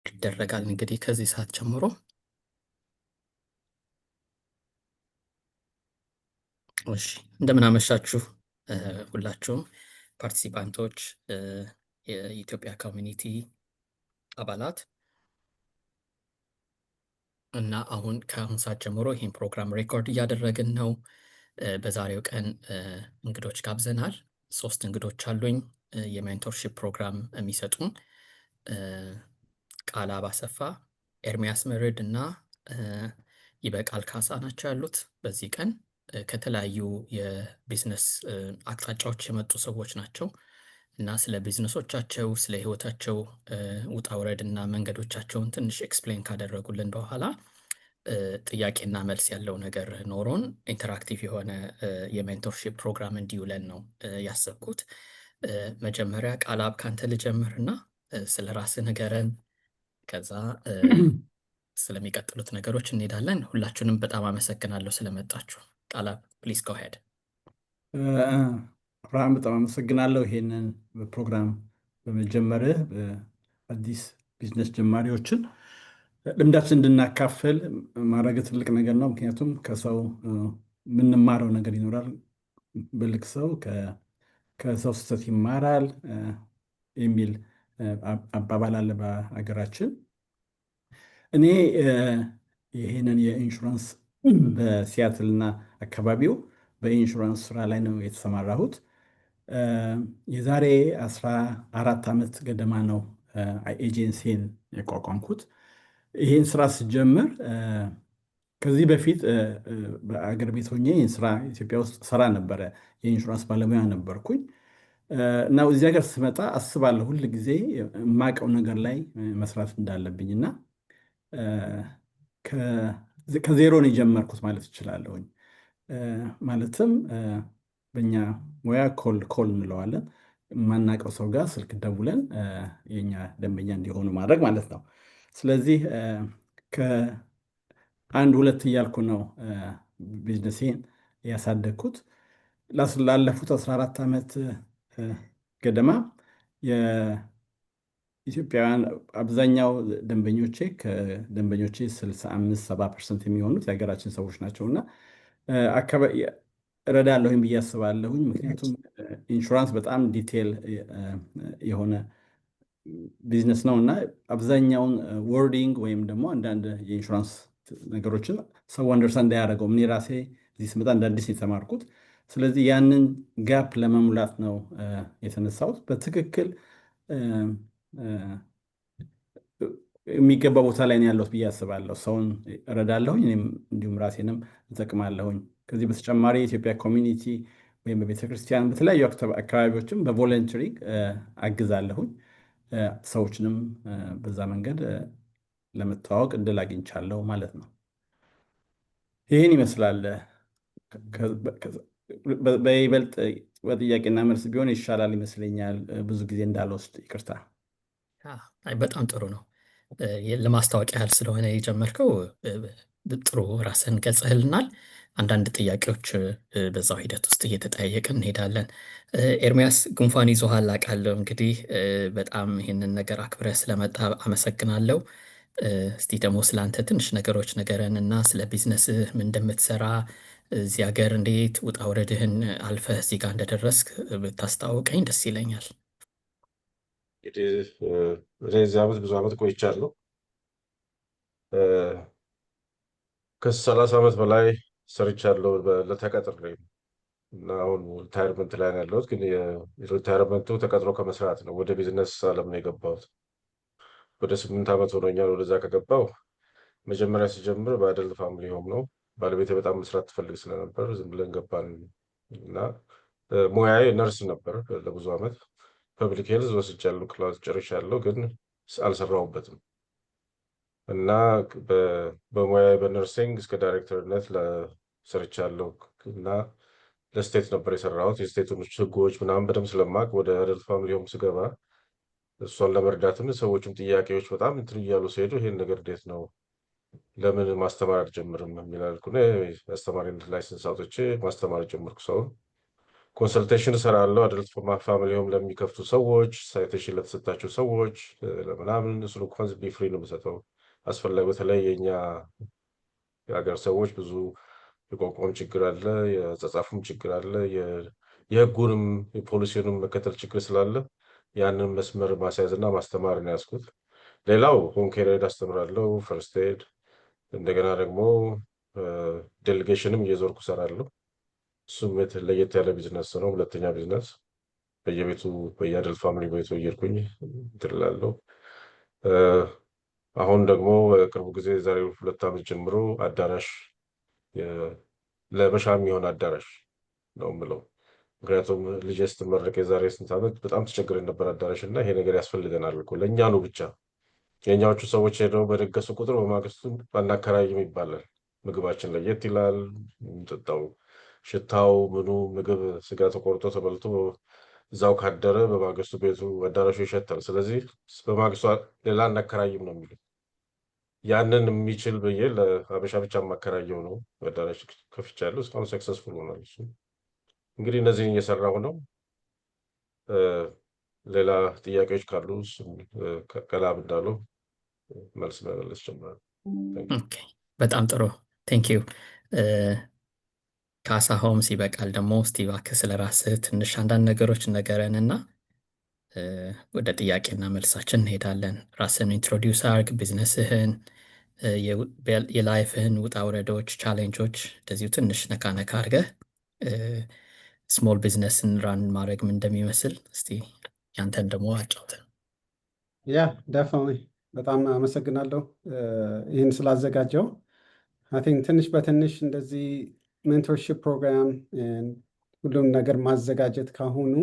ይደረጋል እንግዲህ ከዚህ ሰዓት ጀምሮ። እሺ እንደምን አመሻችሁ ሁላችሁም ፓርቲሲፓንቶች፣ የኢትዮጵያ ኮሚኒቲ አባላት እና አሁን ከአሁን ሰዓት ጀምሮ ይህን ፕሮግራም ሬኮርድ እያደረግን ነው። በዛሬው ቀን እንግዶች ጋብዘናል። 3 እንግዶች አሉኝ የሜንቶርሺፕ ፕሮግራም የሚሰጡን ቃላብ አሰፋ፣ ኤርሚያስ መርድ እና ይበቃል ካሳ ናቸው ያሉት። በዚህ ቀን ከተለያዩ የቢዝነስ አቅጣጫዎች የመጡ ሰዎች ናቸው እና ስለ ቢዝነሶቻቸው ስለ ህይወታቸው ውጣ ውረድ እና መንገዶቻቸውን ትንሽ ኤክስፕሌን ካደረጉልን በኋላ ጥያቄና መልስ ያለው ነገር ኖሮን ኢንተራክቲቭ የሆነ የሜንቶርሺፕ ፕሮግራም እንዲውለን ነው ያሰብኩት። መጀመሪያ ቃላብ ካንተ ልጀምርና ስለ ራስህ ንገረን፣ ከዛ ስለሚቀጥሉት ነገሮች እንሄዳለን። ሁላችሁንም በጣም አመሰግናለሁ ስለመጣችሁ። ቃላብ ፕሊዝ ጎ ሄድ። አብርሃም በጣም አመሰግናለሁ ይሄንን ፕሮግራም በመጀመርህ። አዲስ ቢዝነስ ጀማሪዎችን ልምዳችን እንድናካፍል ማድረግ ትልቅ ነገር ነው። ምክንያቱም ከሰው የምንማረው ነገር ይኖራል። ብልክ ሰው ከሰው ስህተት ይማራል የሚል አባባል አለ በሀገራችን። እኔ ይህንን የኢንሹራንስ በሲያትልና አካባቢው በኢንሹራንስ ስራ ላይ ነው የተሰማራሁት። የዛሬ 14 ዓመት ገደማ ነው ኤጀንሲን የቋቋምኩት። ይህን ስራ ስጀምር ከዚህ በፊት በአገር ቤት ሆኜ ይህን ስራ ኢትዮጵያ ውስጥ ሰራ ነበረ። የኢንሹራንስ ባለሙያ ነበርኩኝ እና እዚህ ሀገር ስመጣ አስባለሁ ሁል ጊዜ የማውቀው ነገር ላይ መስራት እንዳለብኝ እና ከዜሮ ነው የጀመርኩት ማለት እችላለሁኝ። ማለትም በእኛ ሙያ ኮል እንለዋለን። የማናውቀው ሰው ጋር ስልክ ደውለን የኛ ደንበኛ እንዲሆኑ ማድረግ ማለት ነው። ስለዚህ ከአንድ ሁለት እያልኩ ነው ቢዝነሴን ያሳደግኩት። ላለፉት 14 ዓመት ገደማ የኢትዮጵያውያን አብዛኛው ከደንበኞቼ 65-70% የሚሆኑት የሀገራችን ሰዎች ናቸው እና እረዳለሁኝ ብዬ አስባለሁኝ። ምክንያቱም ኢንሹራንስ በጣም ዲቴል የሆነ ቢዝነስ ነው እና አብዛኛውን ወርዲንግ ወይም ደግሞ አንዳንድ የኢንሹራንስ ነገሮችን ሰው አንደርስታንድ እንዳያደርገው እኔ ራሴ እዚህ ስመጣ እንደ አዲስ የተማርኩት። ስለዚህ ያንን ጋፕ ለመሙላት ነው የተነሳሁት። በትክክል የሚገባ ቦታ ላይ ነው ያለሁት ብዬ አስባለሁ። ሰውን እረዳለሁኝ፣ እኔም እንዲሁም ራሴንም እጠቅማለሁኝ። ከዚህ በተጨማሪ የኢትዮጵያ ኮሚኒቲ ወይም በቤተክርስቲያን በተለያዩ አካባቢዎችም በቮለንተሪ አግዛለሁኝ። ሰዎችንም በዛ መንገድ ለመተዋወቅ እድል አግኝቻለሁ ማለት ነው። ይህን ይመስላል። በይበልጥ በጥያቄና መልስ ቢሆን ይሻላል ይመስለኛል። ብዙ ጊዜ እንዳልወስድ ይቅርታ። በጣም ጥሩ ነው። ለማስታወቂያ ያህል ስለሆነ የጀመርከው ጥሩ ራስህን ገልጸህልናል። አንዳንድ ጥያቄዎች በዛው ሂደት ውስጥ እየተጠያየቅን እንሄዳለን። ኤርሚያስ ጉንፋን ይዞሃል አውቃለሁ። እንግዲህ በጣም ይህንን ነገር አክብረህ ስለመጣ አመሰግናለሁ። እስቲ ደግሞ ስለአንተ ትንሽ ነገሮች ንገረን እና ስለ ቢዝነስህ ምን እንደምትሰራ፣ እዚህ ሀገር እንዴት ውጣ ውረድህን አልፈህ እዚህ ጋር እንደደረስክ ብታስታውቀኝ ደስ ይለኛል። እንግዲህ እዚህ ዓመት ብዙ ዓመት ቆይቻለሁ። ከ30 ዓመት በላይ ሰርቻለሁ ለተቀጥሬ እና አሁን ሪታይርመንት ላይ ነው ያለሁት። ግን የሪታይርመንቱ ተቀጥሮ ከመስራት ነው። ወደ ቢዝነስ ዓለም ነው የገባሁት። ወደ 8 ዓመት ሆኖኛል ወደዛ ከገባሁ። መጀመሪያ ሲጀምር በአደል ፋሚሊ ሆም ነው። ባለቤቴ በጣም መስራት ትፈልግ ስለነበር ዝም ብለን ገባን እና ሙያዬ ነርስ ነበር። ለብዙ ዓመት ፐብሊክ ሄልዝ ወስጃለሁ፣ ክላስ ጨርሻለሁ፣ ግን አልሰራሁበትም እና በሙያዬ በነርሲንግ እስከ ዳይሬክተርነት ሰርቻለሁ እና ለስቴት ነበር የሰራሁት። የስቴቱን ህጎች ምናምን በደንብ ስለማቅ ወደ አደልት ፋሚሊ ሆም ስገባ እሷን ለመርዳትም ሰዎችም ጥያቄዎች በጣም እንትን እያሉ ሲሄዱ ይሄን ነገር እንዴት ነው ለምን ማስተማር አልጀምርም የሚላልኩ አስተማሪነት ላይሰንስ አውጥቼ ማስተማር ጀመርኩ። ሰውን ኮንሰልቴሽን እሰራለሁ። አደልት ፋሚሊ ሆም ለሚከፍቱ ሰዎች፣ ሳይቴሽን ለተሰጣቸው ሰዎች ለምናምን እሱን እንኳን ዝም ብዬ ፍሪ ነው የምሰጠው። አስፈላጊ በተለይ የኛ የሀገር ሰዎች ብዙ የቋንቋም ችግር አለ፣ የአጻጻፉም ችግር አለ፣ የህጉንም የፖሊሲውንም መከተል ችግር ስላለ ያንን መስመር ማስያዝና ማስተማር ነው ያዝኩት። ሌላው ሆም ኬር ኤድ አስተምራለሁ፣ ፈርስት ኤድ፣ እንደገና ደግሞ ዴሌጌሽንም እየዞርኩ እሰራለሁ። እሱም ለየት ያለ ቢዝነስ ነው። ሁለተኛ ቢዝነስ በየቤቱ በየአደልት ፋሚሊ ቤቱ እየሄድኩኝ እንትን እላለሁ። አሁን ደግሞ ቅርቡ ጊዜ ዛሬ 2 ዓመት ጀምሮ አዳራሽ ለበሻ የሚሆን አዳራሽ ነው የምለው። ምክንያቱም ልጄ ስትመረቅ የዛሬ ስንት ዓመት በጣም ተቸግረን ነበር አዳራሽ እና ይሄ ነገር ያስፈልገናል እኮ ለእኛ ነው ብቻ። የኛዎቹ ሰዎች ሄደው በደገሱ ቁጥር በማግስቱ አናከራይም ይባላል። ምግባችን ለየት ይላል፣ የምንጠጣው ሽታው ምኑ ምግብ ስጋ ተቆርጦ ተበልቶ እዛው ካደረ በማግስቱ ቤቱ አዳራሹ ይሸታል። ስለዚህ በማግስቱ ሌላ አናከራይም ነው የሚሉት። ያንን የሚችል ብዬ ለሀበሻ ብቻ የማከራየው ነው አዳራሽ ከፍቻለሁ። እስካሁን ሰክሰስፉል ሆኗል። እሱ እንግዲህ እነዚህን እየሰራሁ ነው። ሌላ ጥያቄዎች ካሉ ቀላብ እንዳሉ መልስ መመለስ ጀምራለሁ። በጣም ጥሩ ቴንኪዩ። ካሳ ሆምስ ይበቃል። ደግሞ እስቲ እባክህ ስለ ራስህ ትንሽ አንዳንድ ነገሮች ነገረን እና ወደ ጥያቄና መልሳችን እንሄዳለን። ራስህን ኢንትሮዲውስ አርግ፣ ቢዝነስህን፣ የላይፍህን ውጣ ውረዶች፣ ቻሌንጆች እንደዚሁ ትንሽ ነካ ነካ አድርገህ ስሞል ቢዝነስን ራን ማድረግ ምን እንደሚመስል እስቲ ያንተን ደግሞ አጫውተን። ያ ዴፊኒትሊ በጣም አመሰግናለሁ ይህን ስላዘጋጀው። አይ ቲንክ ትንሽ በትንሽ እንደዚህ ሜንቶርሺፕ ፕሮግራም ሁሉም ነገር ማዘጋጀት ካሁኑ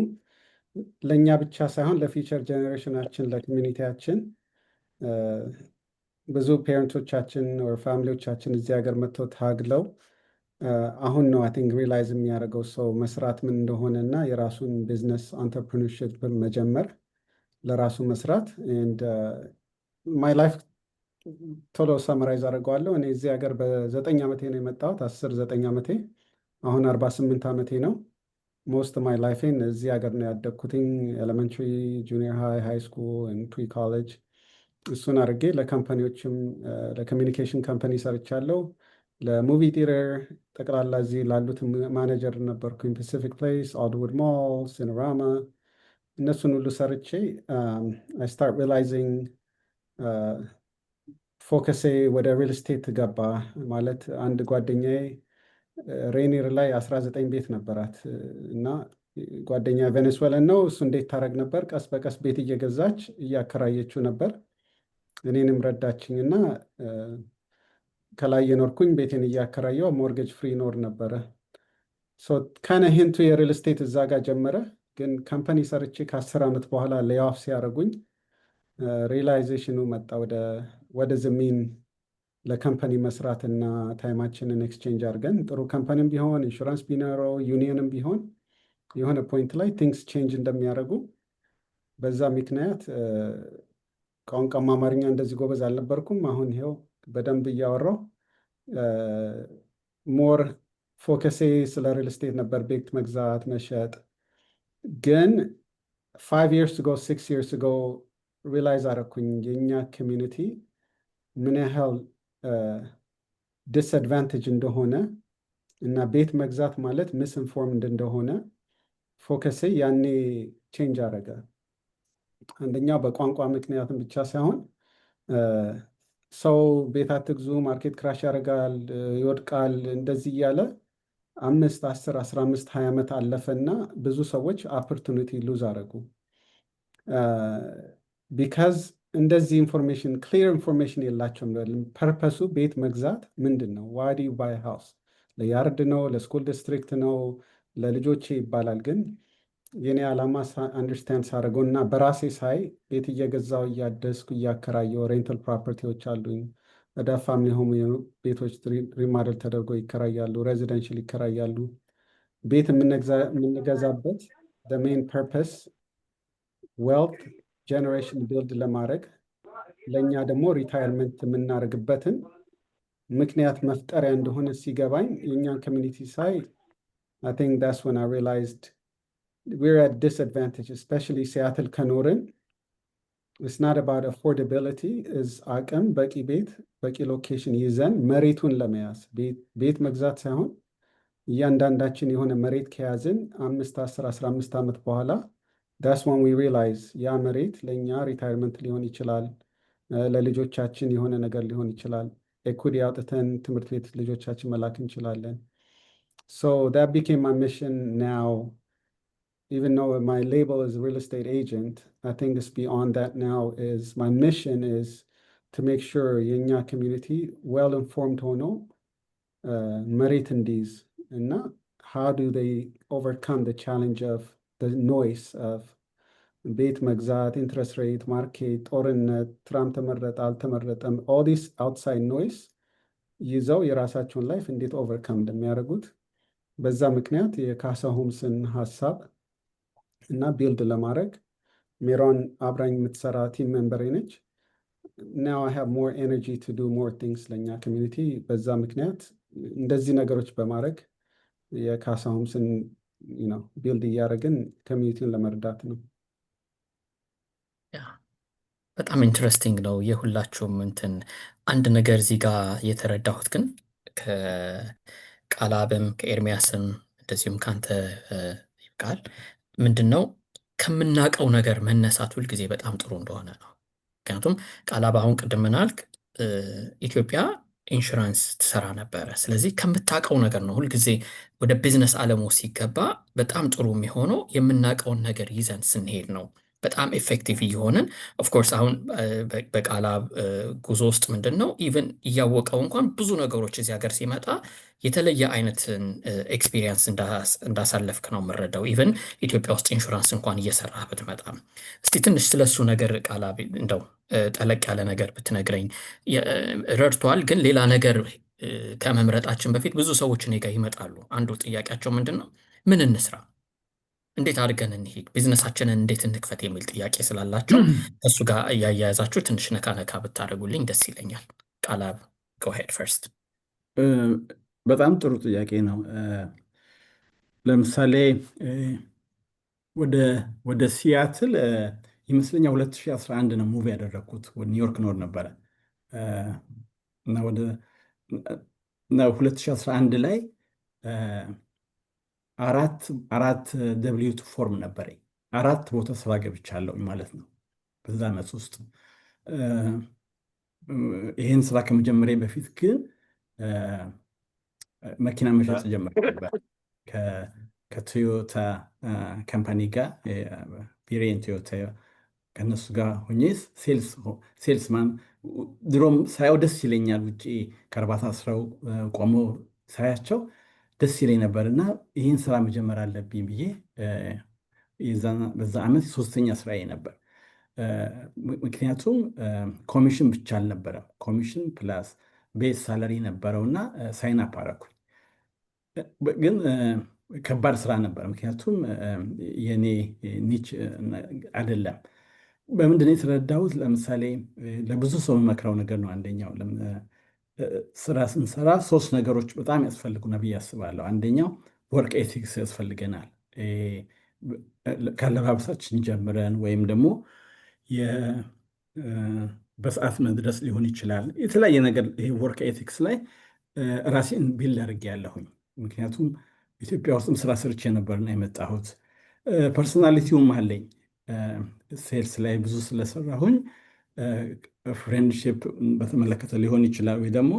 ለእኛ ብቻ ሳይሆን ለፊውቸር ጀኔሬሽናችን ለኮሚኒቲያችን ብዙ ፔረንቶቻችን ወር ፋሚሊዎቻችን እዚህ ሀገር መጥተው ታግለው አሁን ነው አይ ቲንክ ሪላይዝ የሚያደርገው ሰው መስራት ምን እንደሆነ እና የራሱን ቢዝነስ አንተርፕርነርሺፕ መጀመር ለራሱ መስራት። ማይ ላይፍ ቶሎ ሰመራይዝ አድርገዋለሁ። እኔ እዚህ ሀገር በ9 ዓመቴ ነው የመጣሁት፣ 9 ዓመቴ። አሁን 48 ዓመቴ ነው። ሞስት ማይ ላይፌን እዚህ ሀገር ነው ያደግኩትኝ። ኤሌመንትሪ፣ ጁኒየር ሃይ ስኩል፣ ፕሪ ኮሌጅ እሱን አድርጌ ለካምፓኒዎችም ለኮሚኒኬሽን ካምፓኒ ሰርቻለሁ። ለሙቪ ቲየተር ጠቅላላ እዚህ ላሉት ማኔጀር ነበርኩኝ። ፓሲፊክ ፕሌስ፣ ኦልድውድ ሞል፣ ሲኒራማ እነሱን ሁሉ ሰርቼ አይ ስታርት ሪላይዚንግ ፎከሴ ወደ ሪል ስቴት ገባ። ማለት አንድ ጓደኛዬ ሬኒር ላይ 19 ቤት ነበራት እና ጓደኛ ቬኔስዌላን ነው። እሱ እንዴት ታደርግ ነበር? ቀስ በቀስ ቤት እየገዛች እያከራየችው ነበር። እኔንም ረዳችኝ እና ከላይ የኖርኩኝ ቤቴን እያከራየው ሞርጌጅ ፍሪ ኖር ነበረ። ከነ ሂንቱ የሪል ስቴት እዛ ጋር ጀመረ። ግን ካምፓኒ ሰርቼ ከ10 ዓመት በኋላ ሌይኦፍ ሲያደርጉኝ ሪላይዜሽኑ መጣ ወደ ዘሚን ለካምፓኒ መስራትና ታይማችንን ኤክስቼንጅ አድርገን ጥሩ ካምፓኒም ቢሆን ኢንሹራንስ ቢኖረው ዩኒየንም ቢሆን የሆነ ፖይንት ላይ ቲንግስ ቼንጅ እንደሚያደርጉ በዛ ምክንያት ቋንቋም አማርኛ እንደዚህ ጎበዝ አልነበርኩም። አሁን ይኸው በደንብ እያወራው ሞር ፎከሴ ስለ ሪል ስቴት ነበር፣ ቤት መግዛት መሸጥ። ግን 5 years ago 6 years ago ሪላይዝ አደረኩኝ የእኛ ኮሚኒቲ ምን ያህል ዲስአድቫንቴጅ እንደሆነ እና ቤት መግዛት ማለት ሚስኢንፎርምድ እንደሆነ ፎከሴ ያኔ ቼንጅ አደረገ። አንደኛው በቋንቋ ምክንያትም ብቻ ሳይሆን ሰው ቤት አትግዙ፣ ማርኬት ክራሽ ያደርጋል፣ ይወድቃል፣ እንደዚህ እያለ 5 10 15 20 ዓመት አለፈና ብዙ ሰዎች ኦፖርቹኒቲ ሉዝ አደረጉ። ቢካዝ እንደዚህ ኢንፎርሜሽን ክሊር ኢንፎርሜሽን የላቸውም። ፐርፐሱ ቤት መግዛት ምንድን ነው? ዋይ ዱ ዩ ባይ ሃውስ? ለያርድ ነው? ለስኩል ዲስትሪክት ነው? ለልጆቼ ይባላል። ግን የኔ ዓላማ አንደርስታንድ ሳደርገው እና በራሴ ሳይ ቤት እየገዛው እያደስኩ እያከራየው ሬንታል ፕሮፐርቲዎች አሉኝ። ወደ ፋሚሊ ሆም ቤቶች ሪማደል ተደርጎ ይከራያሉ፣ ሬዚደንሽል ይከራያሉ። ቤት የምንገዛበት ሜን ፐርፐስ ዌልት ጀነሬሽን ቢልድ ለማድረግ ለእኛ ደግሞ ሪታይርመንት የምናደርግበትን ምክንያት መፍጠሪያ እንደሆነ ሲገባኝ የእኛን ኮሚኒቲ ሳይ I think that's when I realized we're at disadvantage, especially Seattle ከኖርን it's not about affordability is አቅም በቂ ቤት በቂ ሎኬሽን ይዘን መሬቱን ለመያዝ ቤት መግዛት ሳይሆን እያንዳንዳችን የሆነ መሬት ከያዝን 5 10 15 ዓመት በኋላ that's when we realize ያ መሬት ለእኛ ሪታይርመንት ሊሆን ይችላል ለልጆቻችን የሆነ ነገር ሊሆን ይችላል ኤኩዲ አውጥተን ትምህርት ቤት ልጆቻችን መላክ እንችላለን so that became my mission now even though my label is real estate agent I think it's beyond that now is my mission is to make sure የኛ community well informed ሆኖ መሬት እንዲይዝ እና how do they overcome the challenge of the noise of ቤት መግዛት ኢንትረስት ሬት ማርኬት ጦርነት ትራምፕ ተመረጠ አልተመረጠም all this outside noise ይዘው የራሳቸውን ላይፍ እንዴት ኦቨርካም እንደሚያደርጉት በዛ ምክንያት የካሳ ሆምስን ሀሳብ እና ቢልድ ለማድረግ ሜሮን አብራኝ የምትሰራ ቲም ሜምበሬ ነች now I have more energy to do more things ለኛ ኮሚኒቲ በዛ ምክንያት እንደዚህ ነገሮች በማድረግ የካሳ ሆምስን ቢልድ እያደረግን ኮሚኒቲውን ለመርዳት ነው በጣም ኢንትረስቲንግ ነው የሁላችሁም እንትን አንድ ነገር እዚህ ጋር የተረዳሁት ግን ከቃላብም ከኤርሚያስም እንደዚሁም ካንተ ይብቃል ምንድነው ከምናቀው ነገር መነሳት ሁልጊዜ በጣም ጥሩ እንደሆነ ነው ምክንያቱም ቃላብ አሁን ቅድም ምናልክ ኢትዮጵያ ኢንሹራንስ ትሰራ ነበረ ስለዚህ ከምታቀው ነገር ነው ሁልጊዜ ወደ ቢዝነስ ዓለሙ ሲገባ በጣም ጥሩ የሚሆነው የምናቀውን ነገር ይዘን ስንሄድ ነው በጣም ኤፌክቲቭ እየሆንን ኦፍኮርስ አሁን በቃላብ ጉዞ ውስጥ ምንድነው ኢቨን እያወቀው እንኳን ብዙ ነገሮች እዚህ ሀገር ሲመጣ የተለየ አይነት ኤክስፒሪየንስ እንዳሳለፍክ ነው የምረዳው ኢቨን ኢትዮጵያ ውስጥ ኢንሹራንስ እንኳን እየሰራህ ብትመጣም እስቲ ትንሽ ስለሱ ነገር ቃላብ እንደው ጠለቅ ያለ ነገር ብትነግረኝ ረድቷል ግን ሌላ ነገር ከመምረጣችን በፊት ብዙ ሰዎች እኔ ጋር ይመጣሉ አንዱ ጥያቄያቸው ምንድነው ምን እንስራ እንዴት አድርገን እንሂድ ቢዝነሳችንን እንዴት እንክፈት የሚል ጥያቄ ስላላቸው እሱ ጋር ያያያዛችሁ ትንሽ ነካ ነካ ብታደርጉልኝ ደስ ይለኛል ቃላብ go ahead first በጣም ጥሩ ጥያቄ ነው ለምሳሌ ወደ ሲያትል ይመስለኛል 2011 ነው ሙቭ ያደረኩት ወደ ኒውዮርክ ኖር ነበረ እና ወደ 2011 ላይ አራት ደብሊው2 ፎርም ነበረኝ 4 ቦታ ስራ ገብቻለሁ ማለት ነው በዛ ዓመት ውስጥ ይሄን ስራ ከመጀመሪያ በፊት ግን መኪና መሸጥ ጀመርኩ ነበር ከቶዮታ ካምፓኒ ጋር ቢሬን ቶዮታ ከነሱ ጋር ሆኜ ሴልስማን ድሮም ሳየው ደስ ይለኛል ውጪ ከእርባታ ስራው ቆሞ ሳያቸው ደስ ይለኝ ነበር እና ይህን ስራ መጀመር አለብኝ ብዬ በዛ ዓመት 3ኛ ስራዬ ነበር ምክንያቱም ኮሚሽን ብቻ አልነበረም ኮሚሽን ፕላስ ቤዝ ሳለሪ ነበረውና ሳይን አፕ አደረኩኝ ግን ከባድ ስራ ነበር ምክንያቱም የኔ ኒች አይደለም በምንድን ነው የተረዳሁት ለምሳሌ ለብዙ ሰው መክረው ነገር ነው አንደኛው ስራ ስንሰራ 3 ነገሮች በጣም ያስፈልጉና ብዬ አስባለሁ አንደኛው ወርክ ኤቲክስ ያስፈልገናል ካለባበሳችን ጀምረን ወይም ደግሞ በሰዓት መድረስ ሊሆን ይችላል የተለያየ ነገር ይሄ ወርክ ኤቲክስ ላይ ራሴን ቢልድ አድርጌያለሁኝ ምክንያቱም ኢትዮጵያ ውስጥም ስራ ሰርቼ ነበርና የመጣሁት ፐርሶናሊቲውም አለኝ ሴልስ ላይ ብዙ ስለሰራሁኝ ፍሬንድሺፕ በተመለከተ ሊሆን ይችላል ወይ ደግሞ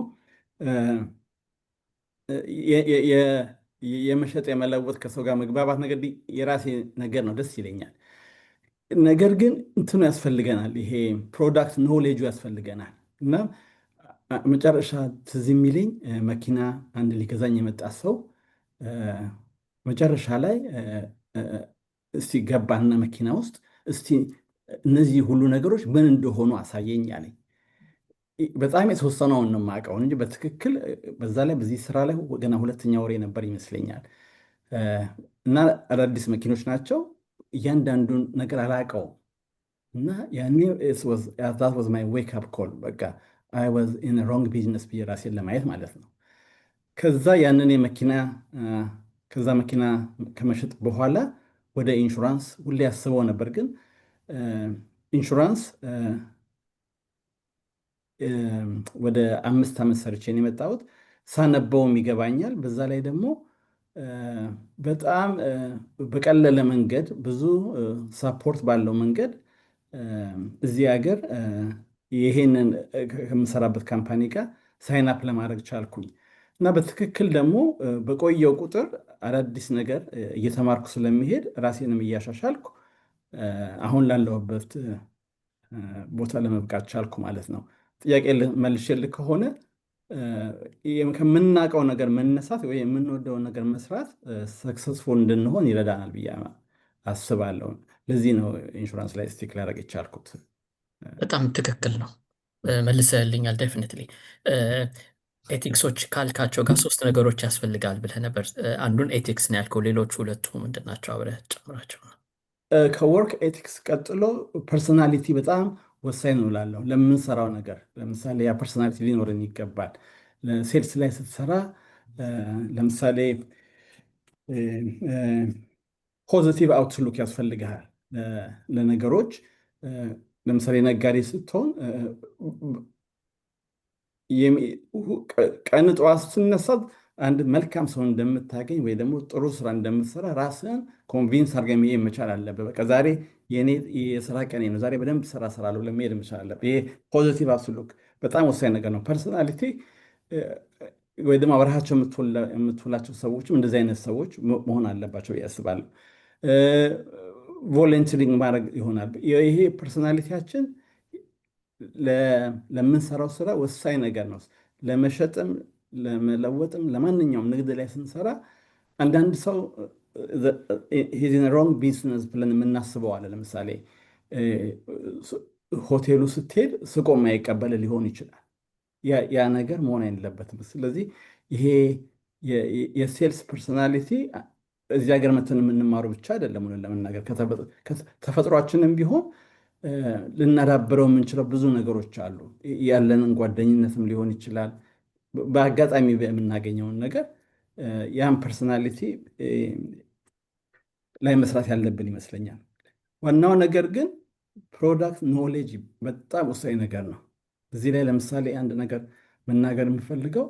የመሸጥ የመለወጥ ከሰው ጋር መግባባት ነገር የራሴ ነገር ነው ደስ ይለኛል ነገር ግን እንትኑ ያስፈልገናል ይሄ ፕሮዳክት ኖሌጁ ያስፈልገናል እና መጨረሻ ትዝ የሚለኝ መኪና አንድ ሊገዛኝ የመጣ ሰው መጨረሻ ላይ እስቲ ገባና መኪና ውስጥ እስቲ እነዚህ ሁሉ ነገሮች ምን እንደሆኑ አሳየኝ አለኝ በጣም የተወሰነውን ነው የማውቀው እንጂ በትክክል በዛ ላይ በዚህ ስራ ላይ ገና 2ኛ ወሬ ነበር ይመስለኛል እና አዳዲስ መኪኖች ናቸው እያንዳንዱን ነገር አላውቀው እና ያኔ that was my wake up call በቃ I was in a wrong business ብዬ ራሴን ለማየት ማለት ነው ከዛ ያንን ከዛ መኪና ከመሸጥ በኋላ ወደ ኢንሹራንስ ሁሌ ያስበው ነበር። ግን ኢንሹራንስ ወደ 5 ዓመት ሰርቼ ነው የመጣሁት። ሳነበውም ይገባኛል። በዛ ላይ ደግሞ በጣም በቀለለ መንገድ ብዙ ሳፖርት ባለው መንገድ እዚህ ሀገር ይሄንን ከምሰራበት ካምፓኒ ጋር ሳይን አፕ ለማድረግ ቻልኩኝ እና በትክክል ደግሞ በቆየው ቁጥር አዳዲስ ነገር እየተማርኩ ስለሚሄድ ራሴንም እያሻሻልኩ አሁን ላለሁበት ቦታ ለመብቃት ቻልኩ ማለት ነው። ጥያቄ መልሼልህ ከሆነ ከምናውቀው ነገር መነሳት ወይ የምንወደውን ነገር መስራት ሰክሰስፉል እንድንሆን ይረዳናል ብዬ አስባለሁ። ለዚህ ነው ኢንሹራንስ ላይ ስቲክ ላደርግ የቻልኩት። በጣም ትክክል ነው። መልሰልኛል። ዴፊኒትሊ ኤቲክሶች ካልካቸው ጋር 3 ነገሮች ያስፈልጋል ብለህ ነበር። አንዱን ኤቲክስ ነው ያልከው። ሌሎቹ ሁለቱ ምንድን ናቸው? አብረህ ጨምራቸው። ከወርክ ኤቲክስ ቀጥሎ ፐርሶናሊቲ በጣም ወሳኝ ነው እላለሁ ለምንሰራው ነገር። ለምሳሌ ያ ፐርሶናሊቲ ሊኖርን ይገባል። ሴልስ ላይ ስትሰራ ለምሳሌ ፖዚቲቭ አውትሉክ ያስፈልግሃል ለነገሮች። ለምሳሌ ነጋዴ ስትሆን ቀን ጠዋት ስትነሳ አንድ መልካም ሰው እንደምታገኝ ወይ ደግሞ ጥሩ ስራ እንደምትሰራ ራስህን ኮንቪንስ አድርገህ መሄድ መቻል አለብህ። በቃ ዛሬ የኔ የስራ ቀኔ ነው፣ ዛሬ በደንብ ስራ እሰራለሁ ብለህ መሄድ መቻል አለብህ። ይሄ ፖዚቲቭ አውትሉክ በጣም ወሳኝ ነገር ነው። ፐርሶናሊቲ ወይ ደግሞ አብረሃቸው የምትውላቸው ሰዎችም እንደዚህ አይነት ሰዎች መሆን አለባቸው ብዬ አስባለሁ። ቮለንቲሪንግ ማድረግ ይሆናል። ይሄ ፐርሶናሊቲያችን ለምንሰራው ስራ ወሳኝ ነገር ነው። ለመሸጥም ለመለወጥም ለማንኛውም ንግድ ላይ ስንሰራ አንዳንድ ሰው ሮንግ ቢዝነስ ብለን የምናስበው አለ። ለምሳሌ ሆቴሉ ስትሄድ ስቆ የማይቀበል ሊሆን ይችላል። ያ ነገር መሆን አይለበትም። ስለዚህ ይሄ የሴልስ ፐርሶናሊቲ እዚህ ሀገር መተን የምንማሩ ብቻ አይደለም። ሆነን ለመናገር ተፈጥሯችንም ቢሆን ልናዳብረው የምንችለው ብዙ ነገሮች አሉ። ያለንን ጓደኝነትም ሊሆን ይችላል። በአጋጣሚ የምናገኘውን ነገር ያን ፐርሶናሊቲ ላይ መስራት ያለብን ይመስለኛል። ዋናው ነገር ግን ፕሮዳክት ኖሌጅ በጣም ወሳኝ ነገር ነው። እዚህ ላይ ለምሳሌ አንድ ነገር መናገር የምፈልገው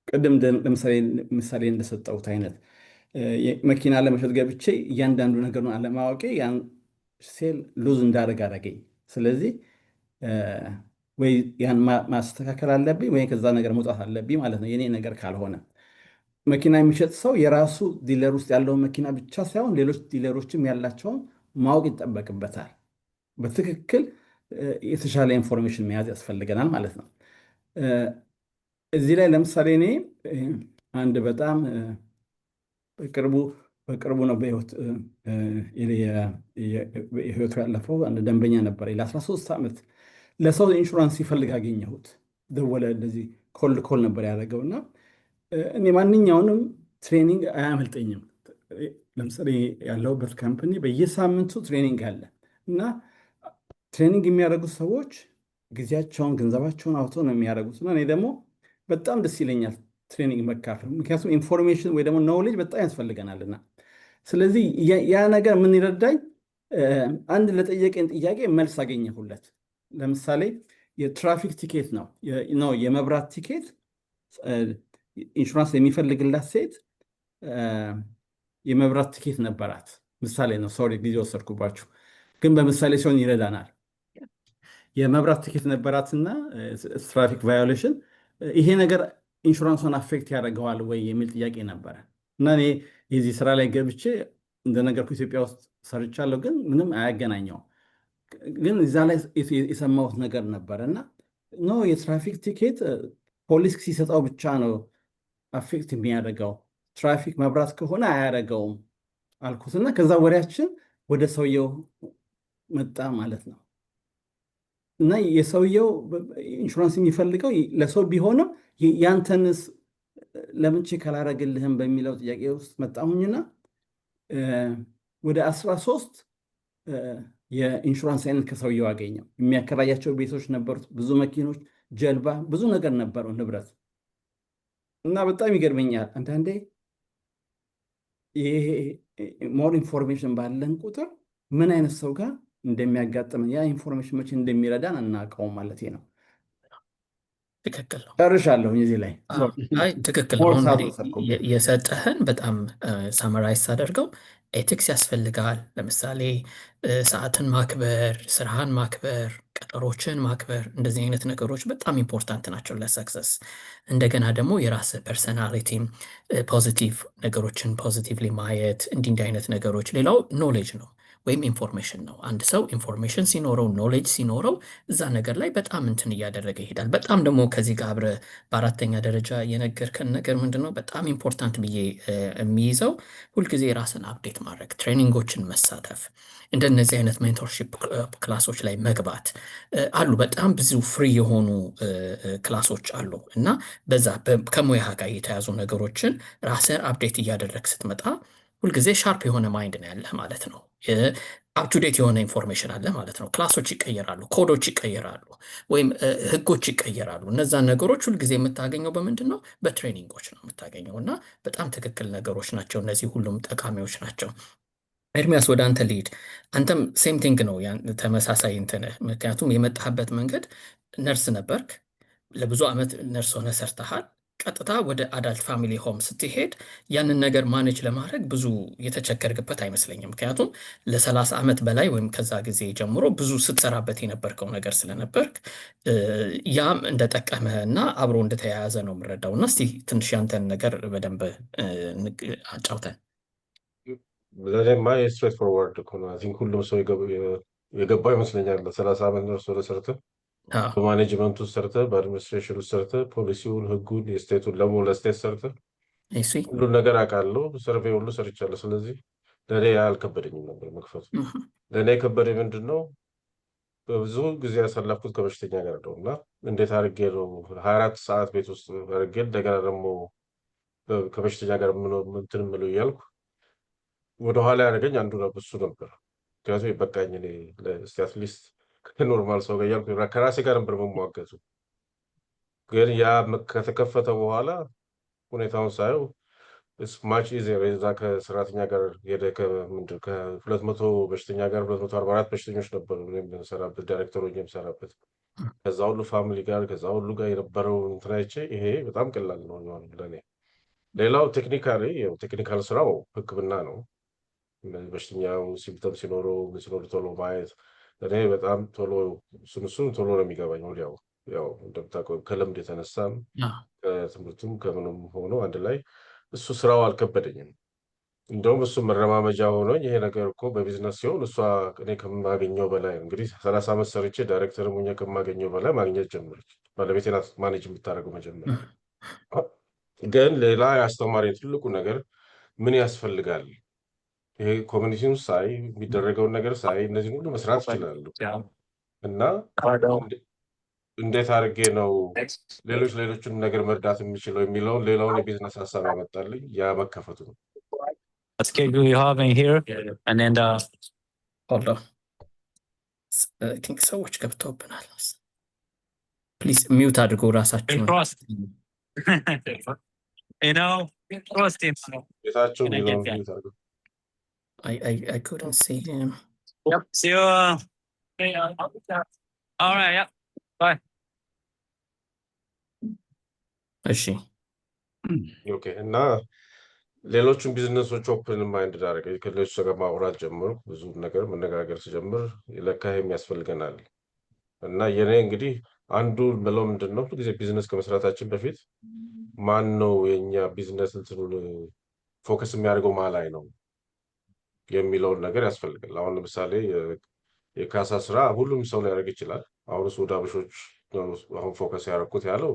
ቅድም ምሳሌ እንደሰጠሁት አይነት መኪና ለመሸጥ ገብቼ እያንዳንዱ ነገር አለማወቄ ያን ሴል ሉዝ እንዳደርግ አደረገኝ። ስለዚህ ወይ ያን ማስተካከል አለብኝ ወይ ከዛ ነገር መውጣት አለብኝ ማለት ነው፣ የኔ ነገር ካልሆነ። መኪና የሚሸጥ ሰው የራሱ ዲለር ውስጥ ያለውን መኪና ብቻ ሳይሆን ሌሎች ዲለሮችም ያላቸውን ማወቅ ይጠበቅበታል። በትክክል የተሻለ ኢንፎርሜሽን መያዝ ያስፈልገናል ማለት ነው። እዚህ ላይ ለምሳሌ እኔ አንድ በጣም በቅርቡ ነው በህይወቱ ያለፈው አንድ ደንበኛ ነበር። ለ13 ዓመት ለሰው ኢንሹራንስ ሲፈልግ አገኘሁት። ደወለ። እንደዚህ ኮል ነበር ያደረገውና እኔ ማንኛውንም ትሬኒንግ አያመልጠኝም። ለምሳሌ ያለሁበት ካምፓኒ በየሳምንቱ ትሬኒንግ አለ እና ትሬኒንግ የሚያደርጉት ሰዎች ጊዜያቸውን ገንዘባቸውን አውጥተው ነው የሚያደርጉት እና እኔ ደግሞ በጣም ደስ ይለኛል ትሬኒንግ መካፈል። ምክንያቱም ኢንፎርሜሽን ወይ ደግሞ ኖውሌጅ በጣም ያስፈልገናልና። ስለዚህ ያ ነገር ምን ይረዳኝ፣ አንድ ለጠየቀኝ ጥያቄ መልስ አገኘሁለት። ለምሳሌ የትራፊክ ቲኬት ነው የመብራት ቲኬት ኢንሹራንስ የሚፈልግላት ሴት የመብራት ቲኬት ነበራት። ምሳሌ ነው፣ ሶሪ ጊዜ ወሰድኩባችሁ፣ ግን በምሳሌ ሲሆን ይረዳናል። የመብራት ቲኬት ነበራትና ትራፊክ ቫዮሌሽን፣ ይሄ ነገር ኢንሹራንሷን አፌክት ያደርገዋል ወይ የሚል ጥያቄ ነበረ እና እኔ የዚህ ስራ ላይ ገብቼ እንደነገርኩ ኢትዮጵያ ውስጥ ሰርቻለሁ፣ ግን ምንም አያገናኘውም። ግን እዛ ላይ የሰማሁት ነገር ነበረ እና ኖ የትራፊክ ቲኬት ፖሊስ ሲሰጠው ብቻ ነው አፌክት የሚያደርገው፣ ትራፊክ መብራት ከሆነ አያደርገውም አልኩትና ከዛ ወሬያችን ወደ ሰውየው መጣ ማለት ነው። እና የሰውየው ኢንሹራንስ የሚፈልገው ለሰው ቢሆንም ያንተንስ ለምን ቼክ አላደረግልህም በሚለው ጥያቄ ውስጥ መጣሁኝና ወደ 13 የኢንሹራንስ አይነት ከሰውየው አገኘው። የሚያከራያቸው ቤቶች ነበሩት፣ ብዙ መኪኖች፣ ጀልባ፣ ብዙ ነገር ነበረው ንብረት። እና በጣም ይገርመኛል አንዳንዴ ይሄ ሞር ኢንፎርሜሽን ባለን ቁጥር ምን አይነት ሰው ጋር እንደሚያጋጥመን ያ ኢንፎርሜሽን መቼ እንደሚረዳን አናውቀውም ማለት ነው። ትክክል ነው። ጨርሻለሁ እዚህ ላይ አይ ትክክል ነው። ሞር አሁን እንግዲህ ሳልወሰድኩም። የሰጠህን በጣም ሳመራይዝ አደርገው ኤቲክስ ያስፈልጋል። ለምሳሌ ሰዓትን ማክበር፣ ስራህን ማክበር፣ ቀጠሮችን ማክበር፣ እንደዚህ አይነት ነገሮች በጣም ኢምፖርታንት ናቸው ለሰክሰስ። እንደገና ደግሞ የራስህ ፐርሰናሊቲም ፖዚቲቭ ነገሮችን ፖዚቲቭሊ ማየት እንዲህ አይነት ነገሮች። ሌላው ኖሌጅ ነው ወይም ኢንፎርሜሽን ነው። አንድ ሰው ኢንፎርሜሽን ሲኖረው ኖሌጅ ሲኖረው እዛ ነገር ላይ በጣም እንትን እያደረገ ይሄዳል። በጣም ደግሞ ከዚህ ጋር አብረህ በአራተኛ ደረጃ የነገርከን ነገር ምንድን ነው በጣም ኢምፖርታንት ብዬ የሚይዘው ሁልጊዜ ራስን አፕዴት ማድረግ፣ ትሬኒንጎችን መሳተፍ፣ እንደነዚህ አይነት ሜንቶርሺፕ ክላሶች ላይ መግባት አሉ። በጣም ብዙ ፍሪ የሆኑ ክላሶች አሉ እና በዛ ከሙያ ጋር የተያዙ ነገሮችን ራስን አፕዴት እያደረግ ስትመጣ ሁልጊዜ ሻርፕ የሆነ ማይንድ ነው ያለህ ማለት ነው። አፕቱዴት የሆነ ኢንፎርሜሽን አለ ማለት ነው። ክላሶች ይቀየራሉ፣ ኮዶች ይቀየራሉ፣ ወይም ህጎች ይቀየራሉ። እነዛን ነገሮች ሁልጊዜ የምታገኘው በምንድን ነው? በትሬኒንጎች ነው የምታገኘው። እና በጣም ትክክል ነገሮች ናቸው እነዚህ፣ ሁሉም ጠቃሚዎች ናቸው። ኤርሚያስ ወደ አንተ ልሂድ። አንተም ሴም ቲንግ ነው ተመሳሳይ እንትንህ። ምክንያቱም የመጣህበት መንገድ ነርስ ነበርክ፣ ለብዙ ዓመት ነርስ ሆነ ሰርተሃል። ቀጥታ ወደ አዳልት ፋሚሊ ሆም ስትሄድ ያንን ነገር ማኔጅ ለማድረግ ብዙ የተቸገርክበት አይመስለኝም። ምክንያቱም ለ30 ዓመት በላይ ወይም ከዛ ጊዜ ጀምሮ ብዙ ስትሰራበት የነበርከው ነገር ስለነበርክ ያም እንደጠቀመ እና አብሮ እንደተያያዘ ነው የምረዳው። እና እስቲ ትንሽ ያንተን ነገር በደንብ አጫውተን። ለእኔማ የስትሬት ፎርዋርድ እኮ ነው። አይ ቲንክ ሁሉም ሰው የገባው ይመስለኛል። ለ30 ዓመት ነርስ ወደ ሰርተህ በማኔጅመንት ውስጥ ሰርተህ በአድሚኒስትሬሽን ውስጥ ሰርተህ ፖሊሲውን፣ ህጉን፣ የስቴቱን ደግሞ ለስቴት ሰርተህ ሁሉን ነገር አውቃለሁ። ሰርቬይ ሁሉ ሰርቻለሁ። ስለዚህ ለእኔ አልከበደኝም ነበር መክፈቱ። ለእኔ የከበደኝ ምንድን ነው? በብዙ ጊዜ ያሳለፍኩት ከበሽተኛ ጋር ነው እና እንዴት አድርጌ ነው 24 ሰዓት ቤት ውስጥ አድርጌ እንደገና ደግሞ ከበሽተኛ ጋር እንትን የምለው እያልኩ ወደኋላ ያደረገኝ አንዱ እሱ ነበር። ምክንያቱም በቃኝ እኔ አትሊስት ከኖርማል ሰው ጋር እያልኩ ከራሴ ጋር ነበር መሟገቱ። ግን ያ ከተከፈተ በኋላ ሁኔታውን ሳየው ማች ኢዚየር። እዛ ከሰራተኛ ጋር ሄደ ከ200 በሽተኛ ጋር 244 በሽተኞች ነበሩ የምሰራበት፣ ዳይሬክተር ሆኜ የምሰራበት። ከዛ ሁሉ ፋሚሊ ጋር ከዛ ሁሉ ጋር የነበረው እንትን አይቼ ይሄ በጣም ቀላል ነው ለእኔ። ሌላው ቴክኒካል ስራው ሕክምና ነው። በሽተኛው ሲምፕተም ሲኖረው ቶሎ ማየት እኔ በጣም ቶሎ እሱን ቶሎ ነው የሚገባኝ ወዲያው። ያው እንደምታውቀው ከልምድ የተነሳም ከትምህርቱም ከምንም ሆኖ አንድ ላይ እሱ ስራው አልከበደኝም። እንደውም እሱ መረማመጃ ሆኖኝ ይሄ ነገር እኮ በቢዝነስ ሲሆን እኔ ከማገኘው በላይ እንግዲህ 30 ዓመት ሰርቼ ዳይሬክተር ሙኛ ከማገኘው በላይ ማግኘት ጀመረች። ባለቤቴ ናት ማኔጅ የምታደርገው መጀመሪያ። ግን ሌላ ያስተማሪ ትልቁ ነገር ምን ያስፈልጋል፣ ይሄ ኮሚኒቲውን ሳይ የሚደረገውን ነገር ሳይ እነዚህን ሁሉ መስራት ይችላሉ እና እንዴት አድርጌ ነው ሌሎችን ነገር መርዳት የሚችለው የሚለውን ሌላውን የቢዝነስ ሀሳብ ያመጣልኝ ያ መከፈቱ ነው። schedule you have in here and then hold on. I think ሰዎች ገብተውብናል። ፕሊዝ ሚውት አድርጎ ራሳችሁን። you know trusting. ቤታቸው የሚለውን ሚውት አድርገው። I couldn't see him. Yep. See you. All right. Yep. Bye. እሺ ኦኬ። እና ሌሎችን ቢዝነሶች ኦፕን ማይንድ ዳረገ። ከሌሎች ጋር ማውራት ጀመርኩ። ብዙ ነገር መነጋገር ስጀምር ለካ ያስፈልገናል። እና የኔ እንግዲህ አንዱ ብለው ምንድን ነው ጊዜ ቢዝነስ ከመስራታችን በፊት ማን ነው የኛ ቢዝነስ እንትኑን ፎከስ የሚያደርገው ላይ ነው የሚለውን ነገር ያስፈልጋል። አሁን ለምሳሌ የካሳ ስራ ሁሉም ሰው ሊያደርግ ይችላል። አሁን እሱ ወደ አበሾች አሁን ፎከስ ያደረኩት ያለው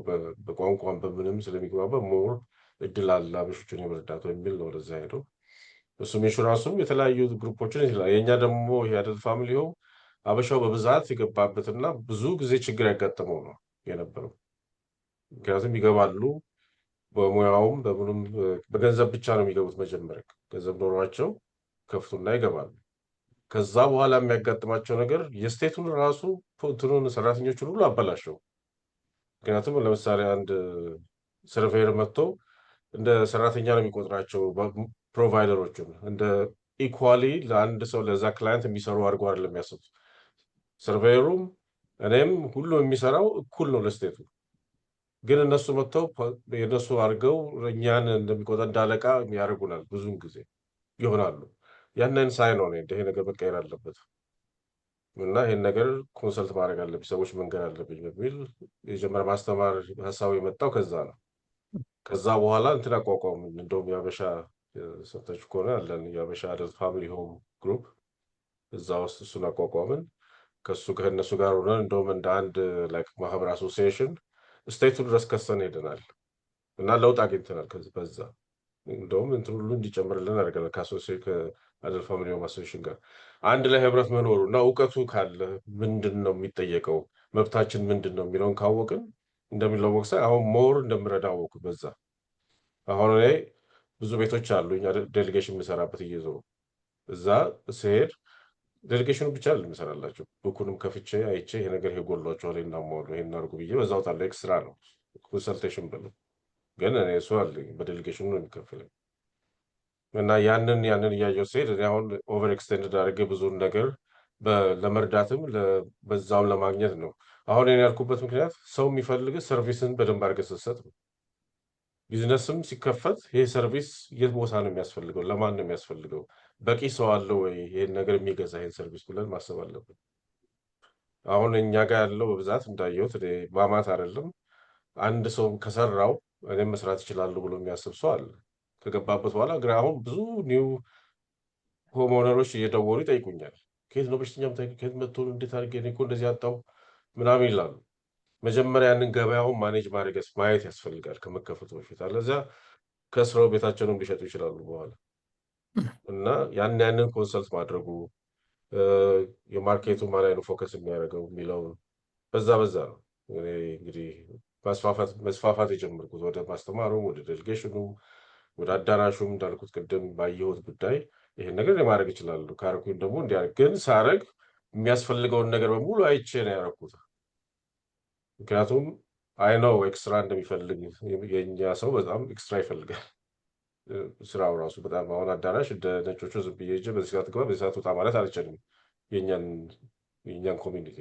በቋንቋም በምንም ስለሚግባባ ሞር እድል አለ አበሾችን የመርዳት የሚል ነው ወደዛ ሄደው። እሱም ኢንሹራንሱም የተለያዩ ግሩፖችን ይችላል። የእኛ ደግሞ የአደልት ፋሚሊ ሆም አበሻው በብዛት የገባበትና ብዙ ጊዜ ችግር ያጋጠመው ነው የነበረው። ምክንያቱም ይገባሉ በሙያውም በምንም በገንዘብ ብቻ ነው የሚገቡት። መጀመሪያ ገንዘብ ኖሯቸው ከፍቱና ይገባሉ። ከዛ በኋላ የሚያጋጥማቸው ነገር የስቴቱን ራሱ እንትኑን ሰራተኞቹን ሁሉ አበላሸው። ምክንያቱም ለምሳሌ አንድ ሰርቬየር መጥቶ እንደ ሰራተኛ ነው የሚቆጥራቸው። ፕሮቫይደሮቹን እንደ ኢኳሊ ለአንድ ሰው ለዛ ክላይንት የሚሰሩ አድርጎ አይደለም የሚያስቡት። ሰርቬየሩም እኔም ሁሉም የሚሰራው እኩል ነው ለስቴቱ። ግን እነሱ መጥተው የእነሱ አድርገው እኛን እንደሚቆጣ እንዳለቃ ያደርጉናል። ብዙውን ጊዜ ይሆናሉ። ያንን ሳይ ነው ይሄ ነገር መቀየር አለበት እና ይህን ነገር ኮንሰልት ማድረግ አለብኝ፣ ሰዎች መንገድ አለብኝ በሚል የጀመረ ማስተማር ሀሳቡ የመጣው ከዛ ነው። ከዛ በኋላ እንትን አቋቋም እንደውም የአበሻ ሰምታችሁ ከሆነ አለን የአበሻ አደልት ፋሚሊ ሆም ግሩፕ፣ እዛ ውስጥ እሱን አቋቋምን። ከእነሱ ጋር ሆነን እንደውም እንደ አንድ ላይክ ማህበር አሶሲዬሽን ስቴቱ ድረስ ከሰን ሄደናል እና ለውጥ አግኝተናል። ከዚህ በዛ እንደውም እንትን ሁሉ እንዲጨምርልን አድርገናል። ከአደልት ፋሚሊ ሆም አሶሲዬሽን ጋር አንድ ላይ ህብረት መኖሩ እና እውቀቱ ካለ ምንድን ነው የሚጠየቀው፣ መብታችን ምንድን ነው የሚለውን ካወቅን እንደሚለወቅ ሳይ አሁን ሞር እንደምረዳ አወቁ። በዛ አሁን ላይ ብዙ ቤቶች አሉኝ ዴሊጌሽን የምሰራበት እየዞሩ እዛ ስሄድ ዴሊጌሽኑ ብቻ ልምሰራላቸው ቡኩንም ከፍቼ አይቼ ይሄ ነገር ይሄ ጎሏቸዋል እናሟሉ ይሄን አድርጉ ብዬ በዛው ጣለ ኤክስትራ ነው ኮንሰልቴሽን ብለው ግን እኔ እሱ አለኝ በዴሊጌሽኑ ነው የሚከፍለኝ እና ያንን እያየው ስሄድ አሁን ኦቨር ኤክስቴንድ አድርጌ ብዙን ነገር ለመርዳትም በዛውን ለማግኘት ነው። አሁን እኔ ያልኩበት ምክንያት ሰው የሚፈልግ ሰርቪስን በደንብ አድርገህ ስትሰጥ ነው። ቢዝነስም ሲከፈት ይሄ ሰርቪስ የት ቦታ ነው የሚያስፈልገው፣ ለማን ነው የሚያስፈልገው፣ በቂ ሰው አለ ወይ ይሄን ነገር የሚገዛ ይሄን ሰርቪስ ብለን ማሰብ አለብን። አሁን እኛ ጋር ያለው በብዛት እንዳየሁት ማማት አይደለም፣ አንድ ሰው ከሰራው እኔም መስራት ይችላሉ ብሎ የሚያስብ ሰው አለ። ከገባበት በኋላ ግን አሁን ብዙ ኒው ሆምኦነሮች እየደወሉ ይጠይቁኛል። ከየት ነው በሽተኛም ከየት መጥቶ እንዴት አድርጌ እኔ እኮ እንደዚህ አጣው ምናምን ይላሉ። መጀመሪያ ያንን ገበያውን ማኔጅ ማድረግ ማየት ያስፈልጋል ከመከፈቱ በፊት፣ አለዚያ ከስራው ቤታቸውንም ሊሸጡ ይችላሉ በኋላ እና ያንን ኮንሰልት ማድረጉ የማርኬቱ ማላይ ነው ፎከስ የሚያደርገው የሚለውን በዛ ነው እንግዲህ መስፋፋት የጀመርኩት ወደ ማስተማሩም ወደ ዴሊጌሽኑም ወደ አዳራሹም እንዳልኩት ቅድም ባየሁት ጉዳይ ይሄን ነገር የማድረግ ይችላሉ። ካረኩኝ ደግሞ እንዲያደርግ ግን ሳረግ የሚያስፈልገውን ነገር በሙሉ አይቼ ነው ያደረኩት። ምክንያቱም አይነው ኤክስትራ እንደሚፈልግ የኛ ሰው በጣም ኤክስትራ ይፈልጋል። ስራው ራሱ በጣም አሁን አዳራሽ እንደ ነጮቹ ዝም ብዬ ሂጅ በዚህ ሰዓት ግባ በዚህ ሰዓት ውጣ ማለት አልችልም። የእኛን ኮሚኒቲ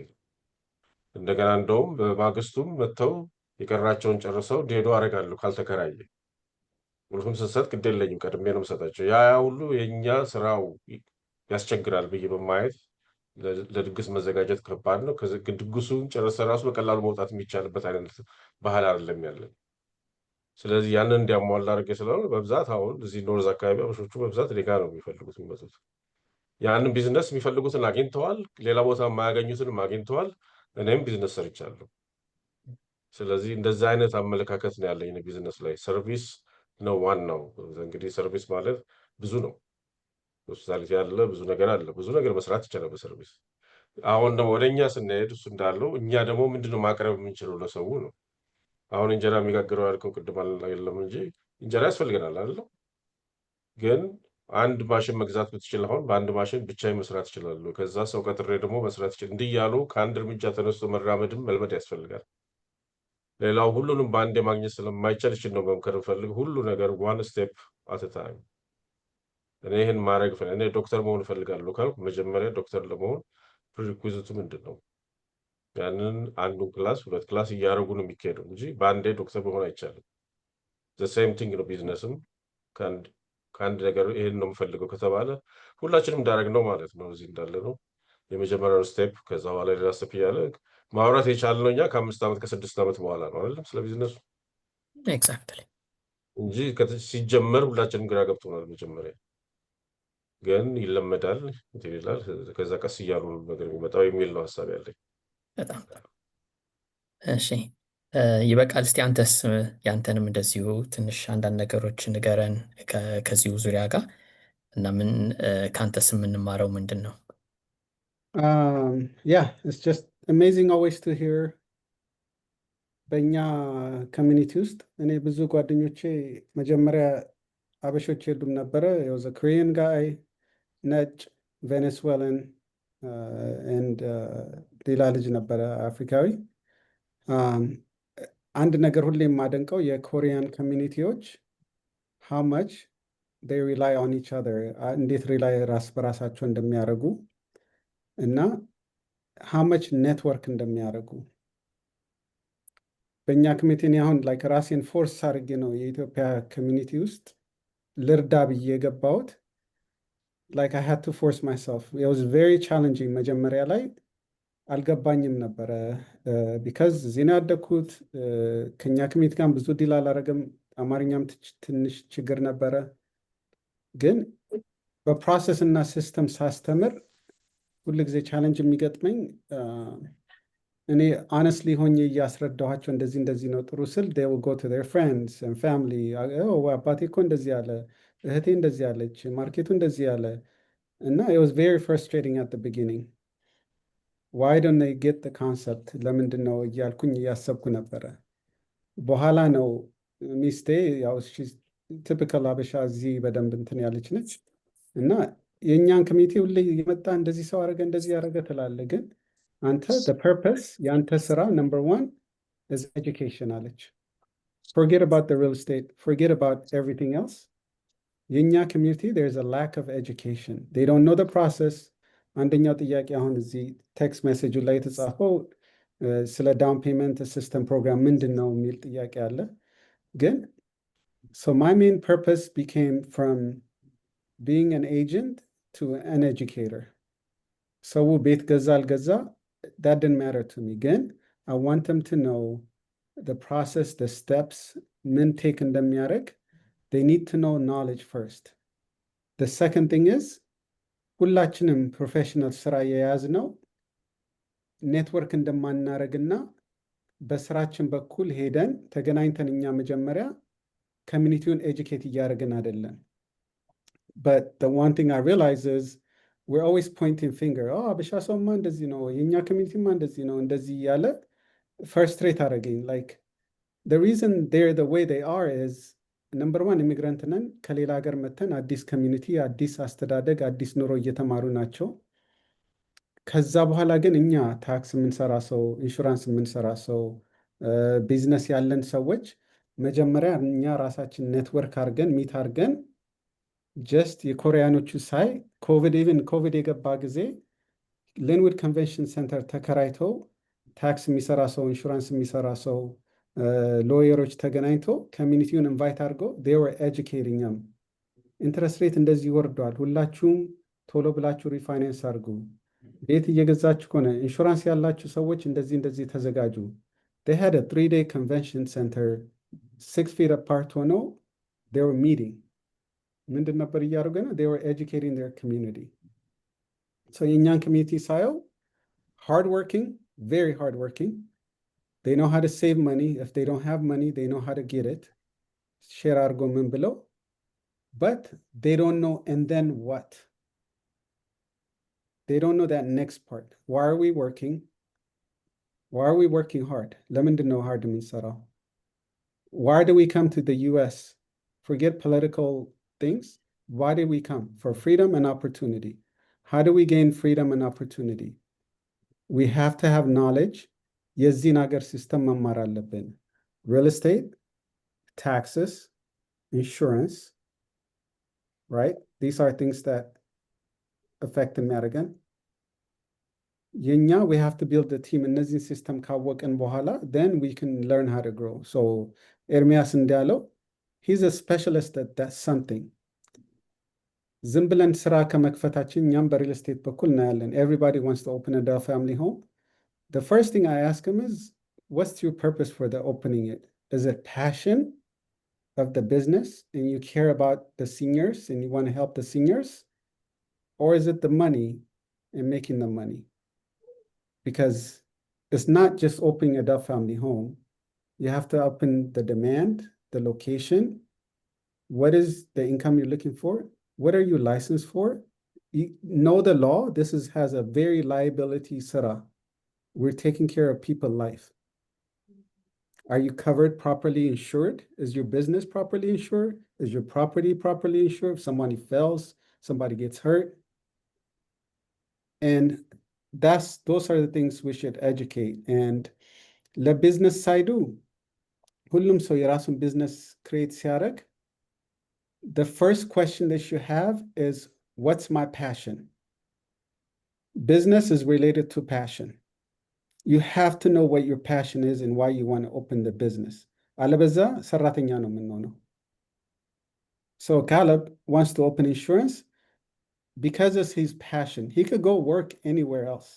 እንደገና እንደውም በማግስቱም መጥተው የቀራቸውን ጨርሰው ዴዶ አደርጋለሁ ካልተከራየ ሁሉም ስሰጥ ግድ የለኝም ቀድሜ ነው የምሰጣቸው። ያ ሁሉ የእኛ ስራው ያስቸግራል ብዬ በማየት ለድግስ መዘጋጀት ከባድ ነው። ድግሱን ጨርሰ ራሱ በቀላሉ መውጣት የሚቻልበት አይነት ባህል አይደለም ያለን። ስለዚህ ያንን እንዲያሟላ አድርጌ ስለሆነ በብዛት አሁን እዚህ ኖርዝ አካባቢ አበሾቹ በብዛት እኔ ጋር ነው የሚፈልጉት የሚመጡት። ያንን ቢዝነስ የሚፈልጉትን አግኝተዋል፣ ሌላ ቦታ የማያገኙትንም አግኝተዋል። እኔም ቢዝነስ ሰርቻለሁ። ስለዚህ እንደዛ አይነት አመለካከት ነው ያለኝ ቢዝነስ ላይ። ሰርቪስ ነው ዋናው። እንግዲህ ሰርቪስ ማለት ብዙ ነው። ሆስፒታሊቲ ያለ ብዙ ነገር አለ። ብዙ ነገር መስራት ይቻላል በሰርቪስ። አሁን ደግሞ ወደ እኛ ስንሄድ እሱ እንዳለው እኛ ደግሞ ምንድነው ማቅረብ የምንችለው ለሰው ነው። አሁን እንጀራ የሚጋግረው ያልከው ቅድም የለም እንጂ እንጀራ ያስፈልገናል አይደለም። ግን አንድ ማሽን መግዛት ብትችል አሁን በአንድ ማሽን ብቻዬን መስራት ይችላሉ። ከዛ ሰው ቀጥሬ ደግሞ መስራት ይችላል። እንዲህ እያሉ ከአንድ እርምጃ ተነስቶ መራመድም መልመድ ያስፈልጋል። ሌላው ሁሉንም በአንድ ማግኘት ስለማይቻል እችን ነው መምከር ፈልግ ሁሉ ነገር ዋን ስቴፕ አትታይም። እኔ ይህን ማድረግ እኔ ዶክተር መሆን እፈልጋለሁ ካልኩ መጀመሪያ ዶክተር ለመሆን ፕሪሪኩዊዚቱ ምንድን ነው? ያንን አንዱን ክላስ 2 ክላስ እያደረጉ ነው የሚካሄደው እንጂ በአንዴ ዶክተር መሆን አይቻልም። ሴም ቲንግ ነው ቢዝነስም። ከአንድ ነገር ይሄን ነው የምፈልገው ከተባለ ሁላችንም እንዳደረግ ነው ማለት ነው። እዚህ እንዳለ ነው የመጀመሪያው ስቴፕ። ከዛ በኋላ ሌላ ስቴፕ እያለ ማውራት የቻልነው እኛ ከ5 ዓመት ከ6 ዓመት በኋላ ነው አይደለም ስለ ቢዝነሱ ኤግዛክትሊ እንጂ ሲጀመር ሁላችንም ግራ ገብቶናል። መጀመሪያ ግን ይለመዳል እንትን ይላል። ከዛ ቀስ እያሉ ነገር የሚመጣው የሚል ነው ሀሳብ ያለኝ። በጣም እሺ፣ ይበቃል። እስቲ አንተስ ያንተንም እንደዚሁ ትንሽ አንዳንድ ነገሮች ንገረን ከዚሁ ዙሪያ ጋር እና ምን ከአንተስ የምንማረው ምንድን ነው? Yeah, it's just amazing always to hear. በእኛ ኮሚኒቲ ውስጥ እኔ ብዙ ጓደኞቼ መጀመሪያ አበሾች የሉም ነበረ። የወዘ ኮሪያን ጋይ፣ ነጭ፣ ቬኔስዌላን ኤንድ ሌላ ልጅ ነበረ አፍሪካዊ። አንድ ነገር ሁሌ የማደንቀው የኮሪያን ኮሚኒቲዎች how much they rely on each other እንዴት ሪላይ ራስ በራሳቸው እንደሚያደርጉ እና how much network እንደሚያደርጉ በእኛ ኮሚኒቲ አሁን ላይክ ራሴን ፎርስ አድርጌ ነው የኢትዮጵያ ኮሚኒቲ ውስጥ ልርዳ ብዬ የገባሁት like I had to force myself. It was very challenging መጀመሪያ ላይ አልገባኝም ነበረ because ዜና ያደኩት ከኛ ኮሚኒቲ ጋር ብዙ ዲል አላረገም አማርኛም ትንሽ ችግር ነበረ ግን በፕሮሰስ እና ሲስተም ሳስተምር ሁሉ ጊዜ ቻሌንጅ የሚገጥመኝ እኔ honestly ሆኜ እያስረዳኋቸው እንደዚህ ነው ጥሩ ስል they will go to their friends and family አባቴ እኮ እንደዚህ ያለ እህቴ እንደዚህ ያለች ማርኬቱ እንደዚህ ያለ እና it was very frustrating at the beginning. Why don't they get the concept? ለምንድን ነው እያልኩኝ እያሰብኩ ነበረ በኋላ ነው ሚስቴ ያው typical አበሻ እዚህ በደንብ እንትን ያለች ነች እና የኛን ኮሚኒቲ ሁሌ የመጣ እንደዚህ ሰው አረገ እንደዚህ ያረገ ትላለ ግን አንተ the purpose ያንተ ስራ number 1 is education አለች forget about the real estate forget about everything else የኛ ኮሚኒቲ there's a lack of education they don't know the process አንደኛው ጥያቄ አሁን እዚህ ቴክስት ሜሴጁ ላይ የተጻፈው ስለ ዳውን ፔመንት ሲስተም ፕሮግራም ምንድነው የሚል ጥያቄ አለ ግን so my main purpose became from being an agent to an educator so ቤት ገዛ አልገዛ that didn't matter to me ግን I want them to know the process the steps ምን ቴክ እንደሚያደርግ they need to know knowledge first the second thing is ሁላችንም ፕሮፌሽናል ስራ የያዝነው ኔትወርክ እንደማናረግና በስራችን በኩል ሄደን ተገናኝተን እኛ መጀመሪያ ኮሚኒቲውን ኤጁኬት እያደረግን አይደለም but the one thing I realize is we're always pointing finger አበሻ ሰውማ እንደዚህ ነው የኛ ኮሚኒቲማ እንደዚህ ነው እንደዚህ ያለ frustrate አረገኝ like the reason they're the way they are is number 1 ኢሚግራንት ነን ከሌላ ሀገር መተን አዲስ ኮሚኒቲ አዲስ አስተዳደግ አዲስ ኑሮ እየተማሩ ናቸው ከዛ በኋላ ግን እኛ ታክስ የምንሰራ ሰው ኢንሹራንስ የምንሰራ ሰው ቢዝነስ ያለን ሰዎች መጀመሪያ እኛ ራሳችን ኔትወርክ አድርገን ሚት አድርገን ጀስት የኮሪያኖቹ ሳይ ኮቪድ የገባ ጊዜ ሊንውድ ኮንቬንሽን ሴንተር ተከራይተው ታክስ የሚሰራ ሰው ኢንሹራንስ የሚሰራ ሰው ሎየሮች ተገናኝቶ ኮሚኒቲውን ኢንቫይት አድርገው they were educating them ኢንትረስት ሬት እንደዚህ ወርዷል ሁላችሁም ቶሎ ብላችሁ ሪፋይናንስ አድርጉ ቤት እየገዛችሁ ከሆነ ኢንሹራንስ ያላችሁ ሰዎች እንደዚህ ተዘጋጁ they had a 3-day convention center 6 feet apart ሆነው they were meeting ምንድን ነበር እያደረጉ ነው they were educating their community so የኛን ኮሚኒቲ ሳየው hard working very hard working they know how to save money if they don't have money they know how to get it share argo men below but they don't know and then what they don't know that next part why are we working hard lemon know hard means why do we come to the US forget political things why did we come for freedom and opportunity how do we gain freedom and opportunity we have to have knowledge የዚህን ሀገር ሲስተም መማር አለብን real estate taxes insurance right these are things that affect የሚያደርገን የኛ we have to build the team እነዚህን ሲስተም ካወቅን በኋላ then we can learn how to grow so ኤርሚያስ እንዳለው he's a specialist at that something ዝም ብለን ስራ ከመክፈታችን እኛም በሪል ስቴት በኩል እናያለን everybody wants to open a family home the first thing I ask him is, what's your purpose for the opening it? Is it passion of the business and you care about the seniors and you want to help the seniors? Or is it the money and making the money? Because it's not just opening a family home. You have to open the demand, the location. What is the income you're looking for? What are you licensed for? You know the law. This has a very liability sara. We're taking care of people's life. Are you covered properly insured? Is your business properly insured? Is your property properly insured? If somebody fails, somebody gets hurt. And those are the things we should educate. And the business side, ሁሉም ሰው የራሱን business create ሲያደርግ the first question they should have is, what's my passion? Business is related to passion. You have to know what your passion is and why you want to open the business. አለበዛ ሰራተኛ ነው የምንሆነው። So Caleb wants to open insurance because of his passion. He could go work anywhere else,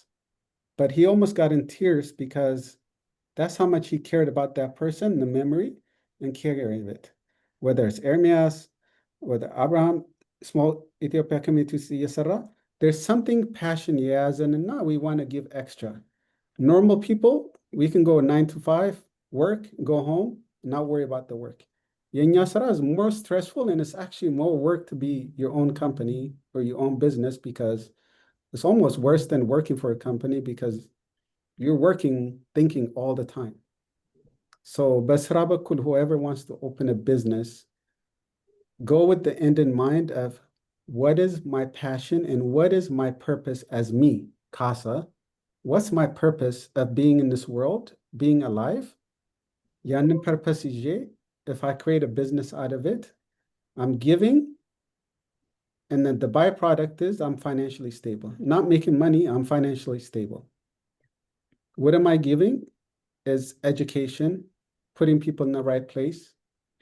but he almost got in tears because that's how much he cared about that person, the memory and caring of it. Whether it's Ermias, whether Abraham, small Ethiopia community, there's something passion he has, and now we want to give extra. Normal people, we can go 9 to 5, work, go home, not worry about the work. Yenya Sara is more stressful, and it's actually more work to be your own company or your own business, because it's almost worse than working for a company because you're working, thinking all the time. So Basra Bakul, whoever wants to open a business, go with the end in mind of what is my passion and what is my purpose as me, Casa. What's my purpose of being in this world, being alive? Yanin purpose is, if I create a business out of it, I'm giving, and then the byproduct is I'm financially stable. Not making money, I'm financially stable. What am I giving? Is education, putting people in the right place,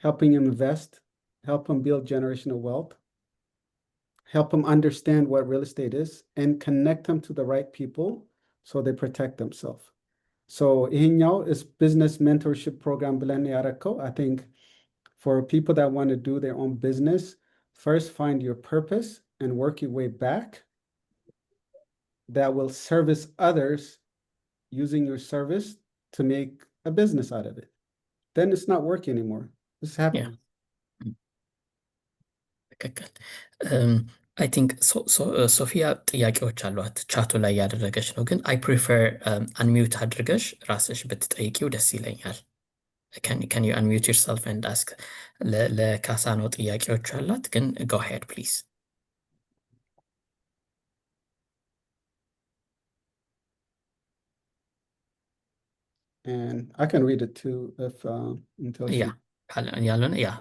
helping them invest, help them build generational wealth, help them understand what real estate is, and connect them to the right people so they protect themselves. So ይሄኛው is business mentorship program ብለን ያረከው. I think for people that want to do their own business, first find your purpose and work your way back that will service others using your service to make a business out of it. Then it's not work anymore. This happens. ትክክል። አይ ቲንክ ሶፊያ ጥያቄዎች አሏት ቻቱ ላይ ያደረገች ነው፣ ግን አይ ፕሪፈር አንሚዩት አድርገሽ ራስሽ ብትጠይቂው ደስ ይለኛል። ካን ዩ አንሚዩት ዮርሰልፍ ኤንድ አስክ። ለካሳ ነው ጥያቄዎች አላት፣ ግን ጎ ሄድ ፕሊዝ። And I can read it too if until she...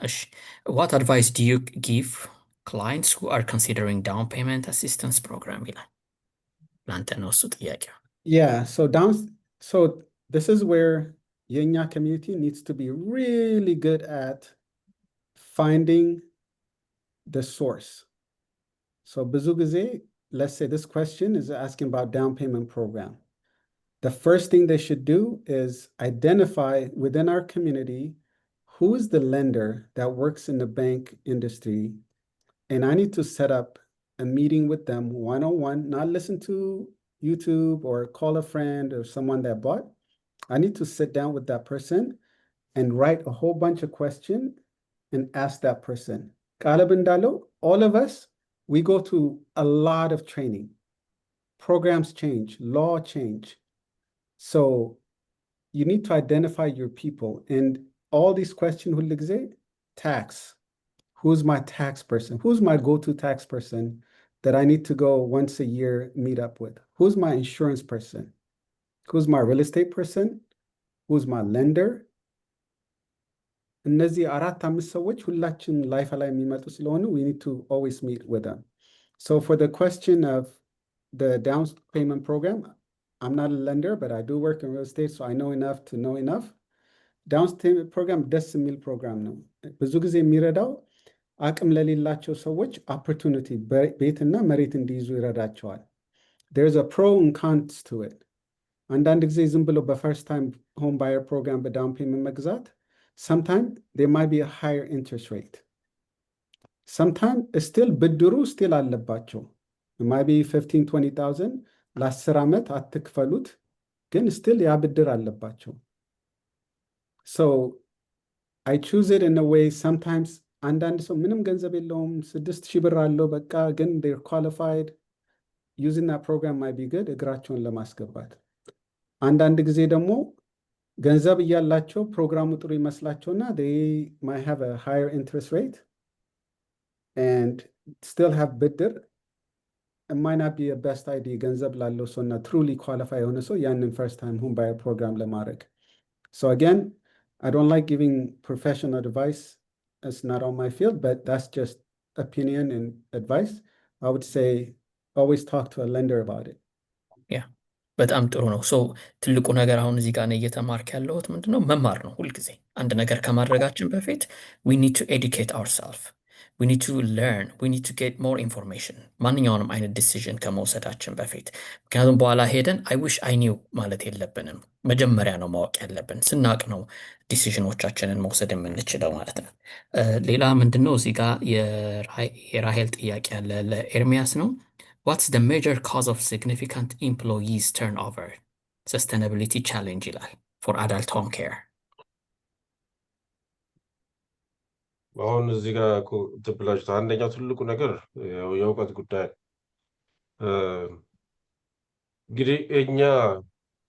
እሺ። What advice do you give clients who are considering down payment assistance program ይላል። ላንተ ነው እሱ ጥያቄው። Yeah, so this is where Yenya community needs to be really good at finding the source. So ብዙ ጊዜ, let's say this question is asking about down payment program. The first thing they should do is identify within our community who is the lender that works in the bank industry, and I need to set up a meeting with them one-on-one, not listen to YouTube or call a friend or someone that bought. I need to sit down with that person and write a whole bunch of questions and ask that person. Kalabindalo, all of us, we go to a lot of training. Programs change, law change. So you need to identify your people, and all these questions will exist. Tax. Who's my tax person? Who's my go-to tax person that I need to go once a year meet up with? Who's my insurance person? Who's my real estate person? Who's my lender? እነዚህ 4-5 ሰዎች ሁላችን ላይፍ ላይ የሚመጡ ስለሆኑ we need to always meet with them. So for the question of the down payment program, I'm not a lender, but I do work in real estate, so I know enough to know enough. Down payment program ደስ የሚል ፕሮግራም ነው። ብዙ ጊዜ የሚረዳው አቅም ለሌላቸው ሰዎች opportunity ቤትና መሬት እንዲይዙ ይረዳቸዋል. There's a pro and cons to it. አንዳንድ ጊዜ ዝም ብሎ በfirst time home buyer program በdown payment መግዛት, sometimes there might be a higher interest rate. Sometimes still ብድሩ still አለባቸው. It might be 15,000-20,000 ለ10 ዓመት አትክፈሉት፣ ግን still ያ ብድር አለባቸው. So I choose it in a way, sometimes አንዳንድ ሰው ምንም ገንዘብ የለውም 6,000 ብር አለው በቃ፣ ግን they're qualified. Using that program might be good እግራቸውን ለማስገባት። አንዳንድ ጊዜ ደግሞ ገንዘብ እያላቸው ፕሮግራሙ ጥሩ ይመስላቸውና they might have a higher interest rate and still have ብድር. It might not be a best idea ገንዘብ ላለው ሰው እና truly qualify የሆነ ሰው ያንን first time home buyer program ለማድረግ. So again, I don't like giving professional advice. it's not on my field, but that's just opinion and advice. I would say always talk to a lender about it. Yeah. በጣም ጥሩ ነው። ሶ ትልቁ ነገር አሁን እዚህ ጋር ነው እየተማርክ ያለሁት ምንድነው መማር ነው። ሁልጊዜ አንድ ነገር ከማድረጋችን በፊት we need to educate ourselves. we need to learn. we need to get more information ማንኛውንም አይነት ዲሲዥን ከመውሰዳችን በፊት ምክንያቱም በኋላ ሄደን I wish I knew ማለት የለብንም። መጀመሪያ ነው ማወቅ ያለብን። ስናቅ ነው ዲሲዥኖቻችንን መውሰድ የምንችለው ማለት ነው። ሌላ ምንድነው እዚህ ጋር የራሄል ጥያቄ ያለ ለኤርሚያስ ነው። What's the major cause of significant employees turnover? Sustainability challenge ይላል for adult home care. አሁን እዚህ ጋር ትብላችሁ አንደኛው ትልቁ ነገር የእውቀት ጉዳይ እንግዲህ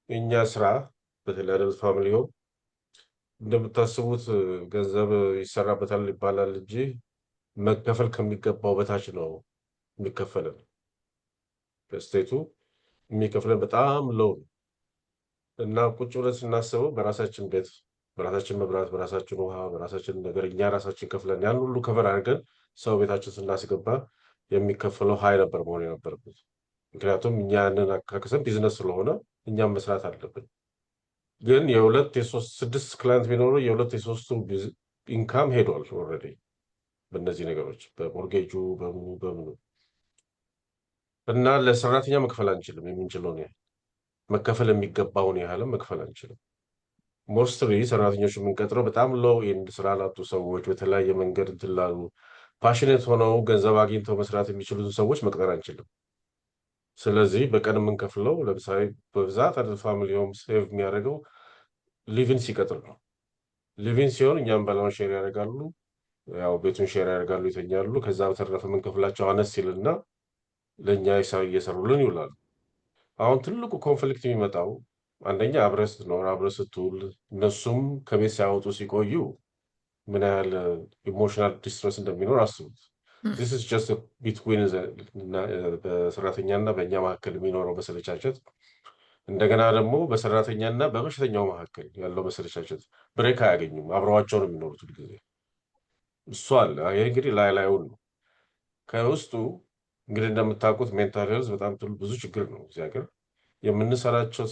የኛ ስራ በተለይ አደልት ፋሚሊ ሆም እንደምታስቡት ገንዘብ ይሰራበታል ይባላል እንጂ መከፈል ከሚገባው በታች ነው የሚከፈለን። በስቴቱ የሚከፍለን በጣም ሎው እና ቁጭ ብለን ስናስበው በራሳችን ቤት በራሳችን መብራት በራሳችን ውሃ በራሳችን ነገር እኛ ራሳችን ከፍለን ያን ሁሉ ከቨር አድርገን ሰው ቤታችን ስናስገባ የሚከፈለው ሀይ ነበር መሆን የነበረበት። ምክንያቱም እኛ ያንን አካክሰን ቢዝነስ ስለሆነ እኛም መስራት አለብን። ግን የሁለት የሶስት ስድስት ክላይንት ቢኖሩ የሁለት የሶስቱ ኢንካም ሄዷል ኦልሬዲ በእነዚህ ነገሮች በሞርጌጁ በምኑ እና ለሰራተኛ መክፈል አንችልም። የምንችለውን ያህል መከፈል የሚገባውን ያህልም መክፈል አንችልም። ሞስትሊ ሰራተኞች የምንቀጥረው በጣም ሎው ኤንድ ስራ ላጡ ሰዎች በተለያየ መንገድ እንትን ላሉ ፓሽኔት ሆነው ገንዘብ አግኝተው መስራት የሚችሉትን ሰዎች መቅጠር አንችልም። ስለዚህ በቀን የምንከፍለው ለምሳሌ በብዛት አደልት ፋሚሊ ሆም ሴቭ የሚያደርገው ሊቪን ሲቀጥር ነው። ሊቪን ሲሆን እኛም በላውን ሼር ያደርጋሉ፣ ያው ቤቱን ሼር ያደርጋሉ፣ ይተኛሉ። ከዛ በተረፈ የምንከፍላቸው አነስ ሲልና ለእኛ እየሰሩልን ይውላሉ። አሁን ትልቁ ኮንፍሊክት የሚመጣው አንደኛ አብረህ ስትኖር አብረህ ስትውል እነሱም ከቤት ሳያወጡ ሲቆዩ ምን ያህል ኢሞሽናል ዲስትረስ እንደሚኖር አስቡት። this is just between በሰራተኛና በእኛ መካከል የሚኖረው መሰለቻቸት፣ እንደገና ደግሞ በሰራተኛና በበሽተኛው መካከል ያለው መሰለቻቸት ብሬክ አያገኙም። አብረዋቸው ነው የሚኖሩት ሁልጊዜ። እሱ አለ። ይሄ እንግዲህ ላዩን ነው። ከውስጡ እንግዲህ እንደምታውቁት ሜንታል ሄልዝ በጣም ብዙ ችግር ነው እዚህ ሀገር። የምንሰራቸው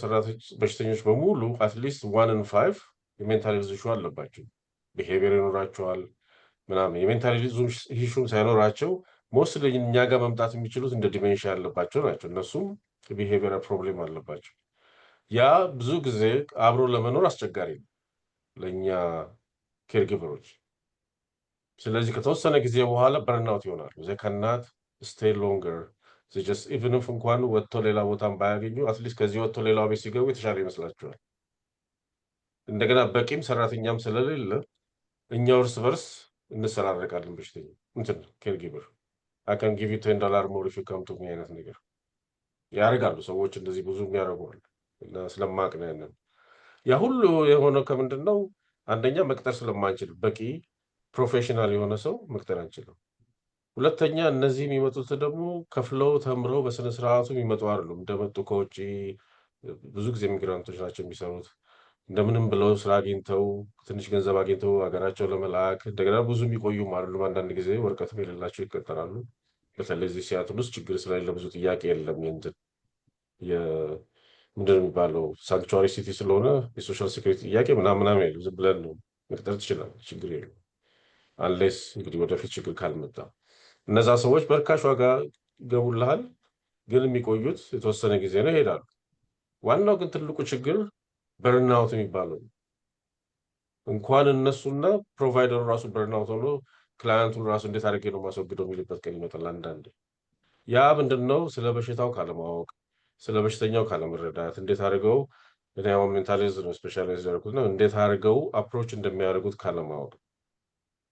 በሽተኞች በሙሉ አትሊስት 1 in 5 የሜንታል ሄልዝ ኢሹ አለባቸው። ቢሄቪየር ይኖራቸዋል ምናምን። የሜንታል ሄልዝ ኢሹ ሳይኖራቸው ሞስትሊ እኛ ጋር መምጣት የሚችሉት እንደ ዲሜንሽያ ያለባቸው ናቸው። እነሱም ቢሄቪየር ፕሮብሌም አለባቸው። ያ ብዙ ጊዜ አብሮ ለመኖር አስቸጋሪ ነው ለእኛ ኬርጊቨሮች። ስለዚህ ከተወሰነ ጊዜ በኋላ በርናውት ይሆናሉ። ዘ ከናት ስቴይ ሎንገር ኢቨን ኢፍ እንኳን ወጥቶ ሌላ ቦታም ባያገኙ አትሊስት ከዚህ ወጥቶ ሌላው ቤት ሲገቡ የተሻለ ይመስላቸዋል። እንደገና በቂም ሰራተኛም ስለሌለ እኛው እርስ በርስ እንሰራረቃለን። በሽተኛ እንትን ኬርጊቨር I can give you $10 more if you come to me አይነት ነገር ያደርጋሉ ሰዎች። እንደዚህ ብዙ የሚያደርጉዋል እና ስለማቅ ነው ያንን። ያ ሁሉ የሆነው ከምንድን ነው? አንደኛ መቅጠር ስለማንችል በቂ ፕሮፌሽናል የሆነ ሰው መቅጠር አንችልም። ሁለተኛ እነዚህ የሚመጡት ደግሞ ከፍለው ተምረው በስነ ስርዓቱ የሚመጡ አይደሉም። እንደመጡ ከውጭ ብዙ ጊዜ ሚግራንቶች ናቸው የሚሰሩት። እንደምንም ብለው ስራ አግኝተው ትንሽ ገንዘብ አግኝተው ሀገራቸው ለመላክ እንደገና ብዙ የሚቆዩም አይደሉም። አንዳንድ ጊዜ ወረቀትም የሌላቸው ይቀጠራሉ። በተለይ እዚህ ሲያትል ውስጥ ችግር ስለሌለ ብዙ ጥያቄ የለም። ምንድን ነው የሚባለው ሳንክቹዋሪ ሲቲ ስለሆነ የሶሻል ሴኩሪቲ ጥያቄ ምናምን የለም። ዝም ብለን ነው መቅጠር ትችላለህ፣ ችግር የለም። አንሌስ እንግዲህ ወደፊት ችግር ካልመጣ እነዛ ሰዎች በርካሽ ዋጋ ይገቡልሃል፣ ግን የሚቆዩት የተወሰነ ጊዜ ነው፣ ይሄዳሉ። ዋናው ግን ትልቁ ችግር በርናውት የሚባለው እንኳን እነሱና ፕሮቫይደሩ ራሱ በርናውት ሆኖ ክላይንቱን ራሱ እንዴት አድርጌ ነው ማስወግደው የሚልበት ቀን ይመጣል አንዳንዴ። ያ ምንድን ነው? ስለ በሽታው ካለማወቅ፣ ስለ በሽተኛው ካለመረዳት፣ እንዴት አድርገው ሜንታሊዝም ነው ስፔሻላይዝ ያደርጉት ነው እንዴት አድርገው አፕሮች እንደሚያደርጉት ካለማወቅ።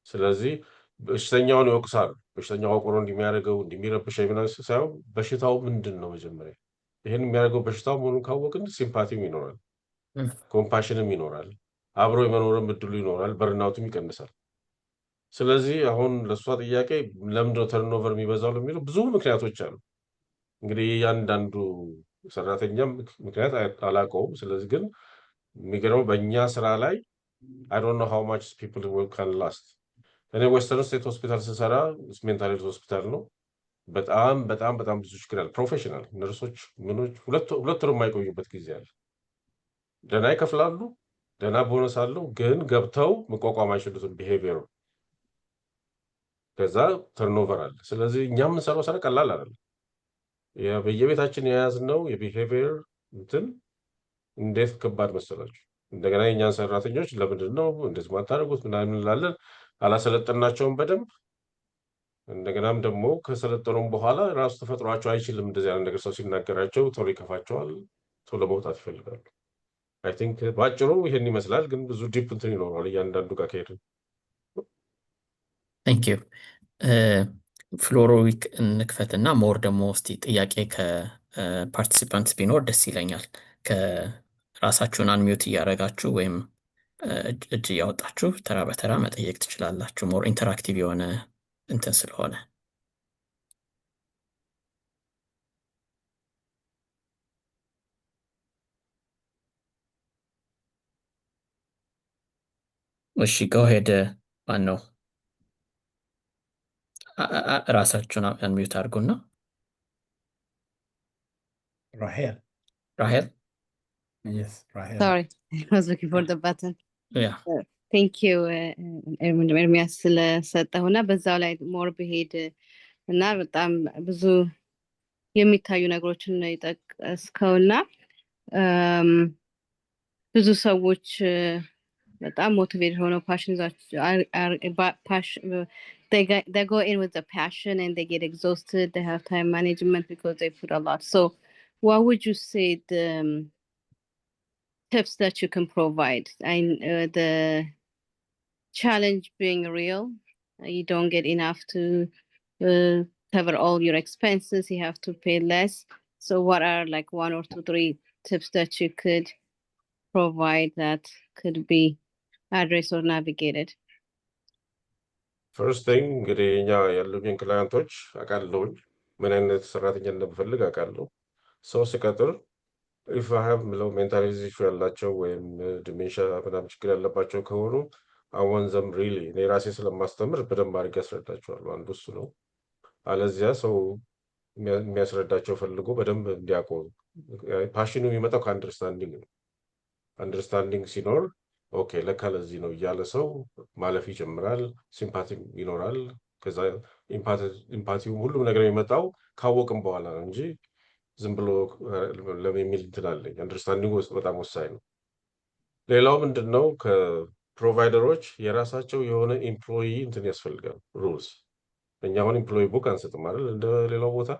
ስለዚህ በሽተኛውን ይወቅሳሉ። በሽተኛው አውቆ እንደሚያደርገው እንደሚረብሸኝ ምናምን ሳይሆን በሽታው ምንድን ነው መጀመሪያ። ይሄን የሚያደርገው በሽታው መሆኑን ካወቅን ሲምፓቲም ይኖራል፣ ኮምፓሽንም ይኖራል፣ አብሮ የመኖርም እድሉ ይኖራል፣ በርናውትም ይቀንሳል። ስለዚህ አሁን ለእሷ ጥያቄ ለምንድነው ተርኖቨር የሚበዛው ለሚለው ብዙ ምክንያቶች አሉ። እንግዲህ እያንዳንዱ ሰራተኛም ምክንያት አላውቀውም። ስለዚህ ግን የሚገርመው በእኛ ስራ ላይ I don't know how much people can last እኔ ዌስተርን ስቴት ሆስፒታል ስሰራ ሜንታል ሄልዝ ሆስፒታል ነው። በጣም ብዙ ችግር አለ። ፕሮፌሽናል ነርሶች ምኖች ሁለት ወር የማይቆዩበት ጊዜ አለ። ደህና ይከፍላሉ፣ ደህና ቦነስ አለው፣ ግን ገብተው መቋቋም አይችሉትም ቢሄቪየሩ። ከዛ ተርኖቨር አለ። ስለዚህ እኛ የምንሰራው ስራ ቀላል አይደለም። በየቤታችን የያዝነው የቢሄቪየር እንትን እንዴት ከባድ መሰላችሁ። እንደገና የእኛን ሰራተኞች ለምንድን ነው እንደዚህ ማታደርጉት ምናምን እንላለን። አላሰለጠናቸውም በደንብ። እንደገናም ደግሞ ከሰለጠኑም በኋላ ራሱ ተፈጥሯቸው አይችልም እንደዚህ አይነት ነገር ሰው ሲናገራቸው ቶሎ ይከፋቸዋል፣ ቶሎ መውጣት ይፈልጋሉ። አይ ቲንክ በአጭሩ ይሄን ይመስላል፣ ግን ብዙ ዲፕ እንትን ይኖረዋል እያንዳንዱ ጋር ከሄድን። ታንክ ዩ። ፍሎሮዊክ እንክፈትና ሞር ደግሞ እስቲ ጥያቄ ከፓርቲሲፓንትስ ቢኖር ደስ ይለኛል። ከራሳችሁን አንሚዩት እያደረጋችሁ ወይም እጅ እያወጣችሁ ተራ በተራ መጠየቅ ትችላላችሁ። ሞር ኢንተራክቲቭ የሆነ እንትን ስለሆነ እሺ ጎ ሄድ። ማን ነው? ራሳችሁን አንሚዩት አድርጉና። ራሄል ራሄል yes ራሄል Sorry, I was looking for the button. ያ Thank you, ኤርሚያስ ስለሰጠሁና በዛው ላይ ሞር ብሄድ እና በጣም ብዙ የሚታዩ ነገሮችን ነው የጠቀስከውና ብዙ ሰዎች በጣም ሞቲቬትድ ሆነው they go in with the passion and they get exhausted. They have time management because they put a lot. So what would you say the tips that you can provide? The challenge being real, you don't get enough to cover all your expenses, you have to pay less. So what are like 1 or 2, 3 tips that you could provide that could be addressed or navigated? ፈርስት ቲንግ እንግዲህ እኛ ያሉኝን ክላያንቶች አውቃለሁኝ፣ ምን አይነት ሰራተኛ እንደምፈልግ አውቃለሁ። ሰው ሲቀጥር ኢፍ አይ ሃቭ ምለው ሜንታል ሄልዝ ኢሹ ያላቸው ወይም ዲሜንሻ ምናምን ችግር ያለባቸው ከሆኑ አወንዘም ሪሊ እኔ ራሴ ስለማስተምር በደንብ አድርጌ ያስረዳቸዋለሁ። አንዱ እሱ ነው። አለዚያ ሰው የሚያስረዳቸው ፈልጎ በደንብ እንዲያውቁ። ፓሽኑ የሚመጣው ከአንደርስታንዲንግ ነው። አንደርስታንዲንግ ሲኖር ኦኬ ለካ ለዚህ ነው እያለ ሰው ማለፍ ይጀምራል። ሲምፓቲ ይኖራል። ከዛ ኢምፓቲው ሁሉም ነገር የሚመጣው ካወቅም በኋላ ነው እንጂ ዝም ብሎ ለሚል እንትን አለኝ። አንደርስታንዲንግ በጣም ወሳኝ ነው። ሌላው ምንድን ነው ከፕሮቫይደሮች የራሳቸው የሆነ ኤምፕሎይ እንትን ያስፈልጋል፣ ሩልስ። እኛ አሁን ኤምፕሎይ ቡክ አንሰጥም አይደል? እንደ ሌላው ቦታ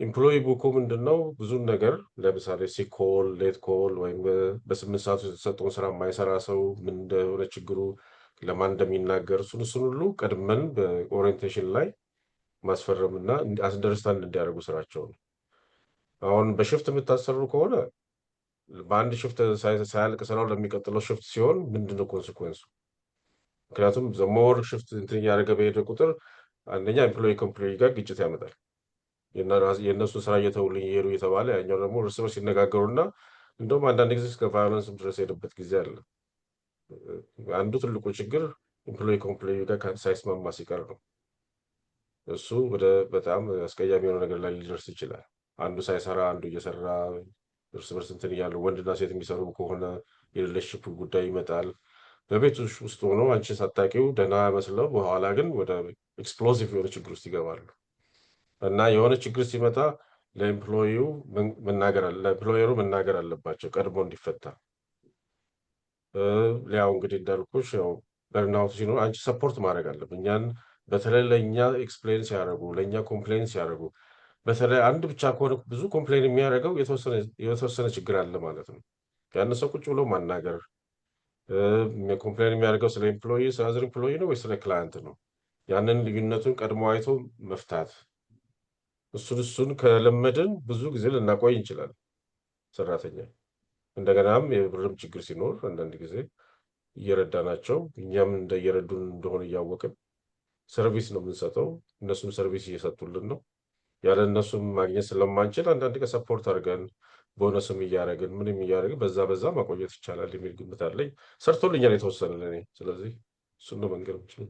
ኤምፕሎይ ቡኩ ምንድን ነው ብዙ ነገር ለምሳሌ ሲኮል ሌት ኮል ወይም በ8 ሰዓት የተሰጠውን ስራ የማይሰራ ሰው ምን እንደሆነ ችግሩ ለማን እንደሚናገር እሱን ሁሉ ቀድመን በኦሪየንቴሽን ላይ ማስፈረምና አንደርስታንድ እንዲያደርጉ ስራቸው ነው። አሁን በሽፍት የምታሰሩ ከሆነ በአንድ ሽፍት ሳያልቅ ስራው ለሚቀጥለው ሽፍት ሲሆን ምንድነው ኮንሲኩዌንሱ? ምክንያቱም ዘሞር ሽፍት እንትን እያደረገ በሄደ ቁጥር አንደኛ ኤምፕሎይ ከኤምፕሎይ ጋር ግጭት ያመጣል። የእነሱ ስራ እየተውልኝ እየሄዱ እየተባለ ያኛው ደግሞ እርስ በርስ ሲነጋገሩና እንደውም አንዳንድ ጊዜ እስከ ቫዮለንስ ድረስ ሄደበት ጊዜ አለ። አንዱ ትልቁ ችግር ኤምፕሎይ ከኤምፕሎይ ጋር ሳይስማማ ሲቀር ነው። እሱ ወደ በጣም አስቀያሚ የሆነ ነገር ላይ ሊደርስ ይችላል። አንዱ ሳይሰራ አንዱ እየሰራ እርስ በርስ እንትን እያሉ ወንድና ሴት የሚሰሩ ከሆነ የሪሌሽንሺፕ ጉዳይ ይመጣል። በቤት ውስጥ ሆኖ አንቺ ሳታውቂው ደህና መስለው በኋላ ግን ወደ ኤክስፕሎሲቭ የሆነ ችግር ውስጥ ይገባሉ። እና የሆነ ችግር ሲመጣ ለኤምፕሎየሩ መናገር አለባቸው ቀድሞ እንዲፈታ። ያው እንግዲህ እንዳልኩሽ ያው በርናውት ሲኖር አንቺ ሰፖርት ማድረግ አለብን። እኛን በተለይ ለእኛ ኤክስፕሌን ሲያደርጉ ለእኛ ኮምፕሌን ሲያደርጉ፣ በተለይ አንድ ብቻ ከሆነ ብዙ ኮምፕሌን የሚያደርገው የተወሰነ ችግር አለ ማለት ነው። ያን ሰው ቁጭ ብሎ ማናገር። ኮምፕሌን የሚያደርገው ስለ ኤምፕሎይ ስለ አዘር ኤምፕሎይ ነው ወይ ስለ ክላይንት ነው? ያንን ልዩነቱን ቀድሞ አይቶ መፍታት። እሱን ከለመድን ብዙ ጊዜ ልናቆይ እንችላለን ሰራተኛ። እንደገናም የብርም ችግር ሲኖር አንዳንድ ጊዜ እየረዳናቸው እኛም እየረዱን እንደሆነ እያወቅን ሰርቪስ ነው የምንሰጠው፣ እነሱም ሰርቪስ እየሰጡልን ነው። ያለ እነሱም ማግኘት ስለማንችል አንዳንድ ቀን ሰፖርት አድርገን ቦነስም እያደረግን ምንም እያደረግን በዛ ማቆየት ይቻላል የሚል ግምት አለኝ። ሰርቶልኛል የተወሰነ ለእኔ። ስለዚህ እሱን ነው መንገር የምችለው።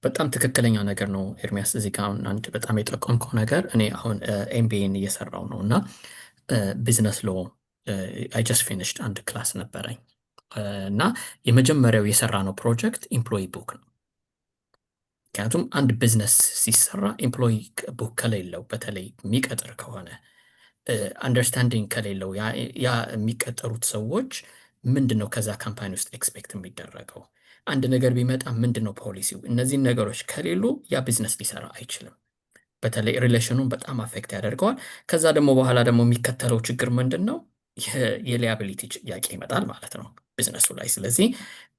በጣም ትክክለኛ ነገር ነው ኤርሚያስ። እዚህ ጋር አሁን አንድ በጣም የጠቆምከው ነገር እኔ አሁን ኤምቢኤን እየሰራው ነው እና ቢዝነስ ሎ አይ ጀስት ፊኒሽድ አንድ ክላስ ነበረኝ እና የመጀመሪያው የሰራ ነው ፕሮጀክት ኢምፕሎይ ቡክ ነው። ምክንያቱም አንድ ቢዝነስ ሲሰራ ኢምፕሎይ ቡክ ከሌለው በተለይ የሚቀጥር ከሆነ አንደርስታንዲንግ ከሌለው ያ የሚቀጠሩት ሰዎች ምንድን ነው ከዛ ካምፓኒ ውስጥ ኤክስፔክት የሚደረገው አንድ ነገር ቢመጣ ምንድን ነው ፖሊሲው? እነዚህን ነገሮች ከሌሉ ያ ቢዝነስ ሊሰራ አይችልም። በተለይ ሪሌሽኑን በጣም አፌክት ያደርገዋል። ከዛ ደግሞ በኋላ ደግሞ የሚከተለው ችግር ምንድን ነው? የሊያቢሊቲ ጥያቄ ይመጣል ማለት ነው ቢዝነሱ ላይ። ስለዚህ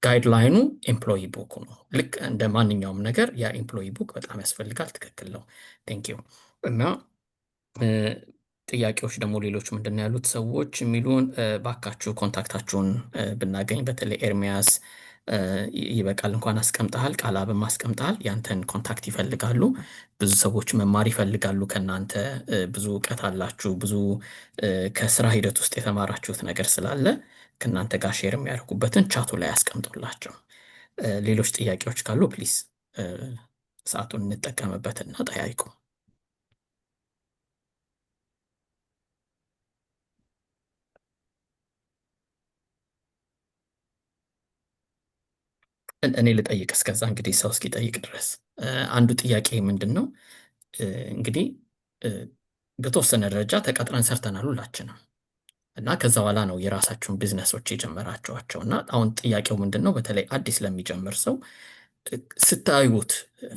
ጋይድላይኑ ኤምፕሎይ ቡክ ነው። ልክ እንደ ማንኛውም ነገር ያ ኤምፕሎይ ቡክ በጣም ያስፈልጋል። ትክክል ነው። ቴንኪው። እና ጥያቄዎች ደግሞ ሌሎች ምንድን ነው ያሉት ሰዎች የሚሉን ባካችሁ ኮንታክታችሁን ብናገኝ፣ በተለይ ኤርሚያስ ይበቃል እንኳን አስቀምጠሃል፣ ቃላብም አስቀምጠሃል። ያንተን ኮንታክት ይፈልጋሉ። ብዙ ሰዎች መማር ይፈልጋሉ ከእናንተ። ብዙ እውቀት አላችሁ። ብዙ ከስራ ሂደት ውስጥ የተማራችሁት ነገር ስላለ ከእናንተ ጋር ሼር የሚያደርጉበትን ቻቱ ላይ ያስቀምጡላቸው። ሌሎች ጥያቄዎች ካሉ ፕሊዝ ሰዓቱን እንጠቀምበትና ጠያይቁ። እኔ ልጠይቅ እስከዛ እንግዲህ ሰው እስኪጠይቅ ድረስ። አንዱ ጥያቄ ምንድን ነው እንግዲህ በተወሰነ ደረጃ ተቀጥረን ሰርተናል ሁላችንም እና ከዛ በኋላ ነው የራሳችሁን ቢዝነሶች የጀመራችኋቸው። እና አሁን ጥያቄው ምንድን ነው በተለይ አዲስ ለሚጀምር ሰው ስታዩት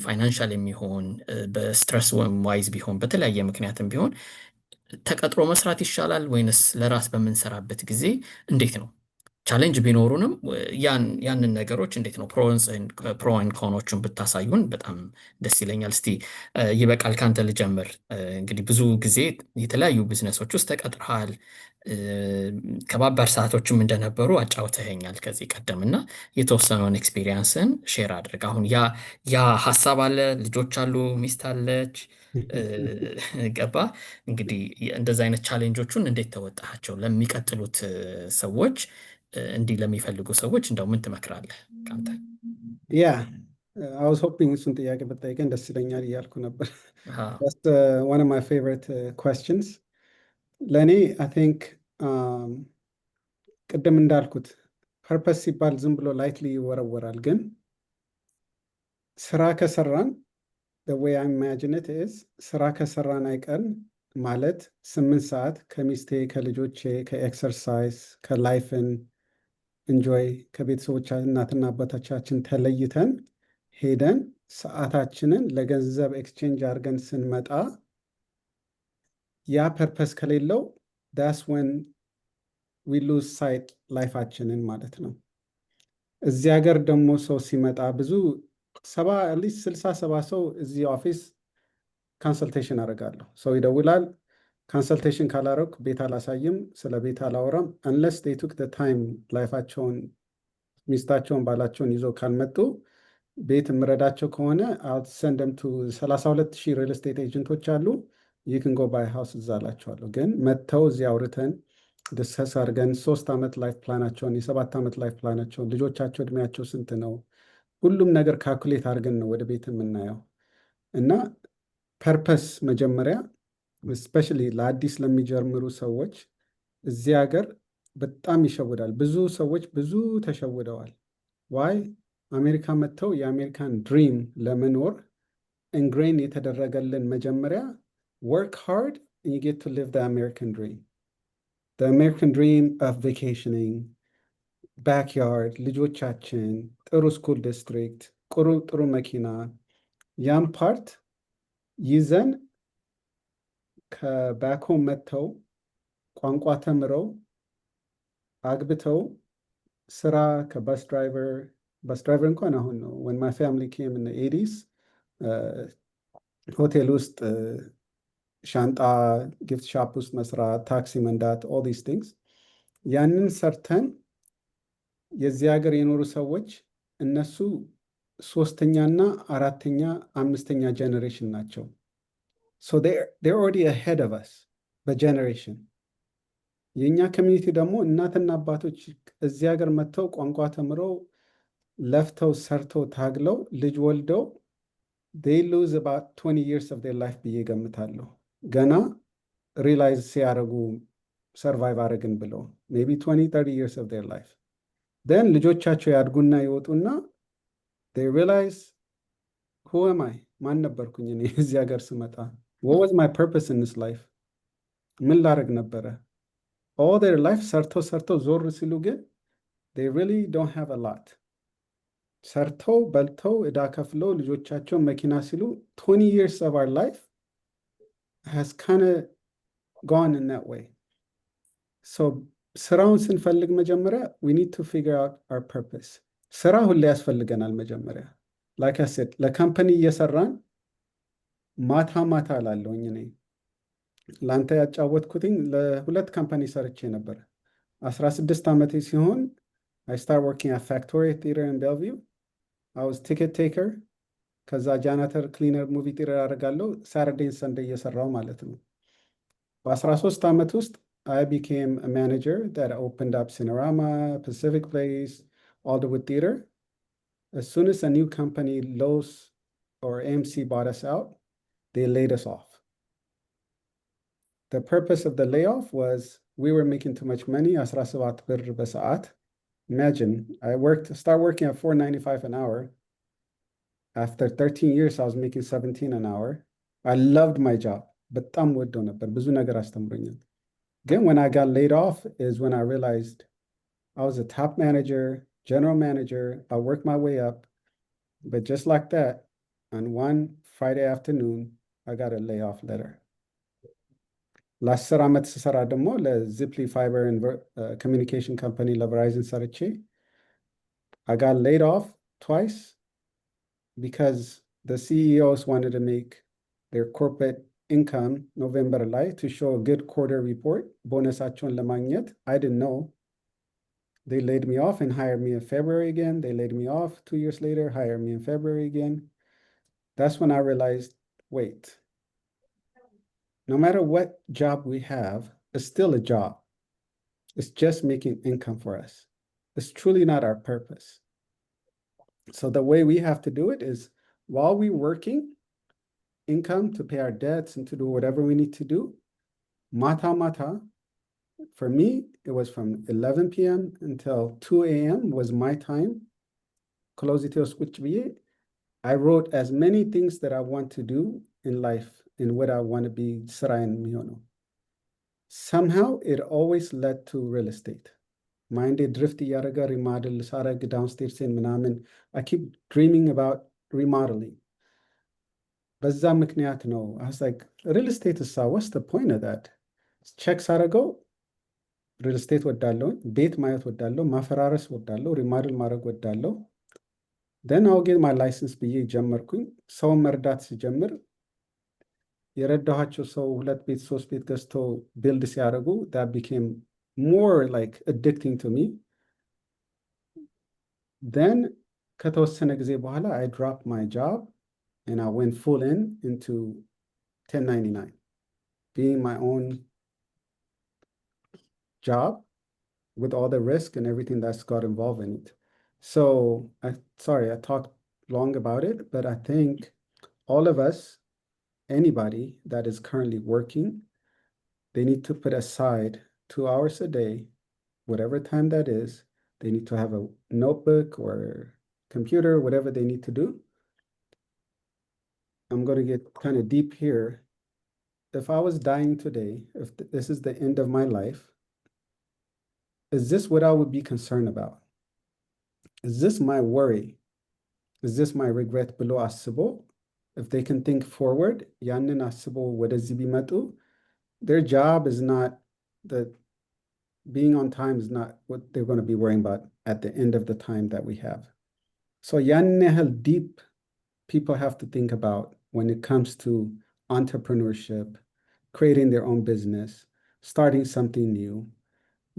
ፋይናንሻል የሚሆን በስትረስ ዋይዝ ቢሆን በተለያየ ምክንያትም ቢሆን ተቀጥሮ መስራት ይሻላል ወይንስ ለራስ በምንሰራበት ጊዜ እንዴት ነው? ቻሌንጅ ቢኖሩንም ያንን ነገሮች እንዴት ነው ፕሮን ኮኖቹን ብታሳዩን በጣም ደስ ይለኛል። እስቲ ይበቃል ካንተ ልጀምር። እንግዲህ ብዙ ጊዜ የተለያዩ ቢዝነሶች ውስጥ ተቀጥረሃል፣ ከባባድ ሰዓቶችም እንደነበሩ አጫውተኸኛል ከዚህ ቀደም እና የተወሰነውን ኤክስፒሪየንስን ሼር አድርግ። አሁን ያ ሀሳብ አለ፣ ልጆች አሉ፣ ሚስት አለች፣ ገባ። እንግዲህ እንደዚ አይነት ቻሌንጆቹን እንዴት ተወጣቸው? ለሚቀጥሉት ሰዎች እንዲህ ለሚፈልጉ ሰዎች እንደው ምን ትመክራለህ ከአንተ? ያ አይ ዋዝ ሆፒንግ እሱን ጥያቄ ብትጠይቀኝ ደስ ይለኛል እያልኩ ነበር። ዋን ኦፍ ማይ ፌቨሪት ኩዌስችንስ ለእኔ አይ ቲንክ ቅድም እንዳልኩት ፐርፐስ ሲባል ዝም ብሎ ላይትሊ ይወረወራል፣ ግን ስራ ከሰራን ወይ አይ ኢማጂን ኢት ኢዝ ስራ ከሰራን አይቀር ማለት 8 ሰዓት ከሚስቴ ከልጆቼ ከኤክሰርሳይዝ ከላይፍን እንጆይ ከቤተሰቦች እናትና አባቶቻችን ተለይተን ሄደን ሰዓታችንን ለገንዘብ ኤክስቼንጅ አድርገን ስንመጣ ያ ፐርፐስ ከሌለው ዳስ ወን ዊ ሉዝ ሳይት ላይፋችንን ማለት ነው። እዚህ ሀገር ደግሞ ሰው ሲመጣ ብዙ 60-70 ሰው እዚህ ኦፊስ ካንሰልቴሽን አደርጋለሁ። ሰው ይደውላል። ካንሰልቴሽን ካላረኩ ቤት አላሳይም፣ ስለ ቤት አላወራም። አንለስ ዴይ ቱክ ታይም ላይፋቸውን ሚስታቸውን ባላቸውን ይዞ ካልመጡ ቤት የምረዳቸው ከሆነ ሰንደም ቱ 32,000 ሪል ስቴት ኤጀንቶች አሉ። ይህን ጎ ባይ ሃውስ እዛ አላቸዋለሁ። ግን መጥተው እዚህ አውርተን ዲስከስ አድርገን 3 ዓመት ላይፍ ፕላናቸውን የ7 ዓመት ላይፍ ፕላናቸውን ልጆቻቸው እድሜያቸው ስንት ነው ሁሉም ነገር ካልኩሌት አድርገን ነው ወደ ቤት የምናየው። እና ፐርፐስ መጀመሪያ እስፔሻሊ ለአዲስ ለሚጀምሩ ሰዎች እዚህ ሀገር በጣም ይሸውዳል። ብዙ ሰዎች ብዙ ተሸውደዋል። ዋይ አሜሪካ መጥተው የአሜሪካን ድሪም ለመኖር ኢንግሬን የተደረገልን መጀመሪያ work hard and you get to live the American dream. The American dream of vacationing, backyard, ልጆቻችን ጥሩ ስኩል ዲስትሪክት፣ ጥሩ መኪና፣ ያም ፓርት ይዘን ከባኮም መጥተው ቋንቋ ተምረው አግብተው ስራ ከባስ ድራይቨር እንኳን አሁን ነው when my family came in the 80s ሆቴል ውስጥ ሻንጣ ጊፍት ሻፕ ውስጥ መስራት፣ ታክሲ መንዳት፣ all these things ያንን ሰርተን የዚህ ሀገር የኖሩ ሰዎች እነሱ 3ኛና 4ኛ 5ኛ ጀነሬሽን ናቸው። So they're already ahead of us በጀነሬሽን። የእኛ ኮሚኒቲ ደግሞ እናትና አባቶች እዚህ ሀገር መጥተው ቋንቋ ተምረው ለፍተው ሰርተው ታግለው ልጅ ወልደው they lose about 20 years of their life ብዬ ገምታለሁ። ገና ሪላይዝ ሲያደርጉ ሰርቫይቭ አደረግን ብለው ሜቢ 20-30 years of their life then ልጆቻቸው ያድጉና ይወጡና they realize who am I? ማን ነበርኩኝ እኔ እዚህ ሀገር ስመጣ? what was my purpose in this life? ምን ላደርግ ነበረ? all their life ሰርተው ዞር ሲሉ ግን they really don't have a lot ሰርተው በልተው ዕዳ ከፍለው ልጆቻቸው መኪና ሲሉ 20 years of our life has kind of gone in that way. So ስራውን ስንፈልግ መጀመሪያ we need to figure out our purpose. ስራ ሁሌ ያስፈልገናል መጀመሪያ like I said ለካምፓኒ እየሰራን ማታ ማታ ላለውኝ እኔ ለአንተ ያጫወትኩትኝ ለሁለት ካምፓኒ ሰርቼ ነበር 16 ዓመቴ ሲሆን I started working at Factory Theater in Bellevue. I was ticket taker. ከዛ ጃናተር ክሊነር ሙቪ ቲያትር አደርጋለሁ ሳተርዴይ ሰንዴይ እየሰራው ማለት ነው። በ13 ዓመት ውስጥ I became a manager that opened up Cinerama, Pacific Place, Alderwood Theater. As soon as a new company, Lowe's or AMC bought us out, they laid us off. The purpose of the layoff was we were making too much money, 17 ብር በሰዓት. Imagine, I started working at $4.95 an hour. After 13 years, I was making 17 an hour. I loved my job, በጣም ወደው ነበር ብዙ ነገር አስተምሮኛል። Then when I got laid off is when I realized I was a top manager, general manager. I worked my way up, but just like that, on one Friday afternoon, I got a layoff letter. ለ10 ዓመት ስሰራ ደግሞ ለዚፕሊ ፋይበር communication company ለቨራይዝን ሰርቼ I got laid off twice because the CEOs wanted to make their corporate income November ላይ to show a good quarter report ቦነሳቸውን ለማግኘት I didn't know. They laid me off and hired me in February again. They laid me off 2 years later, hired me in February again. That's when I realized, wait, no matter what job we have, it's still a job. It's just making income for us. It's truly not our purpose. So the way we have to do it is while we're working, income to pay our debts and to do whatever we need to do, mata, for me, it was from 11 p.m. until 2 a.m. was my time. I wrote as many things that I want to do in life and what I want to be sarayin miyono. Somehow it always led to real estate. Mind drift yaraga remodel sarag downstairs in Manaman. I keep dreaming about remodeling. Bazza ምክንያት ነው. I was like, real estate is what's the point of that? Check sarago. Real estate ወዳለው ቤት ማየት ወዳለው ማፈራረስ ወዳለው ሪሞዴል ማድረግ ወዳለው then I'll get my license ብዬ ጀመርኩኝ ሰው መርዳት ሲጀምር የረዳኋቸው ሰው 2 ቤት 3 ቤት ገዝተው ቢልድ ሲያደርጉ that became more like addicting to me. Then ከተወሰነ ጊዜ በኋላ I dropped my job and I went full into 1099 being my own job with all the risk and everything that's got involved in it. So sorry, I talked long about it, but I think all of us, anybody that is currently working, they need to put aside 2 hours a day, whatever time that is. They need to have a notebook or computer, whatever they need to do. I'm going to get kind of deep here. If I was dying today, if this is the end of my life, is this what I would be concerned about? Is this my worry? Is this my regret below asbo? If they can think forward, yanin asbo wadazi bimatu, their job is not that being on time is not what they're going to be worrying about at the end of the time that we have. So yanehel deep people have to think about when it comes to entrepreneurship, creating their own business, starting something new.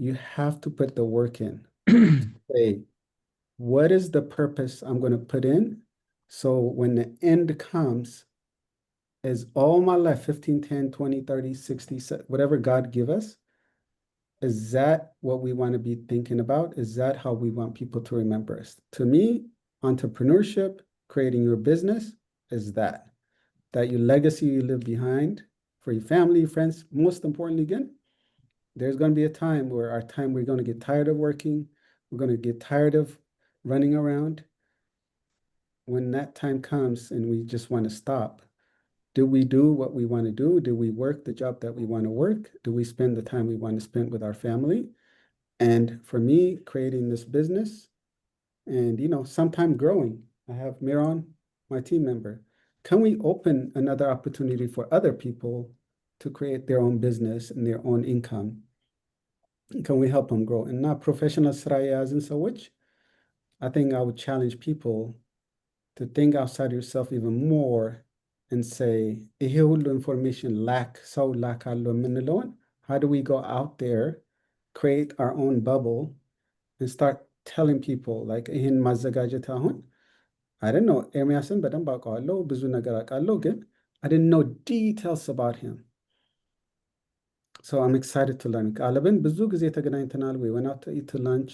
You have to put the work in. Say, what is the purpose I'm going to put in? So when the end comes, is all my life, 15, 10, 20, 30, 60, whatever God give us, Is that what we want to be thinking about? Is that how we want people to remember us? To me, entrepreneurship, creating your business is that your legacy you leave behind for your family, friends. Most importantly, again, there's going to be a time where we're going to get tired of working. We're going to get tired of running around. When that time comes and we just want to stop, do we do what we want to do? Do we work the job that we want to work? Do we spend the time we want to spend with our family? And for me, creating this business and, sometime growing, I have Miron, my team member. Can we open another opportunity for other people to create their own business and their own income? Can we help them grow? And not professional ስራ የያዝን ሰዎች, I think I would challenge people to think outside yourself even more and say, ይሄ ሁሉ information ሰው lack አለው የምንለውን, how do we go out there, create our own bubble and start telling people like ይሄን ማዘጋጀት አሁን I don't know, ኤርሚያስን በደንብ አውቀዋለሁ፣ ብዙ ነገር አውቃለሁ፣ ግን I didn't know details about him. So I'm excited to learn. ቃለብን ብዙ ጊዜ ተገናኝተናል. We went out to eat to lunch.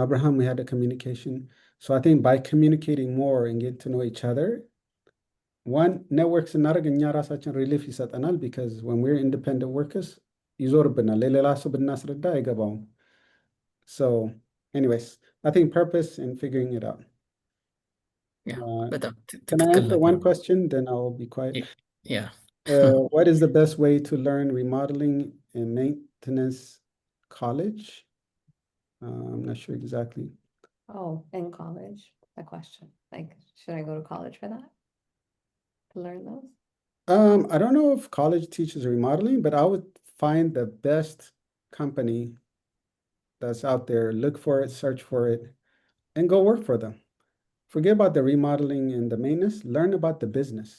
Abraham, we had a communication. So I think by communicating more and getting to know each other, one, network ስናደርግ እኛ ራሳችን ሪሊፍ ይሰጠናል, because when we're independent workers ይዞርብናል፣ ለሌላ ሰው ብናስረዳ አይገባውም. So anyways, I think purpose and figuring it out. Yeah, በጣም Can I ትክክል answer ነገር one ነው። question, then I'll be quiet? Yeah. What is the best way to learn remodeling and maintenance college? I'm not sure exactly. Oh, in college, a question. Like, should I go to college for that? To learn those? I don't know if college teaches remodeling, but I would find the best company that's out there, look for it, search for it, and go work for them. Forget about the remodeling and the maintenance, learn about the business.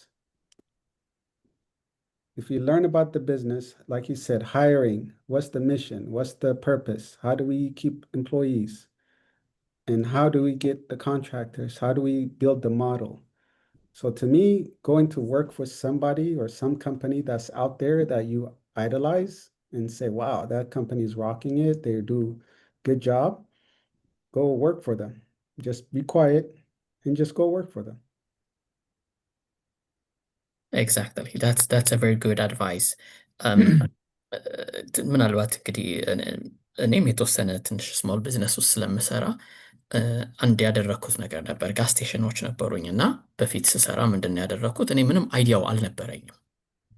If you learn about the business, like you said, hiring, what's the mission? What's the purpose? How do we keep employees? And how do we get the contractors? How do we build the model? So to me, going to work for somebody or some company that's out there that you idolize and say, wow, that company is rocking it, they do good job, go work for them. Just be quiet and just go work for them. Exactly. That's a very good advice. ምናልባት እንግዲህ እኔም የተወሰነ ትንሽ ስሞል ቢዝነስ ውስጥ ስለምሰራ አንድ ያደረግኩት ነገር ነበር። ጋዝ ስቴሽኖች ነበሩኝ እና በፊት ስሰራ ምንድን ነው ያደረግኩት? እኔ ምንም አይዲያው አልነበረኝም።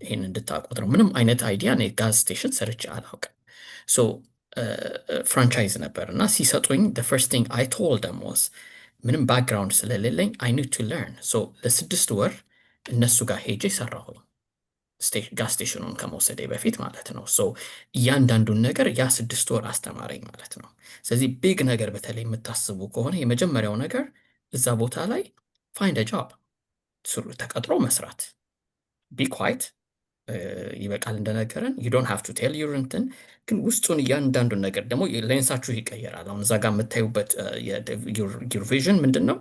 ይሄን እንድታውቁት ነው። ምንም አይነት አይዲያ እኔ ጋዝ ስቴሽን ሰርቼ አላውቅም። ሶ ፍራንቻይዝ ነበር እና ሲሰጡኝ the first thing I told them was ምንም ባክግራውንድ ስለሌለኝ I need to learn. ሶ ለ6 ወር እነሱ ጋር ሄጄ ሰራሁኝ። ጋዝ ስቴሽኑን ከመውሰዴ በፊት ማለት ነው። ሶ እያንዳንዱን ነገር ያ 6 ወር አስተማረኝ ማለት ነው። ስለዚህ ቢግ ነገር በተለይ የምታስቡ ከሆነ የመጀመሪያው ነገር እዛ ቦታ ላይ ፋይንድ አ ጆብ፣ ተቀጥሮ መስራት። ቢ ኳይት ይበቃል እንደነገረን ዩ ዶንት ሃቭ ቱ ቴል ዩር እንትን ግን ውስጡን እያንዳንዱን ነገር ደግሞ ሌንሳችሁ ይቀየራል። አሁን እዛ ጋር የምታዩበት ዩር ቪዥን ምንድን ነው?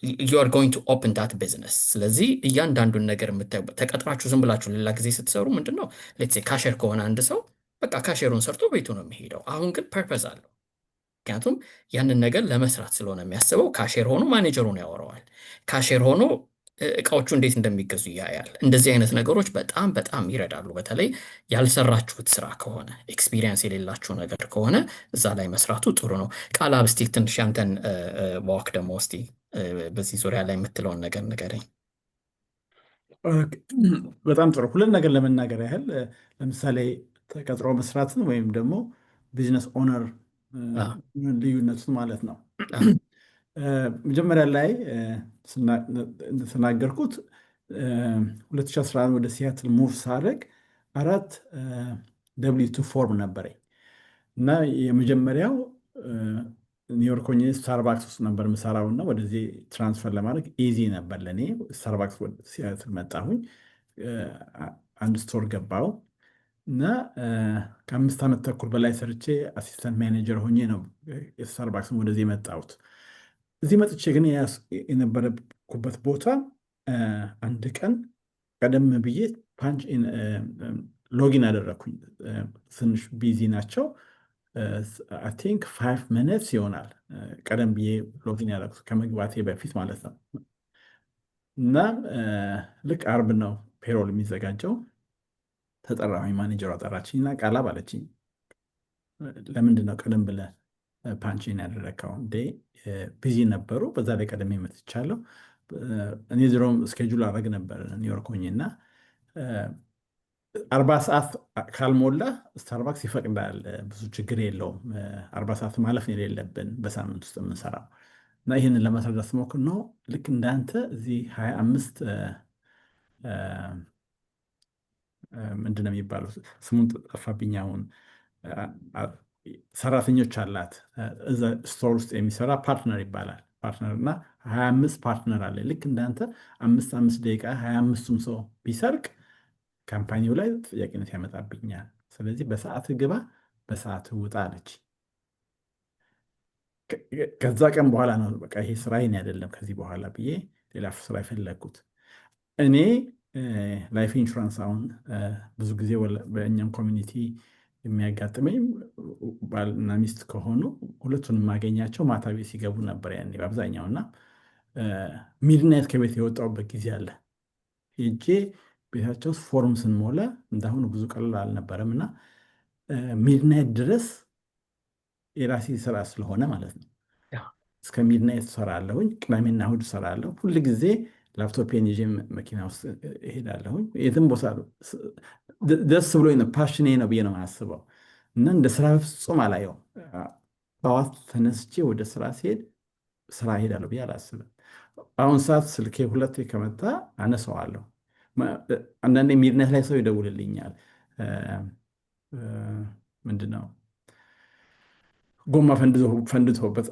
you are going to open that business። ስለዚህ እያንዳንዱን ነገር የምታዩበት ተቀጥራችሁ ዝም ብላችሁ ሌላ ጊዜ ስትሰሩ ምንድን ነው ሌትስ ሴ ካሸር ከሆነ አንድ ሰው በቃ ካሸሩን ሰርቶ ቤቱ ነው የሚሄደው። አሁን ግን ፐርፐዝ አለው። ምክንያቱም ያንን ነገር ለመስራት ስለሆነ የሚያስበው ካሼር ሆኖ ማኔጀሩን ያወራዋል። ካሼር ሆኖ እቃዎቹ እንዴት እንደሚገዙ ያያል። እንደዚህ አይነት ነገሮች በጣም በጣም ይረዳሉ። በተለይ ያልሰራችሁት ስራ ከሆነ ኤክስፒሪየንስ የሌላችሁ ነገር ከሆነ እዛ ላይ መስራቱ ጥሩ ነው። ቃላብ እስቲ ትንሽ ያንተን ዋክ ደግሞ እስቲ በዚህ ዙሪያ ላይ የምትለውን ነገር ንገረኝ። በጣም ጥሩ። ሁለት ነገር ለመናገር ያህል ለምሳሌ ተቀጥሮ መስራትን ወይም ደግሞ ቢዝነስ ኦነር ልዩነቱን ማለት ነው። መጀመሪያ ላይ እንደተናገርኩት 2011 ወደ ሲያትል ሙቭ ሳደርግ 4 W2 ፎርም ነበረኝ እና የመጀመሪያው ኒውዮርክ ሆኜ ስታርባክስ ውስጥ ነበር የምሰራው እና ወደዚህ ትራንስፈር ለማድረግ ኢዚ ነበር ለእኔ። ስታርባክስ ወደ ሲያትል መጣሁኝ፣ አንድ ስቶር ገባው እና ከ5 ዓመት ተኩል በላይ ሰርቼ አሲስታንት ማኔጀር ሆኜ ነው ስታርባክስን ወደዚህ የመጣሁት። እዚህ መጥቼ ግን የነበረኩበት ቦታ አንድ ቀን ቀደም ብዬ ሎጊን አደረግኩኝ። ትንሽ ቢዚ ናቸው። አይ ቲንክ 5 ሚኒትስ ይሆናል ቀደም ብዬ ሎጊን ያደረግኩት ከመግባቴ በፊት ማለት ነው። እና ልክ አርብ ነው ፔሮል የሚዘጋጀው። ተጠራሁኝ። ማኔጀሯ ጠራችኝ እና ቃላ ባለችኝ ለምንድን ነው ቀደም ብለህ ፓንቺን ያደረግከው? እንዴ ቢዚ ነበሩ፣ በዛ ላይ ቀደም መጥቻለሁ። እኔ ድሮም ስኬጁል አደረግ ነበር ኒውዮርክ ሆኜ እና 40 ሰዓት ካልሞላ ስታርባክስ ይፈቅዳል፣ ብዙ ችግር የለውም። 40 ሰዓት ማለፍ የሌለብን በሳምንት ውስጥ የምንሰራው እና ይህንን ለማስረዳት ስሞክር ነው ልክ እንዳንተ እዚህ 25 ምንድን ነው የሚባለው ስሙን ጠፋብኝ አሁን፣ ሰራተኞች አላት እዛ ስቶር ውስጥ የሚሰራ ፓርትነር ይባላል። ፓርትነር እና 25 ፓርትነር አለ። ልክ እንዳንተ 5 ደቂቃ 25ቱም ሰው ቢሰርቅ ካምፓኒው ላይ ተጠያቂነት ያመጣብኛል። ስለዚህ በሰዓት ግባ፣ በሰዓት ውጣ አለች። ከዛ ቀን በኋላ ነው በቃ ይሄ ስራዬን አይደለም ከዚህ በኋላ ብዬ ሌላ ስራ የፈለግኩት። እኔ ላይፍ ኢንሹራንስ አሁን ብዙ ጊዜ በእኛም ኮሚኒቲ የሚያጋጥመኝ ባልና ሚስት ከሆኑ ሁለቱንም ማገኛቸው ማታ ቤት ሲገቡ ነበር ያኔ በአብዛኛው። እና ሚድናይት ከቤት የወጣሁበት ጊዜ አለ። ሄጄ ቤታቸው ውስጥ ፎርም ስንሞላ እንዳሁኑ ብዙ ቀላል አልነበረም። እና ሚድናይት ድረስ የራሴ ስራ ስለሆነ ማለት ነው እስከ ሚድናይት እሰራለሁኝ። ቅዳሜና እሑድ እሰራለሁ። ሁል ጊዜ ላፕቶፔን ይዤ መኪና ውስጥ እሄዳለሁኝ። የትም ቦታ ደስ ብሎኝ ነው፣ ፓሽኔ ነው ብዬ ነው የማስበው። እና እንደ ስራ ፍጹም አላየው። ጠዋት ተነስቼ ወደ ስራ ሲሄድ ስራ እሄዳለሁ ብዬ አላስብም። አሁን ሰዓት ስልኬ ሁለቴ ከመጣ አነሳዋለሁ። አንዳንዴ ሚድናይት ላይ ሰው ይደውልልኛል። ምንድነው ጎማ ፈንድቶበት፣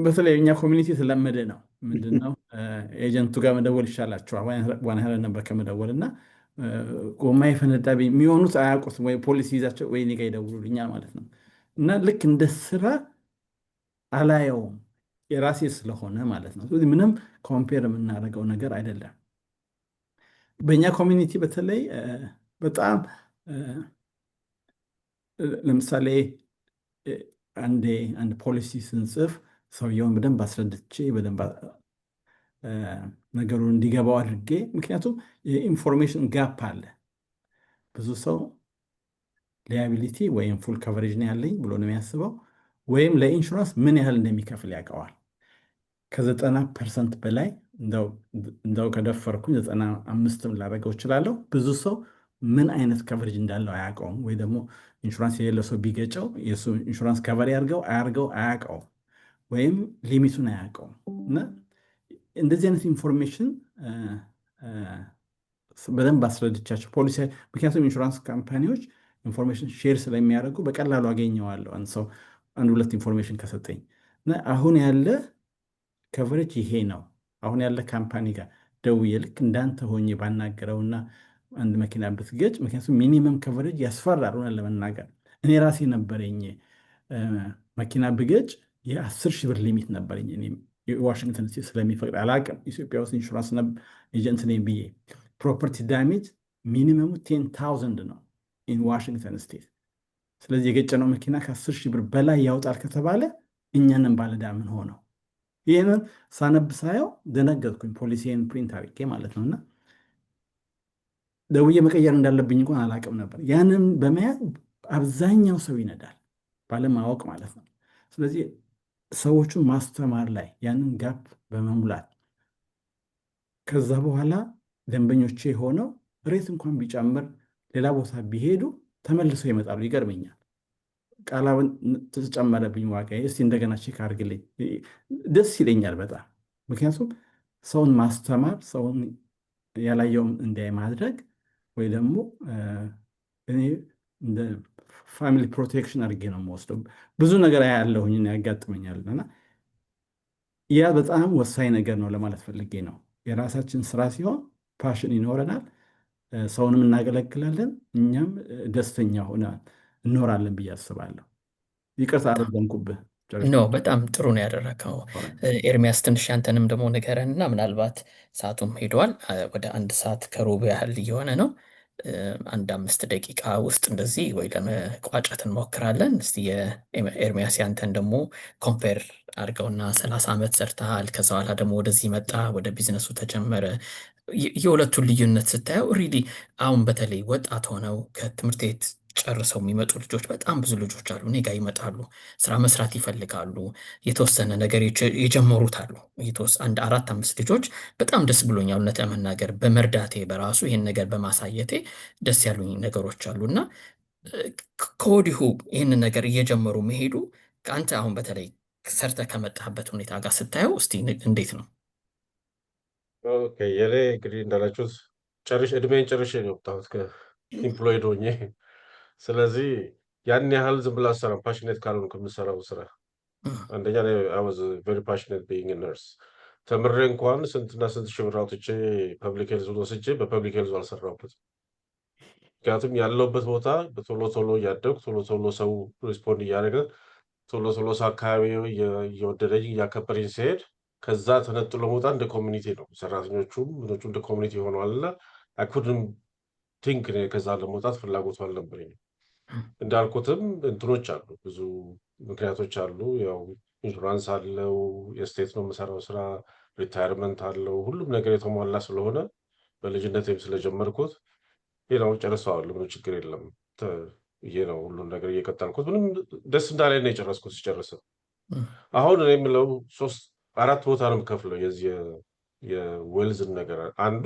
በተለይ እኛ ኮሚኒቲ የተለመደ ነው። ምንድነው ኤጀንቱ ጋር መደወል ይሻላቸዋል ዋና ያለ ነበር ከመደወል። እና ጎማ የፈነዳ የሚሆኑት አያውቁትም፣ ወይ ፖሊስ ይዛቸው ወይ እኔ ጋ ይደውሉልኛል ማለት ነው። እና ልክ እንደ ስራ አላየውም የራሴ ስለሆነ ማለት ነው። ስለዚህ ምንም ኮምፔር የምናደርገው ነገር አይደለም። በእኛ ኮሚኒቲ በተለይ በጣም ለምሳሌ አንድ ፖሊሲ ስንጽፍ ሰውየውን በደንብ አስረድቼ በደንብ ነገሩን እንዲገባው አድርጌ፣ ምክንያቱም የኢንፎርሜሽን ጋፕ አለ። ብዙ ሰው ሊያቢሊቲ ወይም ፉል ከቨሬጅ ነው ያለኝ ብሎ ነው የሚያስበው፣ ወይም ለኢንሹራንስ ምን ያህል እንደሚከፍል ያውቀዋል። ከ90% በላይ እንደው ከደፈርኩኝ 95 ላደርገው እችላለሁ። ብዙ ሰው ምን አይነት ከቨሬጅ እንዳለው አያውቀውም። ወይ ደግሞ ኢንሹራንስ የሌለው ሰው ቢገጨው የእሱ ኢንሹራንስ ከቨር ያርገው አያውቀው፣ ወይም ሊሚቱን አያውቀውም። እና እንደዚህ አይነት ኢንፎርሜሽን በደንብ አስረድቻቸው ፖሊሲ፣ ምክንያቱም ኢንሹራንስ ካምፓኒዎች ኢንፎርሜሽን ሼር ስለሚያደርጉ በቀላሉ አገኘዋለሁ። አንድ ሰው 1-2 ኢንፎርሜሽን ከሰጠኝ እና አሁን ያለ ከቨሬጅ ይሄ ነው፣ አሁን ያለ ካምፓኒ ጋር ደውዬ ልክ እንዳንተ ሆኜ ባናገረውና አንድ መኪና ብትገጭ፣ ምክንያቱም ሚኒመም ከቨሬጅ ያስፈራል። ሆነ ለመናገር እኔ ራሴ ነበረኝ መኪና ብገጭ የ10,000 ብር ሊሚት ነበረኝ። የዋሽንግተን ስቴት ስለሚፈቅድ አላውቅም፣ ኢትዮጵያ ውስጥ ኢንሹራንስ ኤጀንት ነኝ ብዬ። ፕሮፐርቲ ዳሜጅ ሚኒመሙ 10,000 ነው ኢን ዋሽንግተን ስቴት። ስለዚህ የገጨነው መኪና ከ10,000 ብር በላይ ያውጣል ከተባለ እኛንን ባለዕዳ ምን ሆነው? ይህንን ሳነብ ሳየው ደነገጥኩኝ። ፖሊሲን ፕሪንት አድርጌ ማለት ነው። እና ደውዬ መቀየር እንዳለብኝ እንኳን አላውቅም ነበር። ያንን በመያዝ አብዛኛው ሰው ይነዳል ባለማወቅ ማለት ነው። ስለዚህ ሰዎቹን ማስተማር ላይ ያንን ጋፕ በመሙላት ከዛ በኋላ ደንበኞቼ ሆነው ሬት እንኳን ቢጨምር ሌላ ቦታ ቢሄዱ ተመልሰው ይመጣሉ። ይገርመኛል። ቃላውን ተጨመረብኝ ዋጋ፣ እስቲ እንደገና ቼክ አድርግልኝ፣ ደስ ይለኛል በጣም። ምክንያቱም ሰውን ማስተማር፣ ሰውን ያላየውም እንዲያይ ማድረግ፣ ወይ ደግሞ እኔ እንደ ፋሚሊ ፕሮቴክሽን አድርጌ ነው የምወስደው። ብዙ ነገር ያለሁኝ ያጋጥመኛል። እና ያ በጣም ወሳኝ ነገር ነው ለማለት ፈልጌ ነው። የራሳችን ስራ ሲሆን ፓሽን ይኖረናል፣ ሰውንም እናገለግላለን፣ እኛም ደስተኛ ሆነ እኖራለን ብዬ አስባለሁ። ይቅርታ አረዘምኩብህ። ኖ በጣም ጥሩ ነው ያደረከው ኤርሚያስ። ትንሽ ያንተንም ደግሞ ንገረንና ምናልባት ሰዓቱም ሄደዋል፣ ወደ 1 ሰዓት ከሩብ ያህል እየሆነ ነው። አንድ 5 ደቂቃ ውስጥ እንደዚህ ወይ ለመቋጨት እንሞክራለን። እስቲ የኤርሚያስ ያንተን ደግሞ ኮምፔር አድርገውና 30 ዓመት ሰርተሃል። ከዛ በኋላ ደግሞ ወደዚህ መጣ፣ ወደ ቢዝነሱ ተጀመረ። የሁለቱን ልዩነት ስታየው ሪሊ አሁን በተለይ ወጣት ሆነው ከትምህርት ቤት ጨርሰው የሚመጡ ልጆች በጣም ብዙ ልጆች አሉ። እኔ ጋ ይመጣሉ፣ ስራ መስራት ይፈልጋሉ፣ የተወሰነ ነገር የጀመሩት አሉ። አንድ 4 5 ልጆች በጣም ደስ ብሎኛል። እውነት ለመናገር በመርዳቴ በራሱ ይሄን ነገር በማሳየቴ ደስ ያሉኝ ነገሮች አሉ እና ከወዲሁ ይህንን ነገር እየጀመሩ መሄዱ ከአንተ አሁን በተለይ ሰርተ ከመጣህበት ሁኔታ ጋር ስታየው እስቲ እንዴት ነው? ኦኬ የኔ እንግዲህ እንዳላችሁት እድሜን ጨርሼ ነው የወጣሁት ከኢምፕሎይድ ሆኜ። ስለዚህ ያን ያህል ዝም ብላ አሰራም ፓሽኔት ካልሆንኩ ከምሰራው ስራ አንደኛ I was very passionate being a nurse ተምሬ እንኳን ስንትና ስንት ሺህ ብር አውጥቼ ፐብሊክ ሄልዝ ወስጄ በፐብሊክ ሄልዝ አልሰራሁበትም። ምክንያቱም ያለውበት ቦታ በቶሎ ቶሎ እያደጉ ቶሎ ቶሎ ሰው ሪስፖንድ እያደረገ ቶሎ ቶሎ ሰው አካባቢው እየወደደኝ እያከበረኝ ሲሄድ ከዛ ተነጥሎ መውጣት እንደ ኮሚኒቲ ነው። ሰራተኞቹም ምኖቹ እንደ ኮሚኒቲ ሆነዋል እና I couldn't think ከዛ ለመውጣት ፍላጎቱ አልነበረኝም። እንዳልኩትም እንትኖች አሉ፣ ብዙ ምክንያቶች አሉ። ያው ኢንሹራንስ አለው፣ የስቴት ነው የምሰራው ስራ፣ ሪታየርመንት አለው፣ ሁሉም ነገር የተሟላ ስለሆነ በልጅነቴም ስለጀመርኩት ይሄ ነው ጨርሰዋለሁ። ምንም ችግር የለም። ይሄ ነው ሁሉም ነገር እየቀጠልኩት ምንም ደስ እንዳለኝ ነው የጨረስኩት። ሲጨርሰው አሁን እኔ የምለው 3 4 ቦታ ነው የምከፍለው የዚህ የዌልዝን ነገር። አንዱ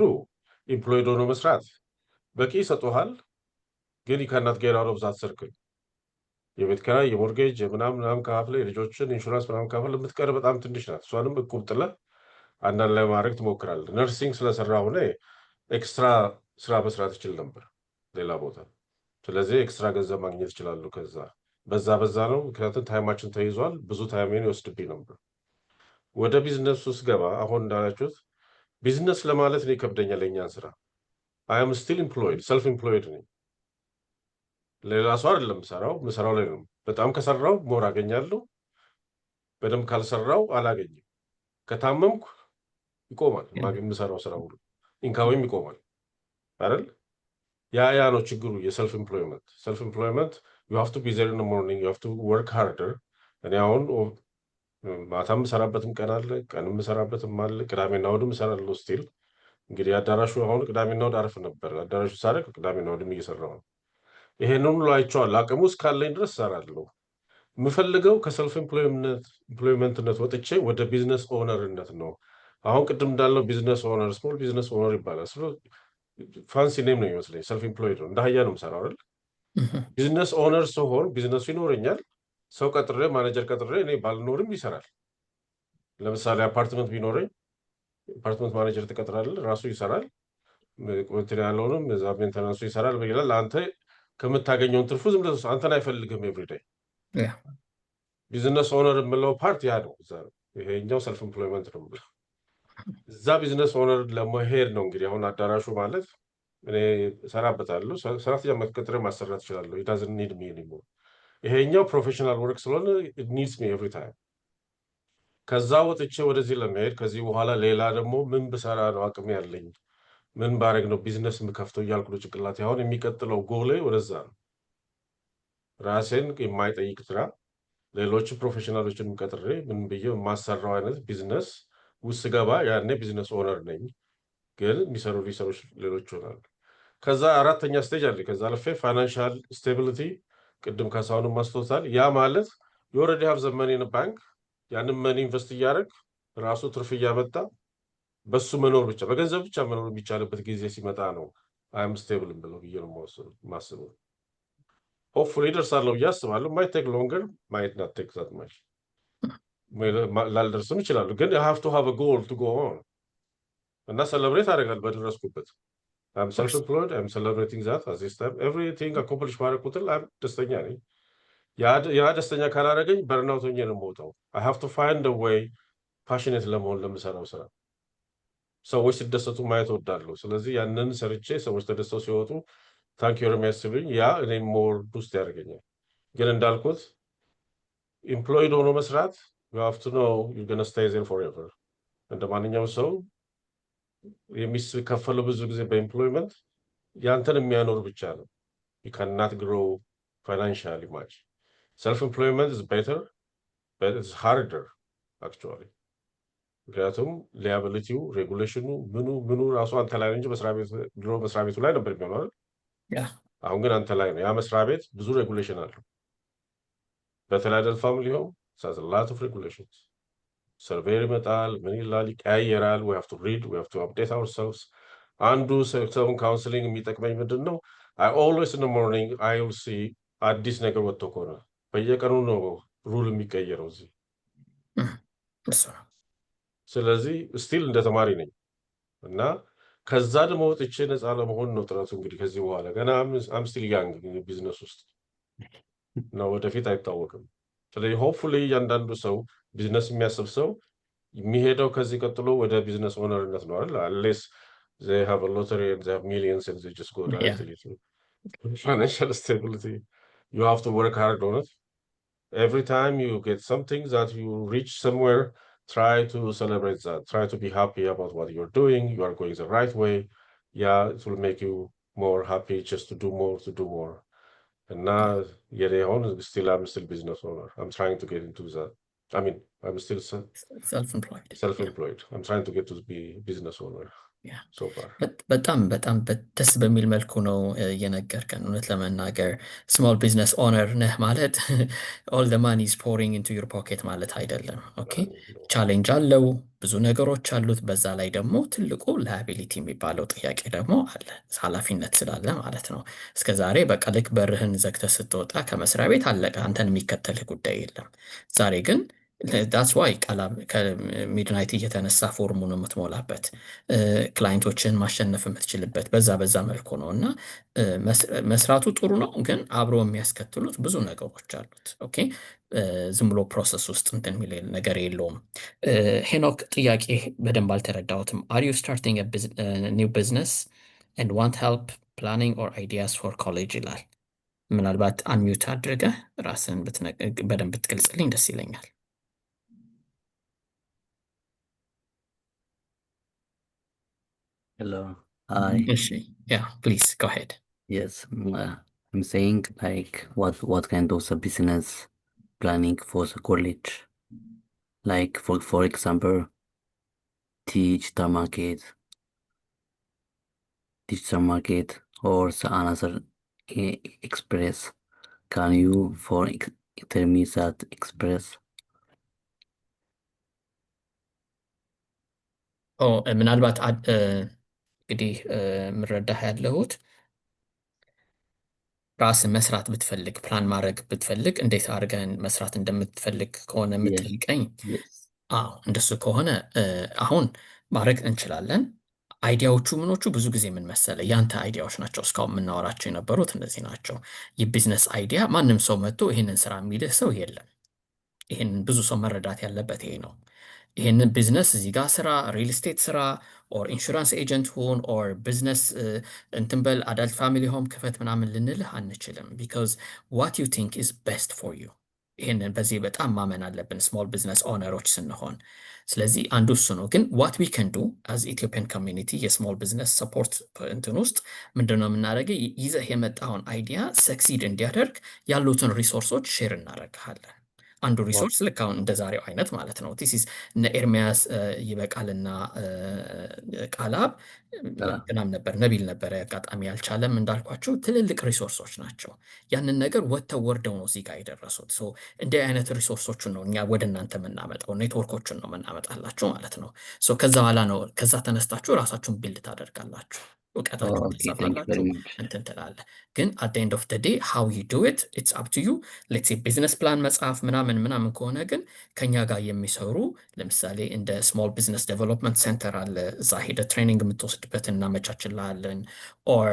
ኢምፕሎይድ ሆኖ መስራት በቂ ይሰጡሃል፣ ግን ይካናት ጌት አውት ኦፍ ዛት ሰርክል። የቤት ኪራይ፣ የሞርጌጅ፣ የምናምን ከፋፍለ የልጆችን ኢንሹራንስ ምናምን ከፋፍለ የምትቀር በጣም ትንሽ ናት። እሷንም እቁብ ጥለህ አንዳንድ ላይ ማድረግ ትሞክራለህ። ነርሲንግ ስለሰራ ሆነ ኤክስትራ ስራ መስራት ይችል ነበር ሌላ ቦታ። ስለዚህ ኤክስትራ ገንዘብ ማግኘት ይችላሉ። ከዛ በዛ ነው። ምክንያቱም ታይማችን ተይዟል። ብዙ ታይሜን ይወስድብኝ ነበር። ወደ ቢዝነስ ውስጥ ገባ። አሁን እንዳላችሁት ቢዝነስ ለማለት ነው ይከብደኛል። የእኛን ስራ አይ አም ስቲል ኢምፕሎይድ ሰልፍ ኢምፕሎይድ ነኝ። ሌላ ሰው አይደለም ምሰራው ላይ ነው። በጣም ከሰራው ሞር አገኛለሁ፣ በደንብ ካልሰራው አላገኝም። ከታመምኩ ይቆማል የምሰራው ስራ ሁሉ፣ ኢንካምም ይቆማል አይደል? ያ ነው ችግሩ የሰልፍ ኢምፕሎይመንት። ሰልፍ ኢምፕሎይመንት you have to be there in the morning, you have to work harder። እኔ አሁን ማታም የምሰራበትም ቀን አለ፣ ቀንም የምሰራበትም አለ፣ ቅዳሜና እሑድም እሰራለሁ ስቲል። እንግዲህ አዳራሹ አሁን ቅዳሜና እሑድ አርፍ ነበር። አዳራሹ ሳደርግ ቅዳሜና እሑድም እየሰራሁ ነው። ይሄንን ሁሉ አይቼዋለሁ። አቅሙ እስካለኝ ድረስ እሰራለሁ። የምፈልገው ከሰልፍ ኢምፕሎይመንትነት ወጥቼ ወደ ቢዝነስ ኦነርነት ነው። አሁን ቅድም እንዳለው ቢዝነስ ኦነር፣ ስሞል ቢዝነስ ኦነር ይባላል። ፋንሲ ኔም ነው ይመስለኝ። ሰልፍ ኢምፕሎይድ ነው፣ እንደ አህያ ነው የምሰራው አይደል? ቢዝነስ ኦነር ስሆን ቢዝነሱ ይኖረኛል፣ ሰው ቀጥሬ ማኔጀር ቀጥሬ እኔ ባልኖርም ይሰራል። ለምሳሌ አፓርትመንት ቢኖረኝ አፓርትመንት ማኔጀር ትቀጥራለህ፣ ራሱ ይሰራል። እንትን ያለውንም እዛ ሜንተናንሱ ይሰራል። በይላል ለአንተ ከምታገኘውን ትርፉ ዝም ብለህ አንተን አይፈልግም ኤቭሪዴይ። ቢዝነስ ኦነር የምለው ፓርት ያ ነው። ይሄኛው ሰልፍ ኢምፕሎይመንት ነው የምለው። እዛ ቢዝነስ ኦነር ለመሄድ ነው እንግዲህ አሁን አዳራሹ ማለት እኔ እሰራበታለሁ፣ ሰራተኛ መቀጠር ማሰራት እችላለሁ። it doesn't need me anymore። ይሄኛው ፕሮፌሽናል ወርክ ስለሆነ it needs me every time። ከዛ ወጥቼ ወደዚህ ለመሄድ ከዚህ በኋላ ሌላ ደግሞ ምን ብሰራ ነው አቅም ያለኝ፣ ምን ባረግ ነው ቢዝነስ የምከፍተው እያልኩ ነው ጭንቅላቴ። አሁን የሚቀጥለው ጎሌ ወደዛ ነው። ራሴን የማይጠይቅ ስራ ሌሎች ፕሮፌሽናሎችን ቀጥሬ ምን ብዬ የማሰራው አይነት ቢዝነስ ውስጥ ገባ። ያኔ ቢዝነስ ኦነር ነኝ፣ ግን የሚሰሩ ሪሰሮች ሌሎች ይሆናሉ። ከዛ 4ኛ ስቴጅ አለ። ከዛ አልፌ ፋይናንሻል ስቴቢሊቲ፣ ቅድም ካሳሁንም ማስታወሳል። ያ ማለት የኦልሬዲ ሀብ ዘመን ባንክ ያንን መኒ ኢንቨስት እያደረግ ራሱ ትርፍ እያመጣ በሱ መኖር ብቻ በገንዘብ ብቻ መኖር የሚቻልበት ጊዜ ሲመጣ ነው አይም ስቴብል ብለው ብዬ ነው ማስበው። ሆፕፉሊ ደርሳለሁ ብዬ አስባለሁ። ማይት ቴክ ሎንገር ማይት ናት ቴክ ዛት ማች፣ ላልደርስም ይችላሉ። ግን you have to have a goal to go on እና ሰለብሬት አደርጋለሁ በደረስኩበት። I'm self-employed, I'm celebrating that at this time. Everything accomplished ማድረግ ቁጥር ደስተኛ ነኝ። ያ ደስተኛ ካላደረገኝ በርናውት ሆኜ ነው የምወጣው። I have to find a way ፓሽኔት ለመሆን ለምሰራው ስራ። ሰዎች ሲደሰቱ ማየት እወዳለሁ። ስለዚህ ያንን ሰርቼ ሰዎች ተደስተው ሲወጡ ታንክ ዩ የሚያስብልኝ ያ እኔን ሞር ቡስት ያደርገኛል። ግን እንዳልኩት ኢምፕሎይድ ሆኖ መስራት you have to know you're going to stay there forever። እንደ ማንኛውም ሰው የሚከፈለው ብዙ ጊዜ በኢምፕሎይመንት ያንተን የሚያኖር ብቻ ነው። you cannot grow financially much. Self-employment is better, but it's harder actually. ምክንያቱም ሊያቢሊቲው ሬጉሌሽኑ ምኑ ራሱ አንተ ላይ እንጂ ድሮ መስሪያ ቤቱ ላይ ነበር የሚሆነው አይደል? አሁን ግን አንተ ላይ ነው። ያ መስሪያ ቤት ብዙ ሬጉሌሽን አለው። በፊላደልፊያ ፋሚሊ ሆም has a lot of regulations. ሰርቬር ይመጣል፣ ምን ይላል፣ ይቀያየራል። we have to read, we have to update ourselves. አንዱ ሰውን ካውንስሊንግ የሚጠቅመኝ ምንድን ነው? I always in the morning I will see አዲስ ነገር ወጥቶ ከሆነ በየቀኑ ነው ሩል የሚቀየረው እዚህ። ስለዚህ ስቲል እንደ ተማሪ ነኝ እና ከዛ ደግሞ ወጥቼ ነፃ ለመሆን ነው ጥረቱ። እንግዲህ ከዚህ በኋላ ገና አም ስቲል ያንግ ቢዝነስ ውስጥ ነው፣ ወደፊት አይታወቅም። ስለዚህ ሆፕፉሊ እያንዳንዱ ሰው ቢዝነስ የሚያስብ ሰው የሚሄደው ከዚህ ቀጥሎ ወደ ቢዝነስ ኦነርነት ነው አይደል? unless they have a lottery and they have millions and they just go directly to financial stability. You have to work hard on it. Every time you get something that you reach somewhere, try to celebrate that. Try to be happy about what you're doing. You are going the right way. Yeah, it will make you more happy just to do more. And now, I'm still business owner. I'm trying to get into that. I mean, I'm still self-employed. I'm trying to get to be business owner. So far. በጣም ደስ በሚል መልኩ ነው የነገርከን። እውነት ለመናገር ስሞል ቢዝነስ ኦነር ነህ ማለት all the money is pouring into your pocket ማለት አይደለም። ኦኬ፣ ቻሌንጅ አለው፣ ብዙ ነገሮች አሉት። በዛ ላይ ደግሞ ትልቁ ላያቢሊቲ የሚባለው ጥያቄ ደግሞ አለ፣ ኃላፊነት ስላለ ማለት ነው። እስከ ዛሬ በቃ ልክ በርህን ዘግተህ ስትወጣ ከመስሪያ ቤት አለቀ፣ አንተን የሚከተልህ ጉዳይ የለም። ዛሬ ግን ዳትስ ዋይ ከሚድናይት እየተነሳ ፎርሙን የምትሞላበት ክላይንቶችን ማሸነፍ የምትችልበት በዛ መልኩ ነው። እና መስራቱ ጥሩ ነው፣ ግን አብሮ የሚያስከትሉት ብዙ ነገሮች አሉት። ኦኬ፣ ዝም ብሎ ፕሮሰስ ውስጥ እንትን የሚል ነገር የለውም። ሄኖክ ጥያቄ በደንብ አልተረዳሁትም። አር ዩ ስታርቲንግ ኒው ቢዝነስ ኤንድ ዋንት ሄልፕ ፕላኒንግ ኦር አይዲያስ ፎር ኮሌጅ ይላል። ምናልባት አንሚዩት አድርገህ ራስን በደንብ ብትገልጽልኝ ደስ ይለኛል። Hello. Hi. Yeah, please go ahead. Yes, I'm saying like what kind of a business planning for the college? Like for example, digital market or another express. Can you tell me that express? ምናልባት እንግዲህ ምረዳህ ያለሁት ራስን መስራት ብትፈልግ ፕላን ማድረግ ብትፈልግ እንዴት አድርገን መስራት እንደምትፈልግ ከሆነ የምትጠይቀኝ፣ እንደሱ ከሆነ አሁን ማድረግ እንችላለን። አይዲያዎቹ ምኖቹ ብዙ ጊዜ ምን መሰለ ያንተ አይዲያዎች ናቸው። እስካሁን የምናወራቸው የነበሩት እነዚህ ናቸው። የቢዝነስ አይዲያ ማንም ሰው መጥቶ ይሄንን ስራ የሚልህ ሰው የለም። ይሄንን ብዙ ሰው መረዳት ያለበት ይሄ ነው። ይሄንን ቢዝነስ እዚህ ጋር ስራ፣ ሪል ስቴት ስራ፣ ኦር ኢንሹራንስ ኤጀንት ሁን፣ ኦር ቢዝነስ እንትን በል፣ አዳልት ፋሚሊ ሆም ክፈት ምናምን ልንልህ አንችልም። ቢካዝ ዋት ዩ ቲንክ ኢዝ ቤስት ፎር ዩ። ይሄንን በዚህ በጣም ማመን አለብን ስሞል ቢዝነስ ኦነሮች ስንሆን። ስለዚህ አንዱ እሱ ነው። ግን ዋት ዊ ከን ዱ አዝ ኢትዮጵያን ኮሚኒቲ የስሞል ቢዝነስ ሰፖርት እንትን ውስጥ ምንድነው የምናደርገው? ይዘህ የመጣውን አይዲያ ሰክሲድ እንዲያደርግ ያሉትን ሪሶርሶች ሼር እናደርግሃለን። አንዱ ሪሶርስ ልክ አሁን እንደ ዛሬው አይነት ማለት ነው። ቲሲስ እነ ኤርሚያስ ይበቃልና ቃላብ ምናምን ነበር፣ ነቢል ነበረ አጋጣሚ ያልቻለም። እንዳልኳቸው ትልልቅ ሪሶርሶች ናቸው። ያንን ነገር ወጥተው ወርደው ነው እዚህ ጋር የደረሱት። እንዲህ አይነት ሪሶርሶቹን ነው እኛ ወደ እናንተ የምናመጣው፣ ኔትወርኮቹን ነው የምናመጣላችሁ ማለት ነው። ከዛ በኋላ ነው ከዛ ተነስታችሁ ራሳችሁን ቢልድ ታደርጋላችሁ፣ እውቀታችሁን ትሰፋላችሁ፣ እንትን ትላለህ። ግን አት ኤንድ ኦፍ ዴይ ሃው ዩ ዱ ኢት ኢትስ አፕ ቱ ዩ። ሌትስ ሴ ቢዝነስ ፕላን መጽሐፍ ምናምን ከሆነ ግን ከኛ ጋር የሚሰሩ ለምሳሌ እንደ ስሞል ቢዝነስ ዴቨሎፕመንት ሴንተር አለ። እዛ ሄደ ትሬኒንግ የምትወስድበትን እናመቻችልሃለን። ኦር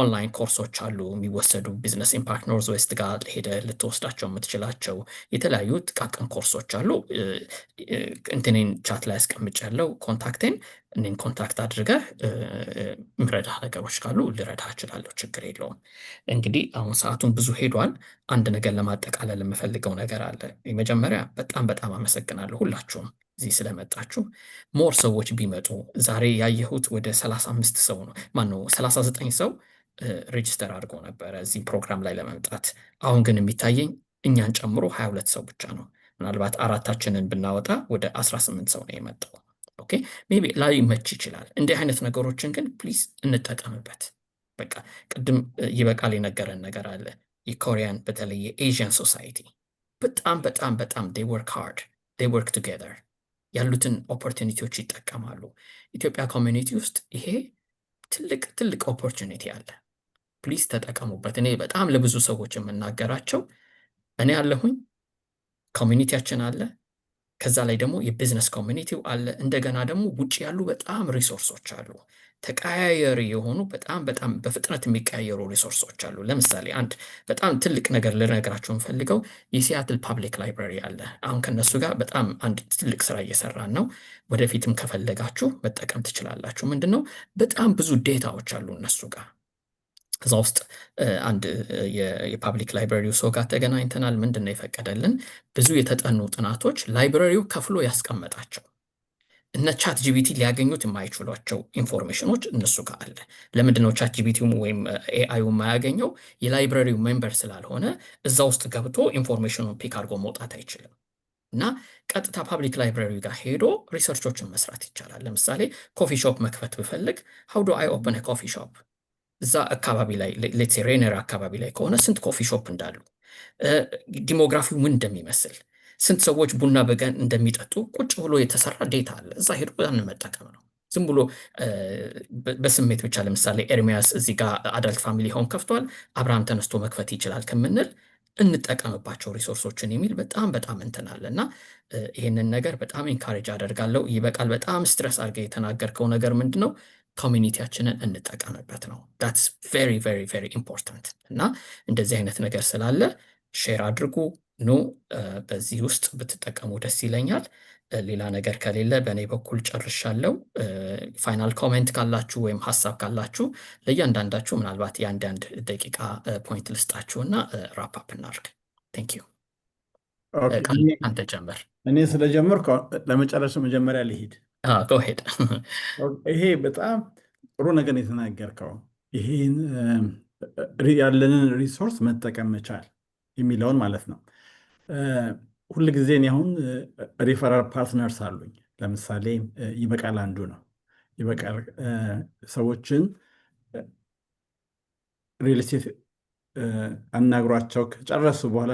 ኦንላይን ኮርሶች አሉ የሚወሰዱ ቢዝነስ ኢምፓክት ኖርዝ ዌስት ጋር ሄደ ልትወስዳቸው የምትችላቸው የተለያዩ ጥቃቅን ኮርሶች አሉ። እንትኔን ቻት ላይ አስቀምጫለሁ ኮንታክቴን። እኔን ኮንታክት አድርገህ ምረዳህ ነገሮች ካሉ ልረዳህ እችላለሁ፣ ችግር የለውም። እንግዲህ አሁን ሰዓቱን ብዙ ሄዷል። አንድ ነገር ለማጠቃለል የምፈልገው ነገር አለ። የመጀመሪያ በጣም አመሰግናለሁ ሁላችሁም እዚህ ስለመጣችሁ ሞር ሰዎች ቢመጡ ዛሬ ያየሁት ወደ 35 ሰው ነው ማነው 39 ሰው ሬጅስተር አድርጎ ነበረ እዚህ ፕሮግራም ላይ ለመምጣት። አሁን ግን የሚታየኝ እኛን ጨምሮ 22 ሰው ብቻ ነው። ምናልባት አራታችንን ብናወጣ ወደ 18 ሰው ነው የመጣው። ኦኬ ሜቢ ላይ መች ይችላል። እንዲህ አይነት ነገሮችን ግን ፕሊዝ እንጠቀምበት። በቃ ቅድም ይበቃል የነገረን ነገር አለ። የኮሪያን በተለይ የኤዥያን ሶሳይቲ በጣም በጣም በጣም they work hard, they work together ያሉትን ኦፖርቹኒቲዎች ይጠቀማሉ። ኢትዮጵያ ኮሚኒቲ ውስጥ ይሄ ትልቅ ትልቅ ኦፖርቹኒቲ አለ። ፕሊዝ ተጠቀሙበት። እኔ በጣም ለብዙ ሰዎች የምናገራቸው እኔ አለሁኝ፣ ኮሚኒቲያችን አለ፣ ከዛ ላይ ደግሞ የቢዝነስ ኮሚኒቲው አለ። እንደገና ደግሞ ውጭ ያሉ በጣም ሪሶርሶች አሉ። ተቀያየሪ የሆኑ በጣም በጣም በፍጥነት የሚቀያየሩ ሪሶርሶች አሉ። ለምሳሌ አንድ በጣም ትልቅ ነገር ልነግራችሁ የምፈልገው የሲያትል ፓብሊክ ላይብራሪ አለ። አሁን ከነሱ ጋር በጣም አንድ ትልቅ ስራ እየሰራን ነው። ወደፊትም ከፈለጋችሁ መጠቀም ትችላላችሁ። ምንድነው በጣም ብዙ ዴታዎች አሉ እነሱ ጋር። እዛ ውስጥ አንድ የፓብሊክ ላይብራሪው ሰው ጋር ተገናኝተናል። ምንድነው የፈቀደልን ብዙ የተጠኑ ጥናቶች ላይብራሪው ከፍሎ ያስቀመጣቸው እነ ቻት ጂቢቲ ሊያገኙት የማይችሏቸው ኢንፎርሜሽኖች እነሱ ጋር አለ። ለምንድነው ቻት ጂቢቲ ወይም ኤአዩ የማያገኘው? የላይብራሪው ሜምበር ስላልሆነ እዛ ውስጥ ገብቶ ኢንፎርሜሽኑን ፒክ አድርጎ መውጣት አይችልም። እና ቀጥታ ፓብሊክ ላይብራሪ ጋር ሄዶ ሪሰርቾችን መስራት ይቻላል። ለምሳሌ ኮፊ ሾፕ መክፈት ብፈልግ ሃው ዱ አይ ኦፕን ኮፊ ሾፕ፣ እዛ አካባቢ ላይ ሌትስ ሴ ሬነር አካባቢ ላይ ከሆነ ስንት ኮፊ ሾፕ እንዳሉ፣ ዲሞግራፊው ምን እንደሚመስል፣ ስንት ሰዎች ቡና በቀን እንደሚጠጡ ቁጭ ብሎ የተሰራ ዴታ አለ። እዛ ሄዶ ያን መጠቀም ነው። ዝም ብሎ በስሜት ብቻ ለምሳሌ ኤርሚያስ እዚህ ጋር አዳልት ፋሚሊ ሆም ከፍቷል፣ አብርሃም ተነስቶ መክፈት ይችላል ከምንል እንጠቀምባቸው ሪሶርሶችን የሚል በጣም በጣም እንትን አለ እና ይህንን ነገር በጣም ኢንካሬጅ አደርጋለሁ። ይበቃል። በጣም ስትረስ አድርገህ የተናገርከው ነገር ምንድን ነው? ኮሚኒቲያችንን እንጠቀምበት ነው። ዳትስ ቬሪ ቬሪ ቬሪ ኢምፖርታንት። እና እንደዚህ አይነት ነገር ስላለ ሼር አድርጉ። ኑ በዚህ ውስጥ ብትጠቀሙ ደስ ይለኛል። ሌላ ነገር ከሌለ በእኔ በኩል ጨርሻለሁ። ፋይናል ኮሜንት ካላችሁ ወይም ሀሳብ ካላችሁ ለእያንዳንዳችሁ ምናልባት የአንዳንድ ደቂቃ ፖይንት ልስጣችሁ እና ራፕ አፕ እናድርግ። ቴንክ ዩ። አንተ ጀምር። እኔ ስለጀመርኩ ለመጨረሻው መጀመሪያ ልሂድ። ጎ ሄድ። ይሄ በጣም ጥሩ ነገር የተናገርከው፣ ይሄን ያለንን ሪሶርስ መጠቀም መቻል የሚለውን ማለት ነው። ሁልጊዜ እኔ አሁን ሪፈራል ፓርትነርስ አሉኝ። ለምሳሌ ይበቃል አንዱ ነው። ይበቃል ሰዎችን ሪል ስቴት አናግሯቸው ከጨረሱ በኋላ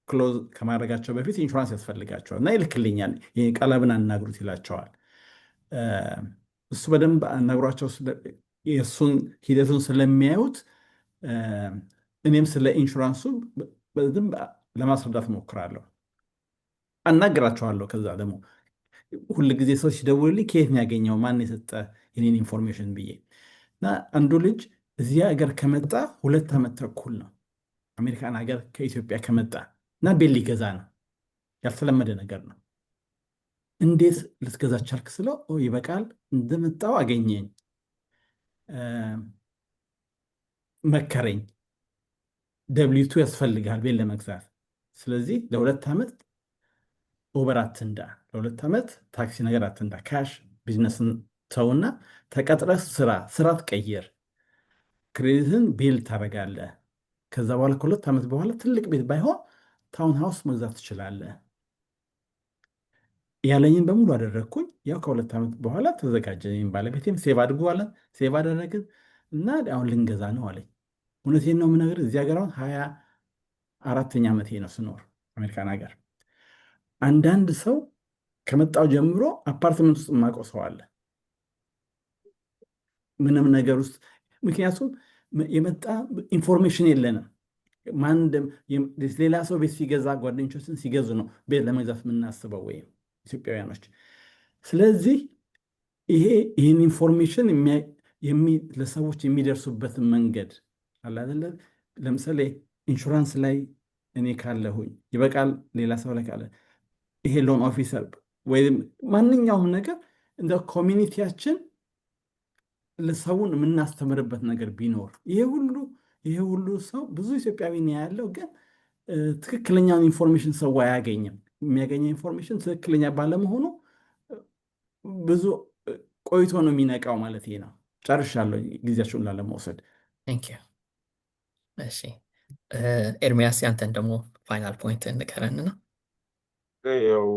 ክሎዝ ከማድረጋቸው በፊት ኢንሹራንስ ያስፈልጋቸዋል እና ይልክልኛል። ቀለብን አናግሩት ይላቸዋል። እሱ በደንብ አናግሯቸው የእሱን ሂደቱን ስለሚያዩት እኔም ስለ ኢንሹራንሱ በደንብ ለማስረዳት እሞክራለሁ፣ አናግራቸዋለሁ። ከዛ ደግሞ ሁልጊዜ ሰዎች ሲደውልልኝ ከየት ነው ያገኘው ማን የሰጠ የኔን ኢንፎርሜሽን ብዬ እና አንዱ ልጅ እዚህ ሀገር ከመጣ 2 ዓመት ተኩል ነው አሜሪካን ሀገር ከኢትዮጵያ ከመጣ እና ቤት ሊገዛ ነው። ያልተለመደ ነገር ነው። እንዴት ልትገዛ ቻልክ ስለው ይበቃል እንደመጣው አገኘኝ፣ መከረኝ። ደብሊቱ ያስፈልጋል ቤት ለመግዛት። ስለዚህ ለ2 ዓመት ኦቨር አትንዳ፣ ለ2 ዓመት ታክሲ ነገር አትንዳ፣ ካሽ ቢዝነስን ተውና ተቀጥረህ ስራ ትቀይር፣ ክሬዲትን ቢል ታደርጋለህ። ከዛ በኋላ ከ2 ዓመት በኋላ ትልቅ ቤት ባይሆን ታውን ሃውስ መግዛት ትችላለህ። ያለኝን በሙሉ አደረግኩኝ። ያው ከ2 ዓመት በኋላ ተዘጋጀ። ባለቤቴም ሴቭ አድርጎ አለን። ሴቭ አደረግን እና አሁን ልንገዛ ነው አለኝ። እውነቴን ነው የምነግርህ። እዚህ ሀገር አሁን 24ኛ ዓመቴ ነው ስኖር አሜሪካን ሀገር። አንዳንድ ሰው ከመጣው ጀምሮ አፓርትመንት ውስጥ የማውቀው ሰው አለ ምንም ነገር ውስጥ። ምክንያቱም የመጣ ኢንፎርሜሽን የለንም። ሌላ ሰው ቤት ሲገዛ ጓደኞቻችን ሲገዙ ነው ቤት ለመግዛት የምናስበው ወይም ኢትዮጵያውያኖች። ስለዚህ ይህን ኢንፎርሜሽን ለሰዎች የሚደርሱበትን መንገድ አለ አይደለ? ለምሳሌ ኢንሹራንስ ላይ እኔ ካለሁኝ ይበቃል፣ ሌላ ሰው ላይ ካለ ይሄ ሎን ኦፊሰር ወይም ማንኛውም ነገር እንደ ኮሚኒቲያችን ለሰውን የምናስተምርበት ነገር ቢኖር ይሄ ሁሉ ሰው ብዙ ኢትዮጵያዊ ነው ያለው፣ ግን ትክክለኛውን ኢንፎርሜሽን ሰው አያገኝም። የሚያገኘው ኢንፎርሜሽን ትክክለኛ ባለመሆኑ ብዙ ቆይቶ ነው የሚነቃው ማለት ነው። ጨርሻለሁ፣ ጊዜያችሁን ላለመውሰድ። ቴንክ ዩ። እሺ ኤርሚያስ ያንተን ደግሞ ፋይናል ፖይንት እንቀረን ነው። ያው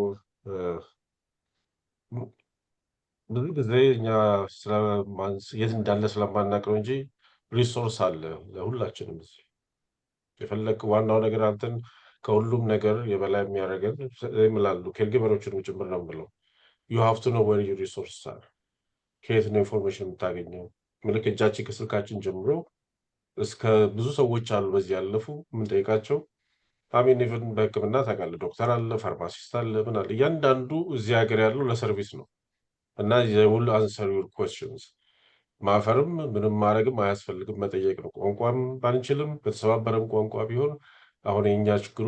ብዙ ጊዜ እኛ የት እንዳለ ስለማናውቅ ነው እንጂ ሪሶርስ አለ ለሁላችንም። የፈለግ ዋናው ነገር አንተን ከሁሉም ነገር የበላይ የሚያደርገን ይምላሉ ኬርጊቨሮችን ጭምር ነው የምለው ዩ ሃቭ ቱ ኖ ዌር ዩር ሪሶርስ አር። ከየት ነው ኢንፎርሜሽን የምታገኘው? ምልክ እጃችን ከስልካችን ጀምሮ እስከ ብዙ ሰዎች አሉ በዚህ ያለፉ የምንጠይቃቸው። አሜን ኢቨን በሕክምና ታውቃለህ፣ ዶክተር አለ፣ ፋርማሲስት አለ፣ ምን አለ። እያንዳንዱ እዚህ ሀገር ያለው ለሰርቪስ ነው እና የሁሉ አንሰር ዩር ኩዌስችንስ። ማፈርም ምንም ማድረግም አያስፈልግም፣ መጠየቅ ነው። ቋንቋም ባንችልም በተሰባበረም ቋንቋ ቢሆን አሁን የእኛ ችግሩ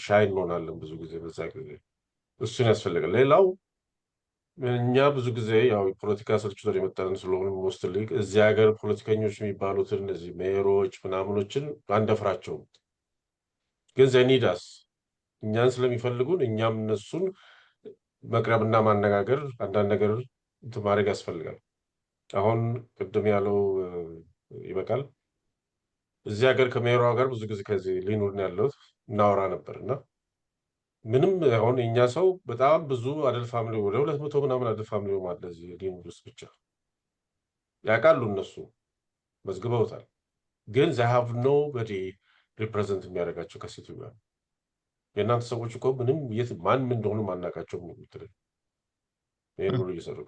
ሻይ እንሆናለን ብዙ ጊዜ በዛ ጊዜ እሱን ያስፈልጋል። ሌላው እኛ ብዙ ጊዜ ያው የፖለቲካ ስልችቶች የመጣን ስለሆኑ ሞስትሊ እዚህ ሀገር ፖለቲከኞች የሚባሉትን እነዚህ ሜየሮች ምናምኖችን አንደፍራቸውም፣ ግን ዘኒዳስ እኛን ስለሚፈልጉን እኛም እነሱን መቅረብና ማነጋገር አንዳንድ ነገር እንትን ማድረግ ያስፈልጋል። አሁን ቅድም ያለው ይበቃል። እዚህ ሀገር ከሜየሯ ጋር ብዙ ጊዜ ከዚህ ሊኑርን ያለሁት እናወራ ነበር እና ምንም አሁን የእኛ ሰው በጣም ብዙ አደል ፋሚሊ ወደ 200 ምናምን አደል ፋሚሊ ማለት እዚህ ሊኑር ውስጥ ብቻ ያውቃሉ፣ እነሱ መዝግበውታል። ግን they have nobody ሪፕሬዘንት የሚያደርጋቸው ከሲቲው ጋር። የእናንተ ሰዎች እኮ ምንም የት ማን ምን እንደሆኑ ማናውቃቸው የምትል ይህን ሁሉ እየሰሩ።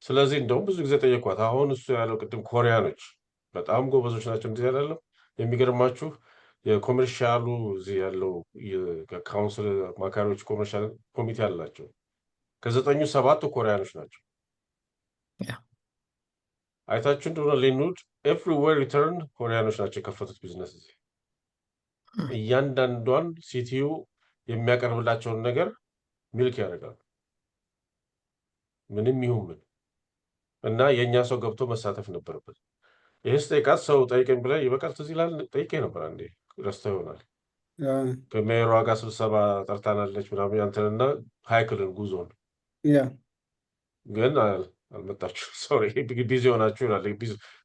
ስለዚህ እንደውም ብዙ ጊዜ ጠየኳት። አሁን እሱ ያለው ቅድም ኮሪያኖች በጣም ጎበዞች ናቸው እንደዚህ ያላለው። የሚገርማችሁ የኮሜርሻሉ እዚህ ያለው የካውንስል አማካሪዎች ኮሜርሻል ኮሚቴ አላቸው። ከ9ኙ 7ቱ ኮሪያኖች ናቸው። አይታችሁ እንደሆነ ሊኑድ ኤቭሪዌር ሪተርን ኮሪያኖች ናቸው የከፈቱት ቢዝነስ። እዚህ እያንዳንዷን ሲቲዩ የሚያቀርብላቸውን ነገር ሚልክ ያደርጋሉ ምንም ይሁን ምን። እና የእኛ ሰው ገብቶ መሳተፍ ነበረበት። ይህስ ጠይቃት ሰው ጠይቀኝ ብለህ ይበቃል ትዝ ይላል። ጠይቄ ነበር አንዴ ረስተው ይሆናል። ከሜየሯ ጋር ስብሰባ ጠርታናለች ምናምን ያንተንና ሃይክልን ጉዞን ግን አልመጣችሁ። ሶሪ ቢዚ ሆናችሁ ይላል።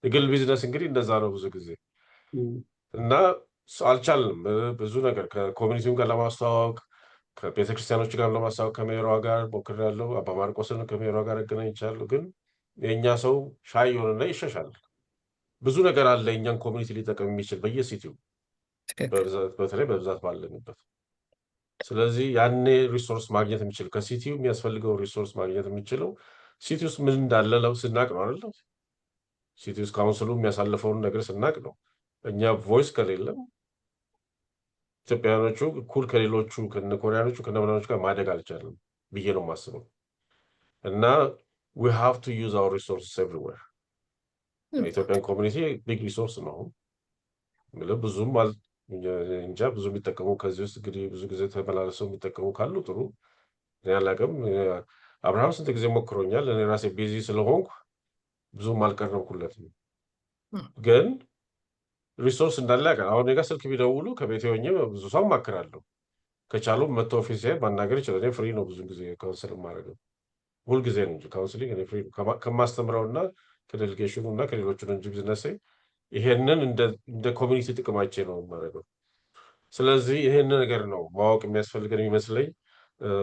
የግል ቢዝነስ እንግዲህ እንደዛ ነው ብዙ ጊዜ እና አልቻልንም። ብዙ ነገር ከኮሚኒቲውን ጋር ለማስተዋወቅ ከቤተክርስቲያኖች ጋር ለማስተዋወቅ ከሜየሯ ጋር ሞክሬያለሁ። አባ ማርቆስን ከሜየሯ ጋር አገናኝቻለሁ። ግን የእኛ ሰው ሻይ የሆነና ይሸሻል። ብዙ ነገር አለ የእኛን ኮሚኒቲ ሊጠቀም የሚችል በየሲቲው በተለይ በብዛት ባለንበት። ስለዚህ ያኔ ሪሶርስ ማግኘት የሚችል ከሲቲው የሚያስፈልገው ሪሶርስ ማግኘት የሚችለው ሲቲ ውስጥ ምን እንዳለ ስናቅ ነው አይደለ? ሲቲ ውስጥ ካውንስሉ የሚያሳልፈውን ነገር ስናቅ ነው። እኛ ቮይስ ከሌለም ኢትዮጵያውያኖቹ እኩል ከሌሎቹ ከነ ኮሪያኖቹ ከነምናኖቹ ጋር ማደግ አልቻለም ብዬ ነው የማስበው። እና we have to use our resources everywhere። የኢትዮጵያን ኮሚኒቲ ቢግ ሪሶርስ ነው። ብዙም እንጃ ብዙ የሚጠቀሙ ከዚህ ውስጥ እንግዲህ ብዙ ጊዜ ተመላለሰው የሚጠቀሙ ካሉ ጥሩ። እኔ አላውቅም። አብርሃም ስንት ጊዜ ሞክሮኛል። እኔ ራሴ ቢዚ ስለሆንኩ ብዙም አልቀረብኩለትም። ግን ሪሶርስ እንዳለ ያውቃል። አሁን እኔ ጋር ስልክ ቢደውሉ ከቤቴ ሆኜ ብዙ ሰው ማክራለሁ። ከቻሉ መቶ ኦፊስ ማናገር ይችላል። እኔ ፍሪ ነው ብዙ ጊዜ ካውንስል ማድረገው ሁልጊዜ ነው እንጂ ካውንስሊንግ እኔ ፍሪ ነው ከማስተምረውና ከዴሊጌሽኑ እና ከሌሎቹ እንጂ ቢዝነሴ ይሄንን እንደ ኮሚኒቲ ጥቅማቼ ነው የማደርገው። ስለዚህ ይሄን ነገር ነው ማወቅ የሚያስፈልገን ይመስለኝ።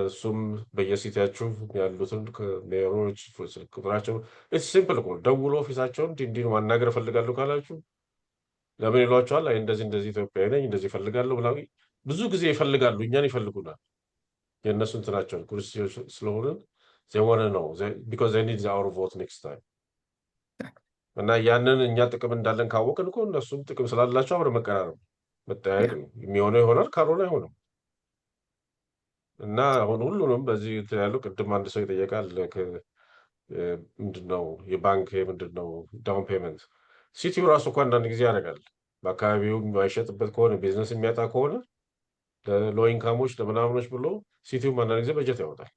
እሱም በየሲቲያችሁ ያሉትን ሜየሮች ስልክ ቁጥራቸው ሲምፕል እኮ ደውሎ ኦፊሳቸውን እንዲህ ነው ማናገር እፈልጋለሁ ካላችሁ ለምን ይሏቸዋል። አይ እንደዚህ እንደዚህ ኢትዮጵያዊ ነኝ እንደዚህ እፈልጋለሁ ብላ ብዙ ጊዜ ይፈልጋሉ፣ እኛን ይፈልጉናል። የእነሱ እንትናቸውን ኩርሲዎች ስለሆነ ዘወነ ነው because they need our vote next time። እና ያንን እኛ ጥቅም እንዳለን ካወቅን እኮ እነሱም ጥቅም ስላላቸው አብረ መቀራረብ መጠያየቅ ነው የሚሆነው። ይሆናል ካልሆነ አይሆንም። እና አሁን ሁሉንም በዚህ ያለው ቅድም አንድ ሰው ይጠየቃል ምንድነው የባንክ ምንድነው ዳውን ፔመንት። ሲቲው ራሱ እኮ አንዳንድ ጊዜ ያደርጋል። በአካባቢው የማይሸጥበት ከሆነ ቢዝነስ የሚያጣ ከሆነ ለሎ ኢንካሞች ለምናምኖች ብሎ ሲቲው አንዳንድ ጊዜ በጀት ያወጣል።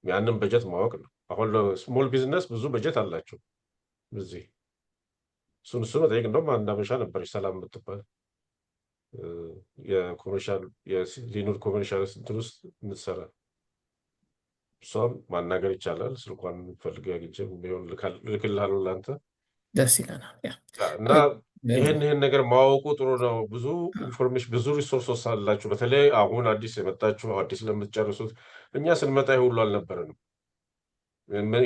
ያንን በጀት ማወቅ ነው። አሁን ለስሞል ቢዝነስ ብዙ በጀት አላቸው እዚህ። እሱን መጠየቅ እንደውም አንድ አበሻ ነበረች ሰላም የምትባል የኮመርሻል የሊኑር ኮመርሻል እንትን ውስጥ የምትሰራ እሷም ማናገር ይቻላል። ስልኳን ፈልገህ አግኝቼ ቢሆን ልክልሃለሁ ለአንተ። ደስ ይለናል። እና ይህን ነገር ማወቁ ጥሩ ነው። ብዙ ኢንፎርሜሽን ብዙ ሪሶርሶች አላችሁ። በተለይ አሁን አዲስ የመጣችሁ አዲስ ለምትጨርሱት፣ እኛ ስንመጣ ሁሉ አልነበረንም።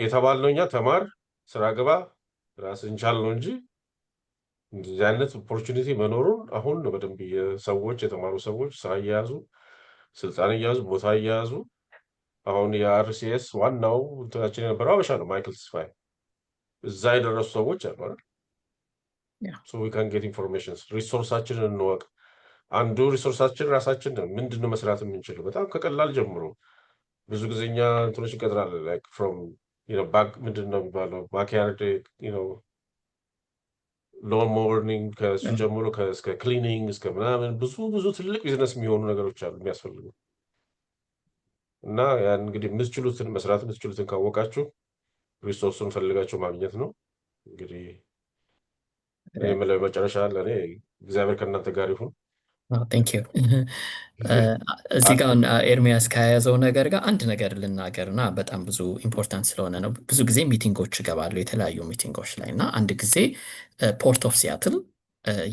የተባልነው እኛ ተማር፣ ስራ ግባ፣ ራስን ቻል ነው እንጂ እንደዚህ አይነት ኦፖርቹኒቲ መኖሩን አሁን ነው በደንብ ሰዎች የተማሩ ሰዎች ስራ እየያዙ ስልጣን እየያዙ ቦታ እየያዙ አሁን የአርሲኤስ ዋናው እንትናችን የነበረው አበሻ ነው፣ ማይክል ተስፋዬ። እዛ የደረሱ ሰዎች አሉ አይደል? ሶ ዊ ካን ጌት ኢንፎርሜሽን። ሪሶርሳችንን እንወቅ። አንዱ ሪሶርሳችን ራሳችን ነው። ምንድን ነው መስራት የምንችለው? በጣም ከቀላል ጀምሮ ብዙ ጊዜ እኛ እንትኖች እንቀጥራለን። ላይክ ፍሮም ባክ ምንድን ነው የሚባለው ባክያርድ ሎን ሞርኒንግ ከእሱ ጀምሮ እስከ ክሊኒንግ እስከ ምናምን ብዙ ትልቅ ቢዝነስ የሚሆኑ ነገሮች አሉ የሚያስፈልጉ እና ያን እንግዲህ የምትችሉትን መስራት የምትችሉትን ካወቃችሁ ሪሶርሱን ፈልጋችሁ ማግኘት ነው። እንግዲህ እኔ የምለው መጨረሻ ለእኔ እግዚአብሔር ከእናንተ ጋር ይሁን። ቴንክ ዩ። እዚህ ጋር ኤርሚያስ ከያዘው ነገር ጋር አንድ ነገር ልናገር እና በጣም ብዙ ኢምፖርታንት ስለሆነ ነው። ብዙ ጊዜ ሚቲንጎች እገባለሁ የተለያዩ ሚቲንጎች ላይ እና አንድ ጊዜ ፖርት ኦፍ ሲያትል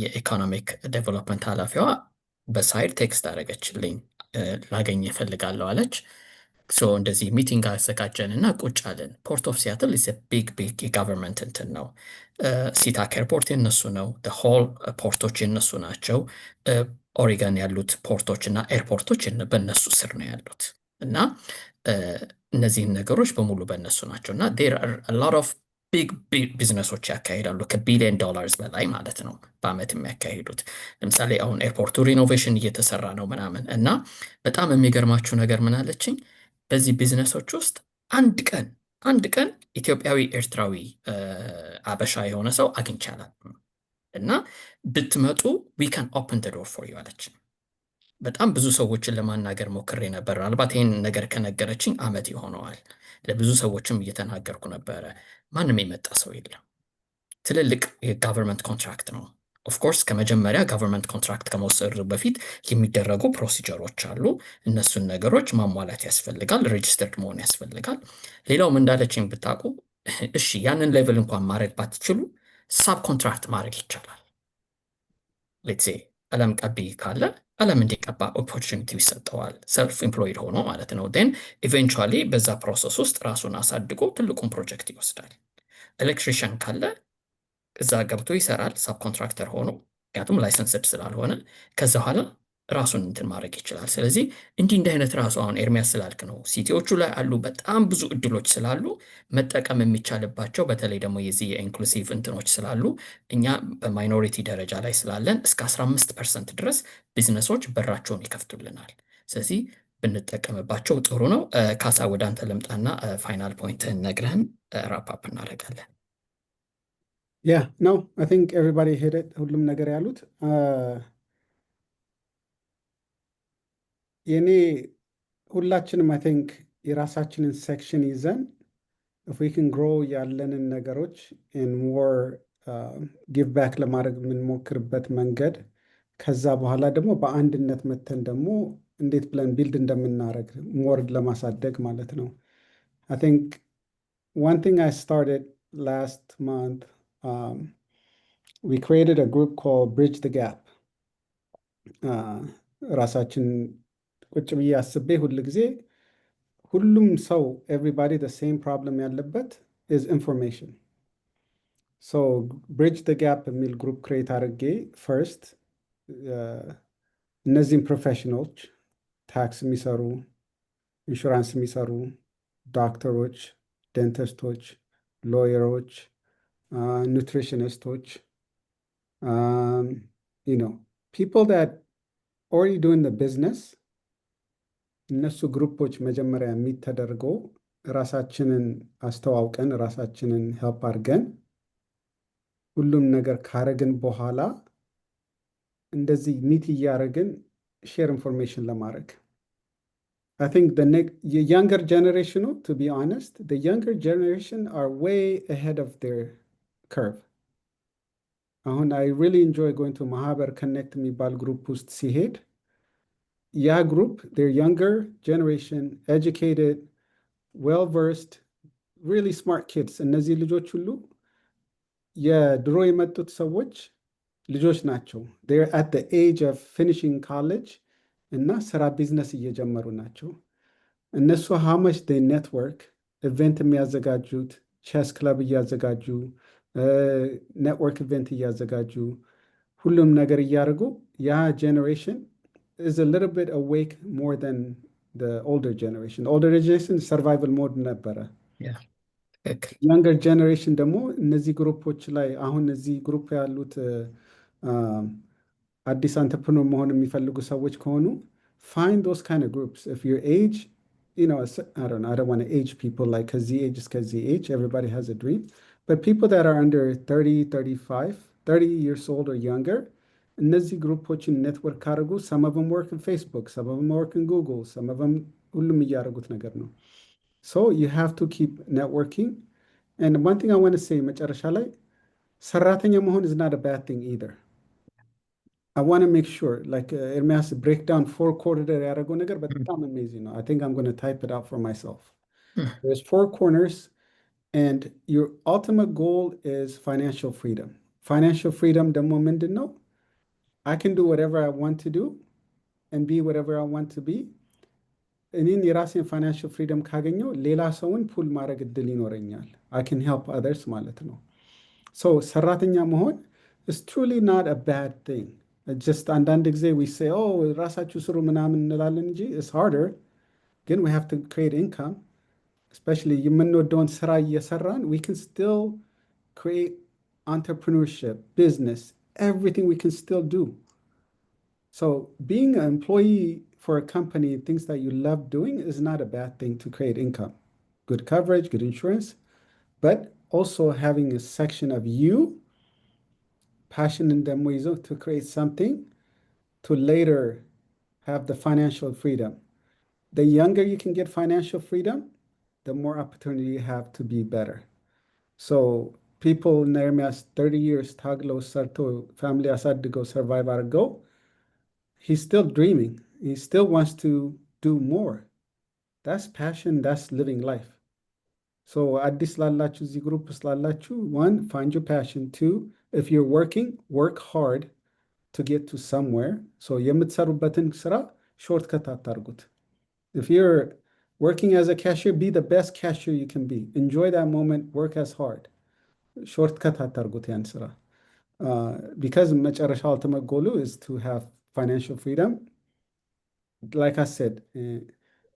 የኢኮኖሚክ ዴቨሎፕመንት ኃላፊዋ በሳይድ ቴክስት አደረገችልኝ። ላገኝ እፈልጋለሁ አለች። እንደዚህ ሚቲንግ አዘጋጀን እና ቁጭ አለን። ፖርት ኦፍ ሲያትል ቢግ የጋቨርንመንት እንትን ነው። ሲታክ ኤርፖርት የነሱ ነው። ሆል ፖርቶች የነሱ ናቸው። ኦሪገን ያሉት ፖርቶች እና ኤርፖርቶች በእነሱ ስር ነው ያሉት እና እነዚህን ነገሮች በሙሉ በእነሱ ናቸው እና ሎት ኦፍ ቢግ ቢዝነሶች ያካሂዳሉ። ከቢሊየን ዶላርስ በላይ ማለት ነው በአመት የሚያካሂዱት። ለምሳሌ አሁን ኤርፖርቱ ሪኖቬሽን እየተሰራ ነው ምናምን እና በጣም የሚገርማችሁ ነገር ምን አለችኝ፣ በዚህ ቢዝነሶች ውስጥ አንድ ቀን ኢትዮጵያዊ፣ ኤርትራዊ፣ አበሻ የሆነ ሰው አግኝቻላል እና ብትመጡ ዊ ካን ኦፕን ደ ዶር ፎር ዩ አለች። በጣም ብዙ ሰዎችን ለማናገር ሞክሬ ነበር። ምናልባት ይህን ነገር ከነገረችኝ አመት ይሆነዋል። ለብዙ ሰዎችም እየተናገርኩ ነበረ። ማንም የመጣ ሰው የለም። ትልልቅ የጋቨርንመንት ኮንትራክት ነው። ኦፍኮርስ ከመጀመሪያ ጋቨርንመንት ኮንትራክት ከመውሰዱ በፊት የሚደረጉ ፕሮሲጀሮች አሉ። እነሱን ነገሮች ማሟላት ያስፈልጋል። ሬጅስተርድ መሆን ያስፈልጋል። ሌላውም እንዳለችኝ ብታውቁ፣ እሺ ያንን ሌቭል እንኳን ማድረግ ባትችሉ ሳብ ኮንትራክት ማድረግ ይቻላል። ሌትሴ ቀለም ቀቢ ካለ ቀለም እንዲቀባ ኦፖርቹኒቲ ይሰጠዋል። ሰልፍ ኤምፕሎይድ ሆኖ ማለት ነው። ን ኢቨንቹዋሊ በዛ ፕሮሰስ ውስጥ ራሱን አሳድጎ ትልቁን ፕሮጀክት ይወስዳል። ኤሌክትሪሽያን ካለ እዛ ገብቶ ይሰራል ሳብ ኮንትራክተር ሆኖ፣ ምክንያቱም ላይሰንስድ ስላልሆነ። ከዛ በኋላ ራሱን እንትን ማድረግ ይችላል። ስለዚህ እንዲህ አይነት ራሱ አሁን ኤርሚያስ ስላልክ ነው ሲቲዎቹ ላይ አሉ በጣም ብዙ እድሎች ስላሉ መጠቀም የሚቻልባቸው፣ በተለይ ደግሞ የዚህ የኢንክሉሲቭ እንትኖች ስላሉ እኛ በማይኖሪቲ ደረጃ ላይ ስላለን እስከ 15% ድረስ ቢዝነሶች በራቸውን ይከፍቱልናል። ስለዚህ ብንጠቀምባቸው ጥሩ ነው። ካሳ ወደ አንተ ልምጣና ፋይናል ፖይንትህን ነግረህን ራፓፕ እናደርጋለን። ያ ነው አይ ቲንክ ኤቭሪባዲ ሄደ ሁሉም ነገር ያሉት የኔ ሁላችንም አይ ቲንክ የራሳችንን ሴክሽን ይዘን if we can grow ያለንን ነገሮች and more give back ለማድረግ የምንሞክርበት መንገድ፣ ከዛ በኋላ ደግሞ በአንድነት መተን ደግሞ እንዴት ብለን ቢልድ እንደምናደርግ ሞር ለማሳደግ ማለት ነው። I think one thing I started last month, we created a group called Bridge the Gap. ራሳችን ቁጭ ብዬ አስቤ ሁል ጊዜ ሁሉም ሰው everybody the same problem ያለበት is information. So Bridge the Gap የሚል ግሩፕ ክሬት አድርጌ ፈርስት እነዚህም ፕሮፌሽናሎች ታክስ የሚሰሩ፣ ኢንሹራንስ የሚሰሩ፣ ዶክተሮች፣ ዴንቲስቶች፣ ሎየሮች፣ ኑትሪሽኒስቶች people that already doing the business እነሱ ግሩፖች መጀመሪያ የሚተደርጎ ራሳችንን አስተዋውቀን ራሳችንን ሄልፕ አድርገን ሁሉም ነገር ካረግን በኋላ እንደዚህ ሚት እያደረግን ሼር ኢንፎርሜሽን ለማድረግ I think the younger generation, to be honest, the younger generation are way ahead of their curve. አሁን I really enjoy going to ማህበር connect የሚባል ግሩፕ ውስጥ ሲሄድ ያ ግሩፕ they're younger generation, educated, well versed, really smart kids. እነዚህ ልጆች ሁሉ የድሮ የመጡት ሰዎች ልጆች ናቸው። They're at the age of finishing college እና ስራ ቢዝነስ እየጀመሩ ናቸው። እነሱ how much they network, ኢቨንት የሚያዘጋጁት ቼስ ክለብ እያዘጋጁ ኔትወርክ ኢቨንት እያዘጋጁ ሁሉም ነገር እያደረጉ ያ ጄኔሬሽን is a little bit awake more than the older generation. Older generation survival mode ነበረ። younger generation ደግሞ እነዚህ ግሩፖች ላይ አሁን እዚህ ግሩፕ ያሉት አዲስ አንተርፕረነር መሆን የሚፈልጉ ሰዎች ከሆኑ find those kind of groups. If your age, you know, I don't want to age people like ከዚህ age እስከዚህ age, everybody has a dream. But people that are under 30, 35, 30 years old or younger, እነዚህ ግሩፖችን ኔትወርክ ካደረጉ some of them work in Facebook, some of them work in Google, some of them ሁሉም እያደረጉት ነገር ነው። So you have to keep networking. And one thing I want to say መጨረሻ ላይ ሰራተኛ መሆን is not a bad thing either. I want to make sure, like Ermias break down 4 corridor ያደረገው ነገር በጣም amazing ነው. I think I'm going to type it out for myself. There's 4 corners and your ultimate goal is financial freedom. Financial freedom ደግሞ ምንድን ነው? I can do whatever I want to do and be whatever I want to be. እኔን የራሴን financial freedom ካገኘው ሌላ ሰውን ፑል ማድረግ እድል ይኖረኛል. I can help others ማለት ነው. So ሰራተኛ መሆን is truly not a bad thing. Just አንዳንድ ጊዜ we say, oh, ራሳችሁ ስሩ ምናምን እንላለን እንጂ it's harder. ግን we have to create income. Especially የምንወደውን ስራ እየሰራን we can still create entrepreneurship, business, everything we can still do. So being an employee for a company, things that you love doing is not a bad thing to create income. Good coverage, good insurance, but also having a section of you, passion in them ways to create something to later have the financial freedom. The younger you can get financial freedom, the more opportunity you have to be better. So people in Ermias 30 years taglo sarto family asadgo survive argo, he's still dreaming. He still wants to do more. That's passion, that's living life. So addis lalachu zi group lalachu, 1, find your passion. 2, if you're working, work hard to get to somewhere. So የምትሰሩበትን ስራ shortcut አታርጉት. If you're working as a cashier, be the best cashier you can be. Enjoy that moment, work as hard. Shortcut አታርጉት ያን ስራ. Because መጨረሻ ultimate goal is to have financial freedom. Like I said,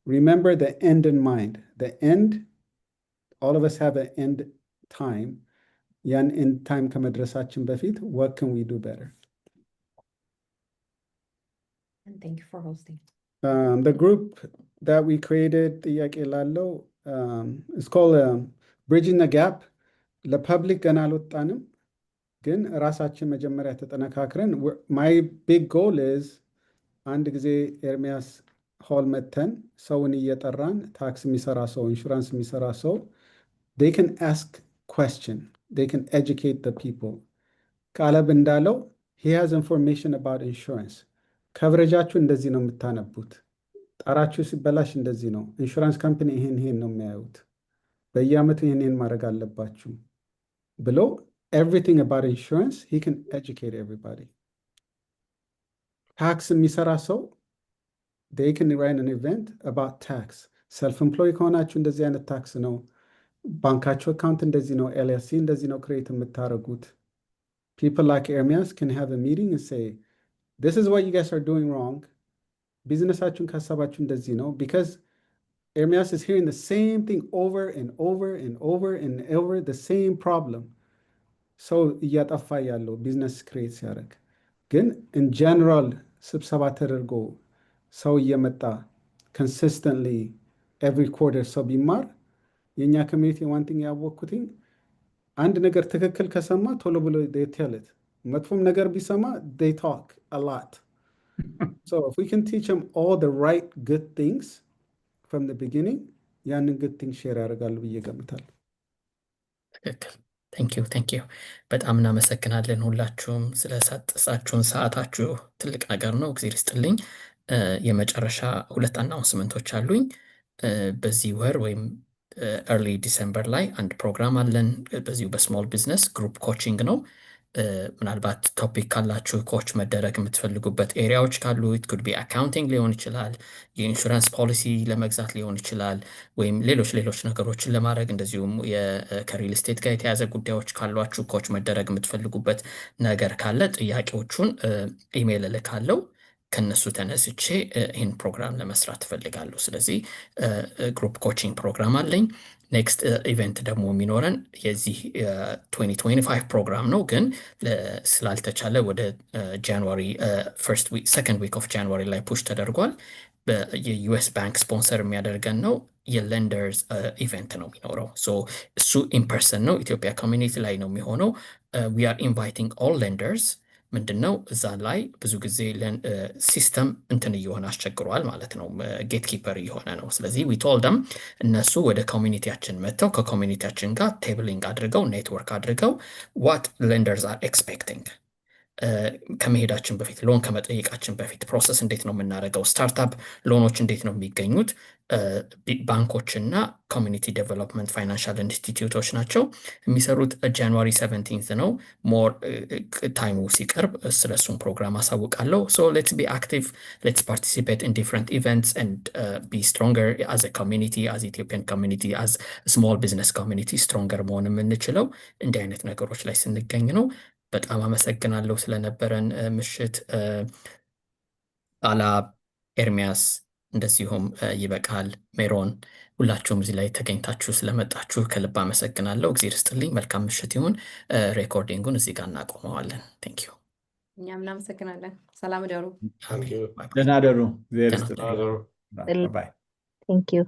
remember the end in mind. The end, all of us have an end time. ያን end time ከመድረሳችን በፊት what can we do better? And thank you for hosting. The group that we created, ጥያቄ ላለው, it's called Bridging the Gap. ለፐብሊክ ገና አልወጣንም, ግን ራሳችን መጀመሪያ ተጠነካክረን my big goal is አንድ ጊዜ ኤርሚያስ ሆል መተን ሰውን እየጠራን ታክስ የሚሰራ ሰው ኢንሹራንስ የሚሰራ ሰው they can ask question, they can educate the people. ቃለብ እንዳለው he has information about insurance. ከቨሬጃችሁ እንደዚህ ነው የምታነቡት፣ ጣራችሁ ሲበላሽ እንደዚህ ነው፣ ኢንሹራንስ ካምፓኒ ይሄን ነው የሚያዩት፣ በየአመቱ ይሄን ማድረግ አለባችሁ ብሎ everything about insurance, he can educate everybody. ታክስ የሚሰራ ሰው they can run an event about tax. self-employed ከሆናችሁ እንደዚህ አይነት ታክስ ነው፣ ባንካችሁ አካውንት እንደዚህ ነው፣ LLC እንደዚህ ነው ክሬት የምታደርጉት። People like Ermias can have a meeting and say, this is what you guys are doing wrong. ቢዝነሳችሁን ካሰባችሁ እንደዚህ ነው. Because Ermias is hearing the same thing over and over and over and over, the same problem. So እያጠፋ ያለው ቢዝነስ ክሬት ሲያደርግ ግን in general ስብሰባ ተደርጎ ሰው እየመጣ consistently every quarter ሰው ቢማር የኛ ኮሚኒቲ one thing ያወቅኩትኝ አንድ ነገር ትክክል ከሰማ ቶሎ ብሎ they tell it, መጥፎም ነገር ቢሰማ they talk a lot. So if we can teach them all the right good things from the beginning, ያንን good things share ያደርጋሉ ብዬ ገምታለሁ። ትክክል ቴንክ ዩ በጣም እናመሰግናለን ሁላችሁም ስለሰጣችሁን ሰዓታችሁ ትልቅ ነገር ነው። እግዚአብሔር ይስጥልኝ። የመጨረሻ 2 አናውንስመንቶች አሉኝ። በዚህ ወር ወይም ኤርሊ ዲሰምበር ላይ አንድ ፕሮግራም አለን። በዚሁ በስሞል ቢዝነስ ግሩፕ ኮቺንግ ነው። ምናልባት ቶፒክ ካላችሁ ኮች መደረግ የምትፈልጉበት ኤሪያዎች ካሉ ኢት ኩድ ቢ አካውንቲንግ ሊሆን ይችላል፣ የኢንሹራንስ ፖሊሲ ለመግዛት ሊሆን ይችላል፣ ወይም ሌሎች ነገሮችን ለማድረግ እንደዚሁም ከሪል ስቴት ጋር የተያዘ ጉዳዮች ካሏችሁ ኮች መደረግ የምትፈልጉበት ነገር ካለ ጥያቄዎቹን ኢሜይል እልካለሁ። ከነሱ ተነስቼ ይህን ፕሮግራም ለመስራት እፈልጋለሁ። ስለዚህ ግሩፕ ኮቺንግ ፕሮግራም አለኝ። ኔክስት ኢቨንት ደግሞ የሚኖረን የዚህ 2025 ፕሮግራም ነው፣ ግን ስላልተቻለ ወደ ጃንዋሪ ሰከንድ ዊክ ኦፍ ጃንዋሪ ላይ ፑሽ ተደርጓል። የዩኤስ ባንክ ስፖንሰር የሚያደርገን ነው። የሌንደርስ ኢቨንት ነው የሚኖረው። እሱ ኢንፐርሰን ነው፣ ኢትዮጵያ ኮሚኒቲ ላይ ነው የሚሆነው። ዊ አር ኢንቫይቲንግ ኦል ሌንደርስ። ምንድን ነው እዛ ላይ ብዙ ጊዜ ሲስተም እንትን እየሆነ አስቸግሯል ማለት ነው፣ ጌት ኪፐር እየሆነ ነው። ስለዚህ ዊቶልደም እነሱ ወደ ኮሚኒቲያችን መጥተው ከኮሚኒቲያችን ጋር ቴብሊንግ አድርገው ኔትወርክ አድርገው ዋት ሌንደርስ አር ኤክስፔክቲንግ ከመሄዳችን በፊት ሎን ከመጠየቃችን በፊት ፕሮሰስ እንዴት ነው የምናደርገው? ስታርታፕ ሎኖች እንዴት ነው የሚገኙት? ባንኮችና ኮሚኒቲ ዴቨሎፕመንት ፋይናንሻል ኢንስቲትዩቶች ናቸው የሚሰሩት። ጃንዋሪ 17 ነው። ሞር ታይሙ ሲቀርብ ስለሱም ፕሮግራም አሳውቃለሁ። ሌትስ ቢ አክቲቭ፣ ሌትስ ፓርቲሲፔት ኢን ዲፍረንት ኢቨንትስ ኤንድ ቢ ስትሮንገር አዝ ኮሚኒቲ፣ አዝ ኢትዮጵያን ኮሚኒቲ፣ አዝ ስሞል ቢዝነስ ኮሚኒቲ ስትሮንገር መሆን የምንችለው እንዲህ አይነት ነገሮች ላይ ስንገኝ ነው። በጣም አመሰግናለሁ ስለነበረን ምሽት። ቃላ፣ ኤርሚያስ እንደዚሁም ይበቃል፣ ሜሮን ሁላችሁም እዚህ ላይ ተገኝታችሁ ስለመጣችሁ ከልብ አመሰግናለሁ። እግዚአብሔር ይስጥልኝ። መልካም ምሽት ይሁን። ሬኮርዲንጉን እዚህ ጋር እናቆመዋለን። ቴንክ ዩ። እኛም እናመሰግናለን። ሰላም ደሩ። ደህና ደሩ። Another ባይ። Thank you.